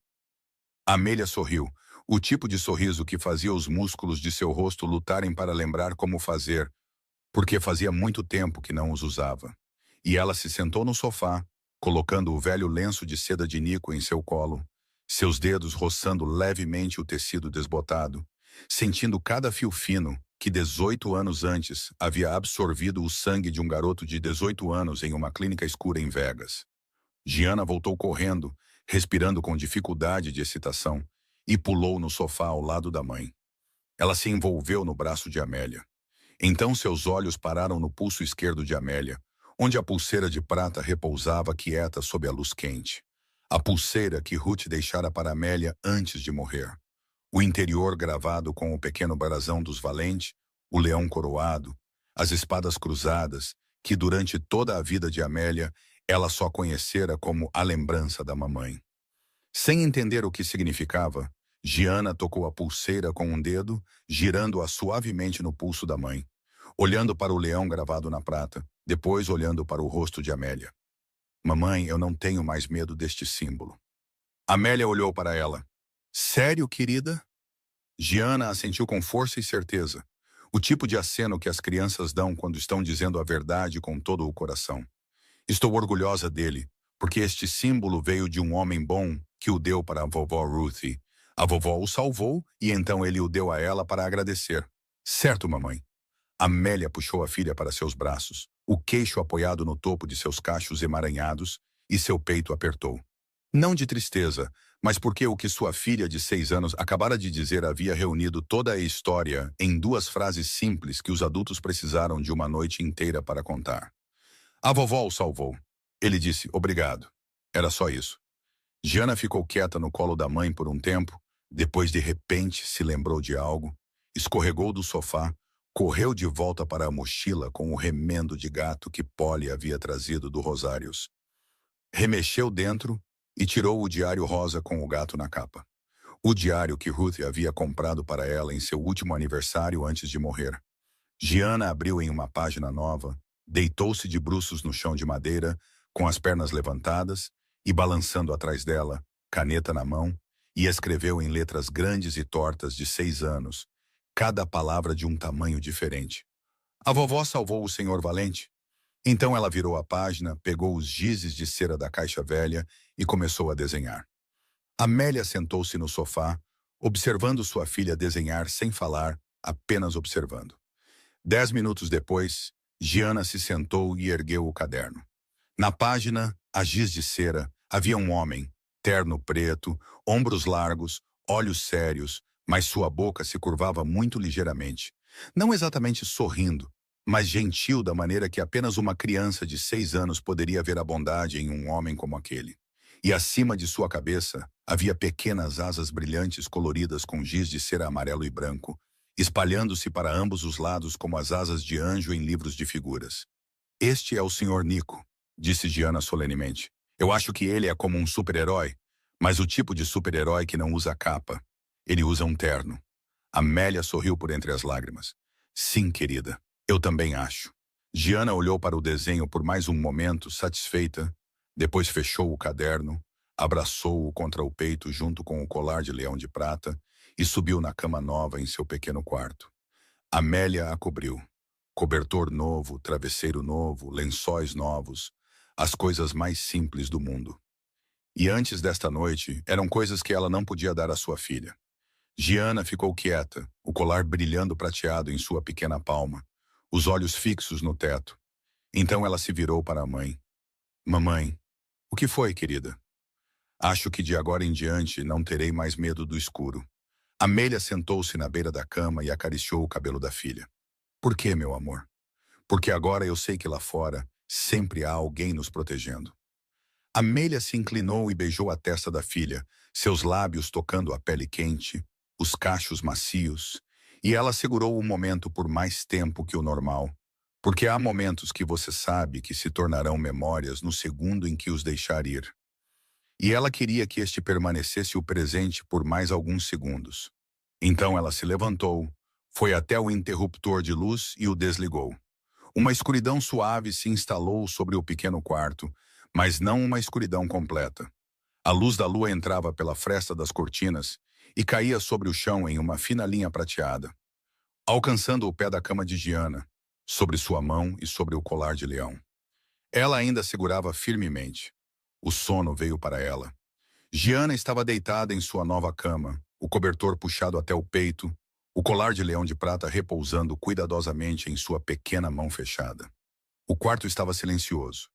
Amélia sorriu, o tipo de sorriso que fazia os músculos de seu rosto lutarem para lembrar como fazer, porque fazia muito tempo que não os usava. E ela se sentou no sofá, colocando o velho lenço de seda de Nico em seu colo, seus dedos roçando levemente o tecido desbotado, sentindo cada fio fino que 18 anos antes havia absorvido o sangue de um garoto de 18 anos em uma clínica escura em Vegas. Gianna voltou correndo, respirando com dificuldade de excitação, e pulou no sofá ao lado da mãe. Ela se envolveu no braço de Amélia. Então seus olhos pararam no pulso esquerdo de Amélia, onde a pulseira de prata repousava quieta sob a luz quente. A pulseira que Ruth deixara para Amélia antes de morrer. O interior gravado com o pequeno brasão dos Valente, o leão coroado, as espadas cruzadas, que durante toda a vida de Amélia ela só conhecera como a lembrança da mamãe. Sem entender o que significava, Giana tocou a pulseira com um dedo, girando-a suavemente no pulso da mãe, olhando para o leão gravado na prata, depois olhando para o rosto de Amélia. Mamãe, eu não tenho mais medo deste símbolo. Amélia olhou para ela. Sério, querida? Giana assentiu com força e certeza, o tipo de aceno que as crianças dão quando estão dizendo a verdade com todo o coração. Estou orgulhosa dele, porque este símbolo veio de um homem bom que o deu para a vovó Ruthie. A vovó o salvou e então ele o deu a ela para agradecer. Certo, mamãe. Amélia puxou a filha para seus braços, o queixo apoiado no topo de seus cachos emaranhados, e seu peito apertou. Não de tristeza, mas porque o que sua filha de 6 anos acabara de dizer havia reunido toda a história em 2 frases simples que os adultos precisaram de uma noite inteira para contar. A vovó o salvou. Ele disse, obrigado. Era só isso. Giana ficou quieta no colo da mãe por um tempo, depois de repente se lembrou de algo, escorregou do sofá, correu de volta para a mochila com o remendo de gato que Polly havia trazido do Rosários. Remexeu dentro e tirou o diário rosa com o gato na capa. O diário que Ruth havia comprado para ela em seu último aniversário antes de morrer. Giana abriu em uma página nova, deitou-se de bruços no chão de madeira, com as pernas levantadas e balançando atrás dela, caneta na mão, e escreveu em letras grandes e tortas de 6 anos, cada palavra de um tamanho diferente. A vovó salvou o senhor Valente. Então ela virou a página, pegou os gizes de cera da caixa velha e começou a desenhar. Amélia sentou-se no sofá, observando sua filha desenhar sem falar, apenas observando. 10 minutos depois, Giana se sentou e ergueu o caderno. Na página, a giz de cera, havia um homem, terno preto, ombros largos, olhos sérios, mas sua boca se curvava muito ligeiramente. Não exatamente sorrindo, mas gentil da maneira que apenas uma criança de 6 anos poderia ver a bondade em um homem como aquele. E acima de sua cabeça, havia pequenas asas brilhantes coloridas com giz de cera amarelo e branco, espalhando-se para ambos os lados como as asas de anjo em livros de figuras. Este é o Sr. Nico, disse Giana solenemente. Eu acho que ele é como um super-herói, mas o tipo de super-herói que não usa capa. Ele usa um terno. Amélia sorriu por entre as lágrimas. Sim, querida, eu também acho. Giana olhou para o desenho por mais um momento, satisfeita, depois fechou o caderno, abraçou-o contra o peito junto com o colar de leão de prata e subiu na cama nova em seu pequeno quarto. Amélia a cobriu. Cobertor novo, travesseiro novo, lençóis novos, as coisas mais simples do mundo. E antes desta noite, eram coisas que ela não podia dar à sua filha. Giana ficou quieta, o colar brilhando prateado em sua pequena palma, os olhos fixos no teto. Então ela se virou para a mãe. Mamãe, o que foi, querida? Acho que de agora em diante não terei mais medo do escuro. Amélia sentou-se na beira da cama e acariciou o cabelo da filha. Por que, meu amor? Porque agora eu sei que lá fora sempre há alguém nos protegendo. Amélia se inclinou e beijou a testa da filha, seus lábios tocando a pele quente, os cachos macios, e ela segurou o momento por mais tempo que o normal, porque há momentos que você sabe que se tornarão memórias no segundo em que os deixar ir. E ela queria que este permanecesse o presente por mais alguns segundos. Então ela se levantou, foi até o interruptor de luz e o desligou. Uma escuridão suave se instalou sobre o pequeno quarto, mas não uma escuridão completa. A luz da lua entrava pela fresta das cortinas e caía sobre o chão em uma fina linha prateada, alcançando o pé da cama de Giana, sobre sua mão e sobre o colar de leão. Ela ainda segurava firmemente. O sono veio para ela. Giana estava deitada em sua nova cama, o cobertor puxado até o peito, o colar de leão de prata repousando cuidadosamente em sua pequena mão fechada. O quarto estava silencioso.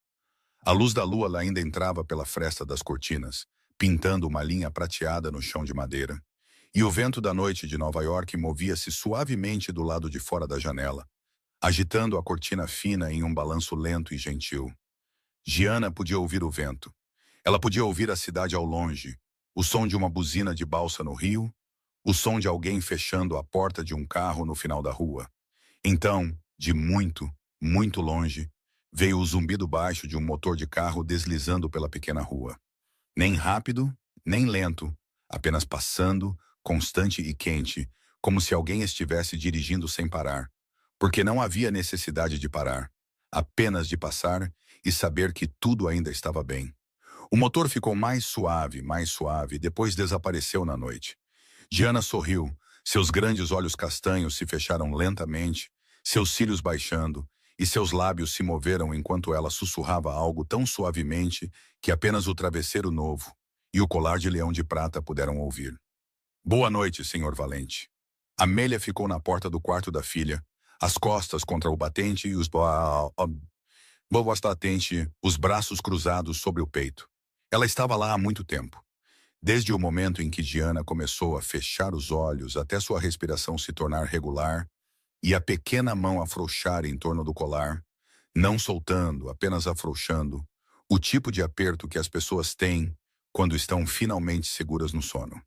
A luz da lua ainda entrava pela fresta das cortinas, pintando uma linha prateada no chão de madeira, e o vento da noite de Nova York movia-se suavemente do lado de fora da janela, agitando a cortina fina em um balanço lento e gentil. Giana podia ouvir o vento. Ela podia ouvir a cidade ao longe, o som de uma buzina de balsa no rio, o som de alguém fechando a porta de um carro no final da rua. Então, de muito, muito longe, veio o zumbido baixo de um motor de carro deslizando pela pequena rua. Nem rápido, nem lento, apenas passando, constante e quente, como se alguém estivesse dirigindo sem parar. Porque não havia necessidade de parar, apenas de passar e saber que tudo ainda estava bem. O motor ficou mais suave, e depois desapareceu na noite. Diana sorriu, seus grandes olhos castanhos se fecharam lentamente, seus cílios baixando, e seus lábios se moveram enquanto ela sussurrava algo tão suavemente que apenas o travesseiro novo e o colar de leão de prata puderam ouvir. Boa noite, senhor Valente. Amélia ficou na porta do quarto da filha, as costas contra o batente e os braços cruzados sobre o peito. Ela estava lá há muito tempo. Desde o momento em que Diana começou a fechar os olhos até sua respiração se tornar regular e a pequena mão afrouxar em torno do colar, não soltando, apenas afrouxando, o tipo de aperto que as pessoas têm quando estão finalmente seguras no sono.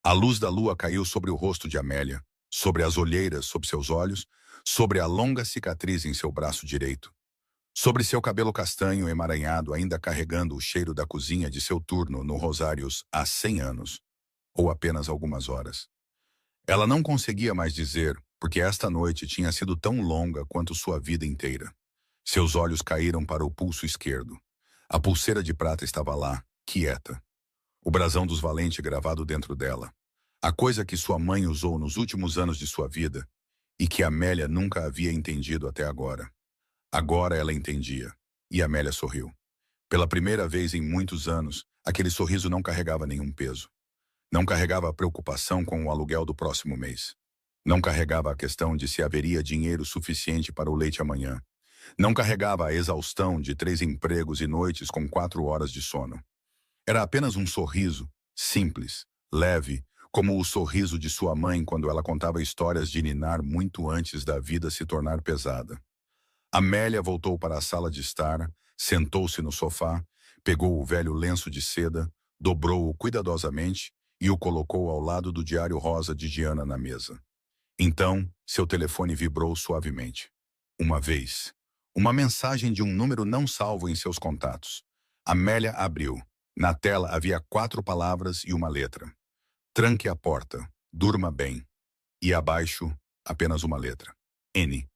A luz da lua caiu sobre o rosto de Amélia, sobre as olheiras sob seus olhos, sobre a longa cicatriz em seu braço direito, sobre seu cabelo castanho emaranhado ainda carregando o cheiro da cozinha de seu turno no Rosários há 100 anos, ou apenas algumas horas. Ela não conseguia mais dizer, porque esta noite tinha sido tão longa quanto sua vida inteira. Seus olhos caíram para o pulso esquerdo. A pulseira de prata estava lá, quieta. O brasão dos Valente gravado dentro dela. A coisa que sua mãe usou nos últimos anos de sua vida e que Amélia nunca havia entendido até agora. Agora ela entendia, e Amélia sorriu. Pela primeira vez em muitos anos, aquele sorriso não carregava nenhum peso. Não carregava a preocupação com o aluguel do próximo mês. Não carregava a questão de se haveria dinheiro suficiente para o leite amanhã. Não carregava a exaustão de 3 empregos e noites com 4 horas de sono. Era apenas um sorriso, simples, leve, como o sorriso de sua mãe quando ela contava histórias de ninar muito antes da vida se tornar pesada. Amélia voltou para a sala de estar, sentou-se no sofá, pegou o velho lenço de seda, dobrou-o cuidadosamente e o colocou ao lado do diário rosa de Diana na mesa. Então, seu telefone vibrou suavemente. Uma vez. Uma mensagem de um número não salvo em seus contatos. Amélia abriu. Na tela havia 4 palavras e uma letra. Tranque a porta. Durma bem. E abaixo, apenas uma letra. N.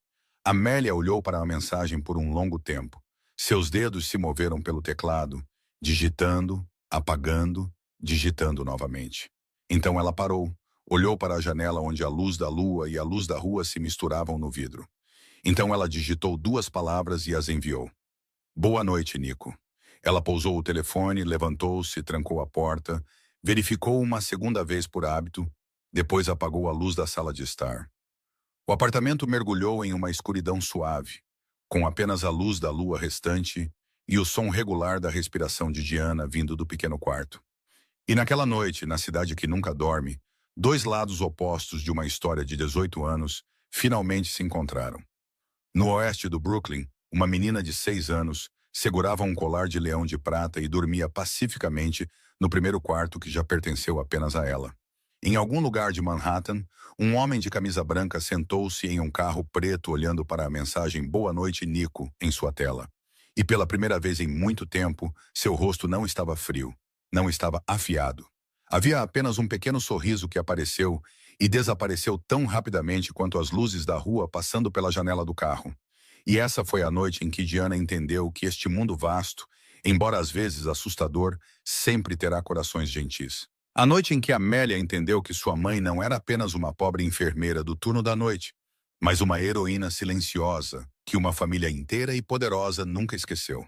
Amélia olhou para a mensagem por um longo tempo. Seus dedos se moveram pelo teclado, digitando, apagando, digitando novamente. Então ela parou, olhou para a janela onde a luz da lua e a luz da rua se misturavam no vidro. Então ela digitou 2 palavras e as enviou. Boa noite, Nico. Ela pousou o telefone, levantou-se, trancou a porta, verificou uma segunda vez por hábito, depois apagou a luz da sala de estar. O apartamento mergulhou em uma escuridão suave, com apenas a luz da lua restante e o som regular da respiração de Diana vindo do pequeno quarto. E naquela noite, na cidade que nunca dorme, 2 lados opostos de uma história de 18 anos finalmente se encontraram. No oeste do Brooklyn, uma menina de 6 anos segurava um colar de leão de prata e dormia pacificamente no primeiro quarto que já pertenceu apenas a ela. Em algum lugar de Manhattan, um homem de camisa branca sentou-se em um carro preto olhando para a mensagem Boa noite, Nico, em sua tela. E pela primeira vez em muito tempo, seu rosto não estava frio, não estava afiado. Havia apenas um pequeno sorriso que apareceu e desapareceu tão rapidamente quanto as luzes da rua passando pela janela do carro. E essa foi a noite em que Diana entendeu que este mundo vasto, embora às vezes assustador, sempre terá corações gentis. A noite em que Amélia entendeu que sua mãe não era apenas uma pobre enfermeira do turno da noite, mas uma heroína silenciosa que uma família inteira e poderosa nunca esqueceu.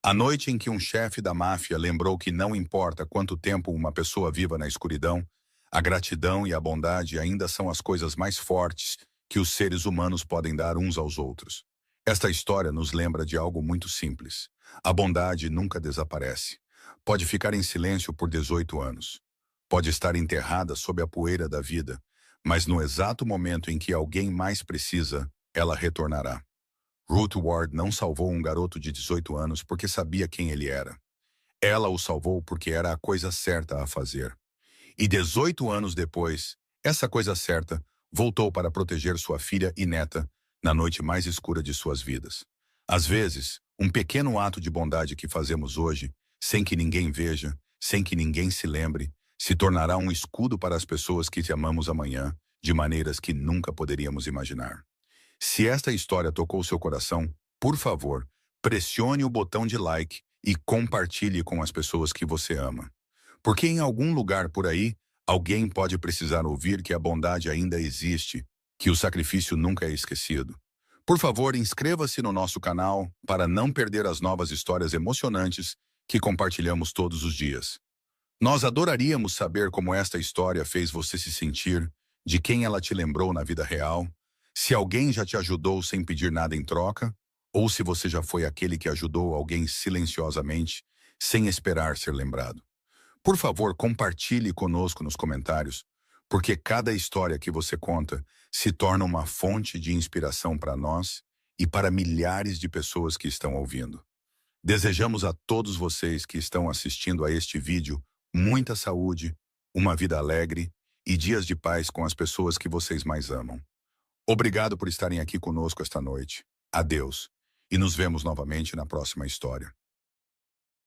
A noite em que um chefe da máfia lembrou que não importa quanto tempo uma pessoa viva na escuridão, a gratidão e a bondade ainda são as coisas mais fortes que os seres humanos podem dar uns aos outros. Esta história nos lembra de algo muito simples. A bondade nunca desaparece. Pode ficar em silêncio por 18 anos. Pode estar enterrada sob a poeira da vida, mas no exato momento em que alguém mais precisa, ela retornará. Ruth Ward não salvou um garoto de 18 anos porque sabia quem ele era. Ela o salvou porque era a coisa certa a fazer. E 18 anos depois, essa coisa certa voltou para proteger sua filha e neta na noite mais escura de suas vidas. Às vezes, um pequeno ato de bondade que fazemos hoje, sem que ninguém veja, sem que ninguém se lembre, se tornará um escudo para as pessoas que te amamos amanhã, de maneiras que nunca poderíamos imaginar. Se esta história tocou seu coração, por favor, pressione o botão de like e compartilhe com as pessoas que você ama. Porque em algum lugar por aí, alguém pode precisar ouvir que a bondade ainda existe, que o sacrifício nunca é esquecido. Por favor, inscreva-se no nosso canal para não perder as novas histórias emocionantes que compartilhamos todos os dias. Nós adoraríamos saber como esta história fez você se sentir, de quem ela te lembrou na vida real, se alguém já te ajudou sem pedir nada em troca, ou se você já foi aquele que ajudou alguém silenciosamente, sem esperar ser lembrado. Por favor, compartilhe conosco nos comentários, porque cada história que você conta se torna uma fonte de inspiração para nós e para milhares de pessoas que estão ouvindo. Desejamos a todos vocês que estão assistindo a este vídeo muita saúde, uma vida alegre e dias de paz com as pessoas que vocês mais amam. Obrigado por estarem aqui conosco esta noite. Adeus. E nos vemos novamente na próxima história.